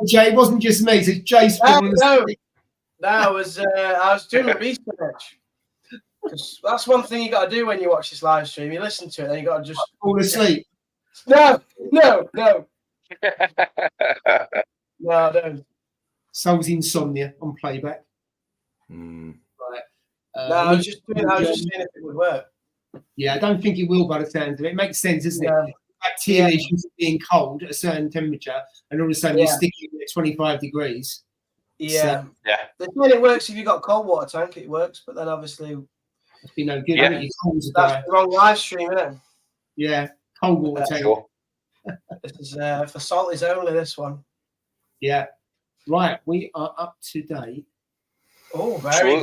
Jay, it wasn't just me. So Jay's No, I was doing the research. That's one thing you got to do when you watch this live stream. You listen to it, and you got to just fall asleep. No, I don't. Soul's Insomnia on playback. Right. No, I was just seeing if it would work. Yeah, I don't think it will by the sounds of it. It makes sense, doesn't it? Bacteria is used to being cold at a certain temperature, and all of a sudden you're sticking at 25 degrees. Yeah. So, They said it works if you've got a cold water tank, it works, but then obviously it's been no good. Yeah. That's the wrong live stream, isn't it? Yeah, cold water tank. Sure. This is for salties only, this one. Yeah. Right, we are up to date. Oh, very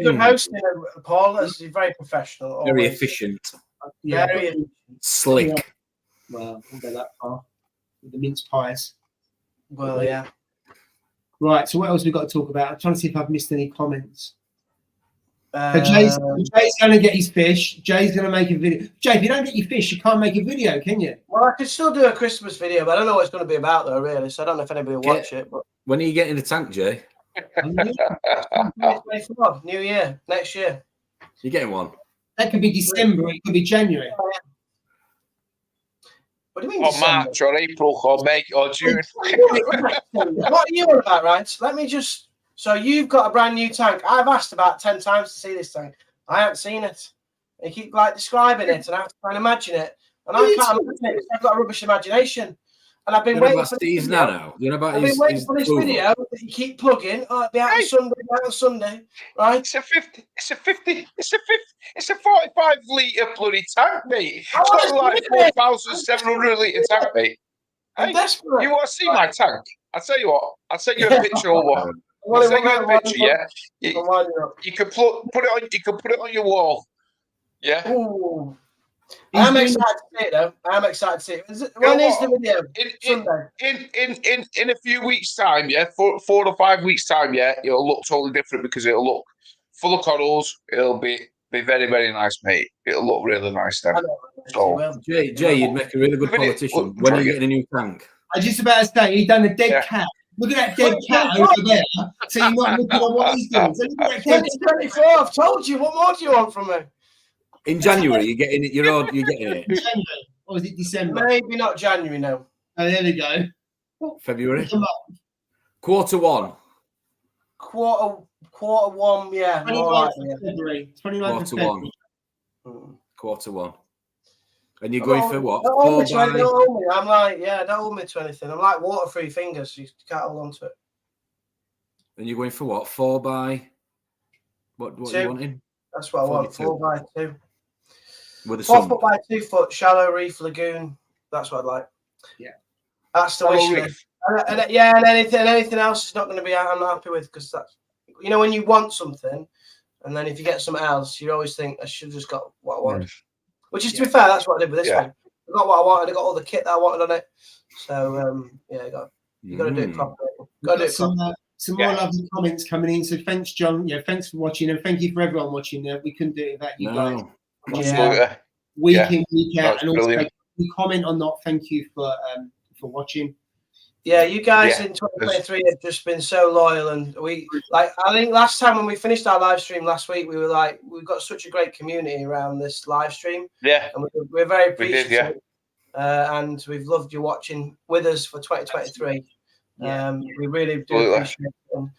good hosting, Paul. That's very professional. Always. Very efficient. Very efficient. Slick. Yeah. Well, we'll go that far with the mince pies. Well, yeah. Right, so what else we got to talk about? I'm trying to see if I've missed any comments. So Jay's going to get his fish. Jay's going to make a video. Jay, if you don't get your fish, you can't make a video, can you? Well, I could still do a Christmas video, but I don't know what it's going to be about, though, really. So I don't know if anybody will watch it. But when are you getting the tank, Jay? New year, next year. You're getting one? That could be December. It could be January. What do you mean? Or March, or April, or May, or June. What are you on about, right? Let me just. So you've got a brand new tank. I've asked about 10 times to see this tank. I haven't seen it. You keep describing it, and I have to try and imagine it. And I can't imagine it. I've got a rubbish imagination. And I've been You know waiting about for Steve's this video. nano? You know about I've been his waiting for this approval? video that you keep plugging. Oh, it'll be out on Sunday, out on Sunday, right? It's a 50. It's a 50. It's a 50. It's a 45-litre bloody tank, mate. I It's wanna not like see it. 4,700-litre tank, mate. I'm Hey, desperate. you want to see my tank? I'll tell you what. I'll send you a picture over. I'll send you a picture, yeah. You can put it on. You can put it on your wall. Yeah. Ooh. I'm excited to see it though. I'm excited to see it. When is the video? Sunday. In a few weeks' time, yeah, 4 to 5 weeks' time, yeah, it'll look totally different because it'll look full of corals. It'll be very, very nice, mate. It'll look really nice then. So, Jay, you'd make a really good politician. When are you getting a new tank? I was just about to say, he done a dead cat. Look at that dead cat over there. So you're not looking at what he's doing. So look at that dead 2024, I've told you. What more do you want from me? In January, you're getting it. You're getting it. January, or was it December? Maybe not January, no. Oh, there we go. February. Quarter one. Quarter one, yeah. 29th of February. 29th of February. Quarter one. And you're going for what? Don't hold me. I'm like, yeah, don't hold me to anything. I'm like water-free fingers. So you can't hold on to it. And you're going for what? 4 by. What are you wanting? That's what I want. 4 by 2. With a 4 sun. foot by 2 foot shallow reef lagoon. That's what I'd like. Yeah. That's the wish list. And anything else is not going to be. I'm not happy with because that's, you know, when you want something, and then if you get something else, you always think I should have just got what I wanted. Which is, to be fair, that's what I did with this one. I got what I wanted. I got all the kit that I wanted on it. So yeah, you got to do it properly. Got to do it properly. Some more lovely comments coming in. So thanks, John. Yeah, thanks for watching, and thank you for everyone watching. We couldn't do it without you guys. Absolutely. Week in, week out, and also brilliant. you comment or not. Thank you for watching. Yeah, you guys in 2023 have just been so loyal, and I think last time when we finished our live stream last week, we were like, we've got such a great community around this live stream. Yeah, and we're very appreciative. We did, and we've loved you watching with us for 2023. We really do appreciate it. And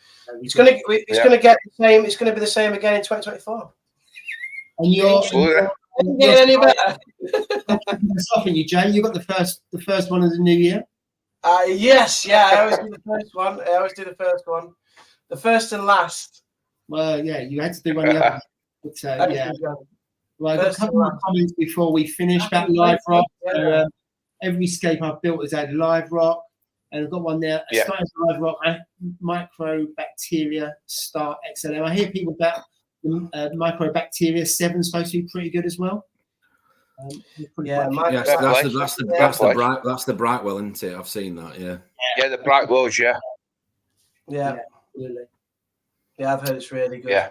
it's gonna get the same. It's gonna be the same again in 2024. And you're get any better. Stopping you, Jay. You got the first one of the new year. Yes, yeah. I always do the first one. The first and last. Well, yeah, you had to do one the other. But, yeah. Well, I got a couple of comments before we finish about live rock. So, every scape I've built has had live rock, and I've got one there. Starting live rock, microbacteria start XLM. I hear people about the microbacteria 7 supposed to be pretty good as well. That's the Brightwell, isn't it? I've seen that. Yeah, the Brightwells. Yeah, really. Yeah, I've heard it's really good. Yeah.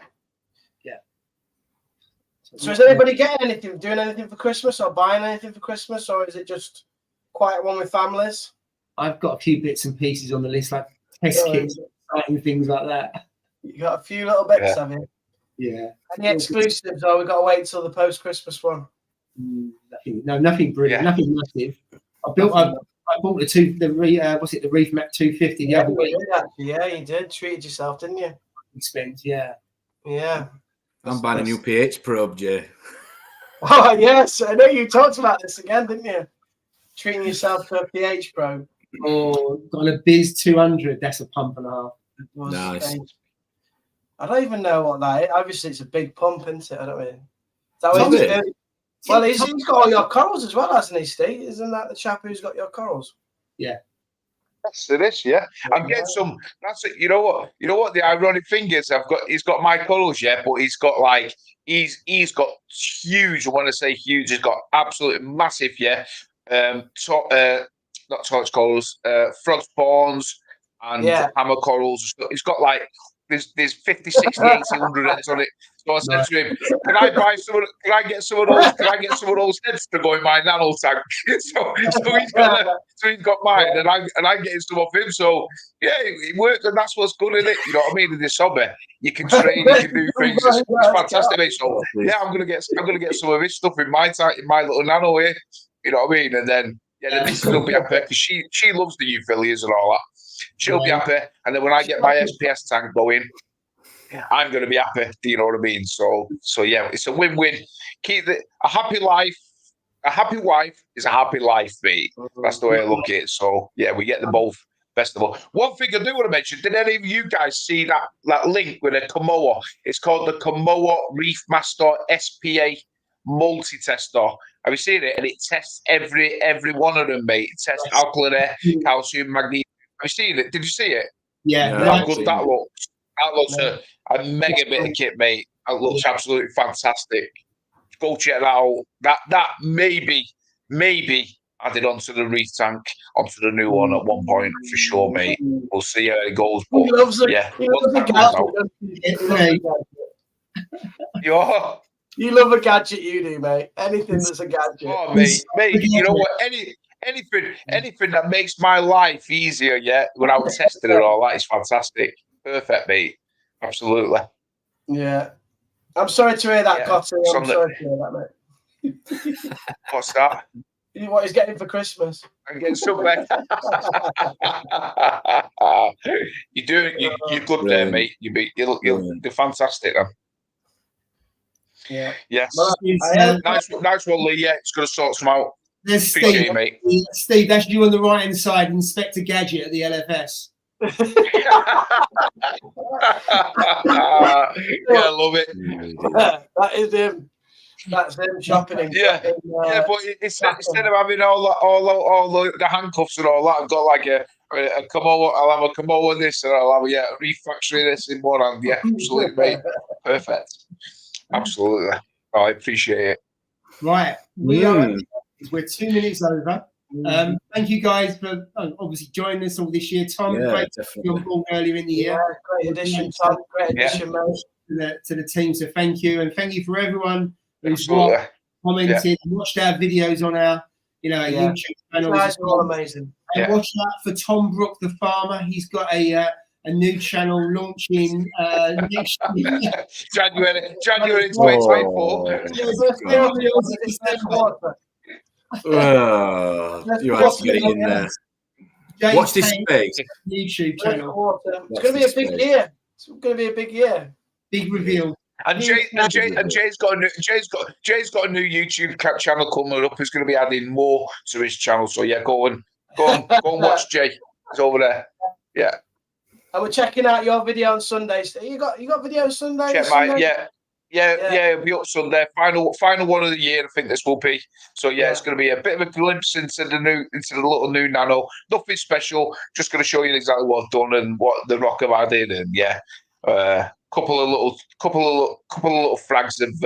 So is anybody doing anything for Christmas, or buying anything for Christmas, or is it just quiet one with families? I've got a few bits and pieces on the list, like test kits and things like that. You got a few little bits, have you? Yeah. Any exclusives, or we got to wait till the post-Christmas one? Nothing brilliant, nothing massive. I bought the Reef Mac 250 the other week. Yeah, you did. Treated yourself, didn't you? Expense, yeah. I'm buying a new pH probe, Jay. Oh yes, I know you talked about this again, didn't you? Treating yourself to a pH probe. Oh, got a Biz 200. That's a pump and a half. Nice. I don't even know what that is. Obviously, it's a big pump, isn't it? I don't mean. Is that what he's doing? Well, he's got all your corals as well, hasn't he, Steve? Isn't that the chap who's got your corals? Yeah. Yes, it is. Yeah, I'm getting some. That's it. You know what? The ironic thing is, he's got my corals, but he's got like he's got huge. I want to say huge. He's got absolutely massive. Not torch corals, frog spawns and hammer corals. He's got like there's 50, 60, 80, 100 heads on it. So I said to him, "Can I get some of those? Can I get some of those heads to go in my nano tank?" so he's got mine, and I'm getting some off him. So yeah, it worked, and that's what's good in it. You know what I mean? In this hobby, you can train, you can do things. It's fantastic, mate. So yeah, I'm gonna get some of his stuff in my tank, in my little nano here. You know what I mean? And then the missus will be happy because she loves the euphyllias and all that. She'll be happy, and then when I get my SPS tank going, I'm going to be happy. Do you know what I mean? So yeah, it's a win-win. Keep a happy life a happy wife is a happy life, mate. That's the way I look at it. So yeah, we get them both festival. One thing I do want to mention: did any of you guys see that link with a Kamoa? It's called the Kamoa Reef Master SPA multi-tester. Have you seen it? And it tests every one of them, mate. It tests alkaline air, calcium, magnesium. Have you seen it? Did you see it? Yeah. How good that looks. That looks a mega bit of kit, mate. That looks absolutely fantastic. Go check that out. That maybe added onto the reef tank, onto the new one at one point for sure, mate. We'll see how it goes. But He loves it. yeah, He loves a gadget. You are. You love a gadget, you do, mate. Anything that's a gadget. Oh, mate, you know what? Anything that makes my life easier, yeah, without testing it all, that is fantastic. Perfect, mate. Absolutely. Yeah. I'm sorry to hear that, Cotty. I'm sorry to hear that, mate. What's that? What he's getting for Christmas. I'm getting something. You're good there, mate. You're fantastic, then. Yeah. Yes. Well, nice one, Lee. Yeah, it's going to sort some out. There's Appreciate Steve, you, mate. Steve, that's you on the right hand side, Inspector Gadget at the LFS. Yeah, I love it. That is him. That's him shopping. Yeah, but instead of having all the handcuffs and all that, I've got like a Kamoa. I'll have a Kamoa this, and I'll have a Reef Factory this in one hand. Yeah, absolutely, mate. Perfect. Absolutely. Oh, I appreciate it. Right, we're 2 minutes over. Thank you guys for obviously joining us all this year. Tom, great to be on board earlier in the year. Yeah, great addition, Tom. Great addition, mate. To the team. So thank you, and thank you for everyone who's commented and watched our videos on our, our YouTube channel. Guys are all amazing. And watch out for Tom Brook, the farmer. He's got a new channel launching next year. January 2024. You have to get it in there. Watch this space. YouTube channel. It's going to be a big year. It's going to be a big year. Big reveal. And Jay's got a new YouTube channel coming up. He's going to be adding more to his channel. So yeah, go and watch Jay. He's over there. Yeah. And we're checking out your video on Sundays. You got videos Sunday? Yeah, it'll be up Sunday. Final one of the year, I think this will be. So yeah, it's going to be a bit of a glimpse into the little new Nano. Nothing special. Just going to show you exactly what I've done and what the rock have added, and couple of little flags of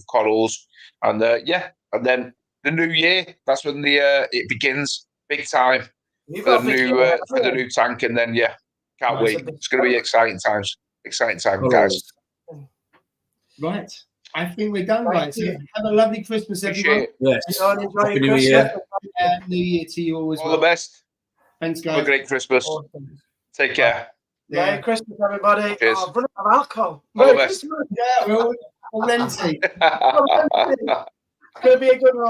corals, and and then the new year. That's when it begins, big time for the new tank, and then can't wait. It's going to be exciting times. Guys. Right. I think we're done, guys. So have a lovely Christmas, everyone. Yes. Happy New Year. New Year to you all as well. All the best. Thanks, guys. Have a great Christmas. Awesome. Take care. Merry Christmas, everybody. Cheers. I've run out of alcohol. All the best. Yeah, we're all empty. It's going to be a good one.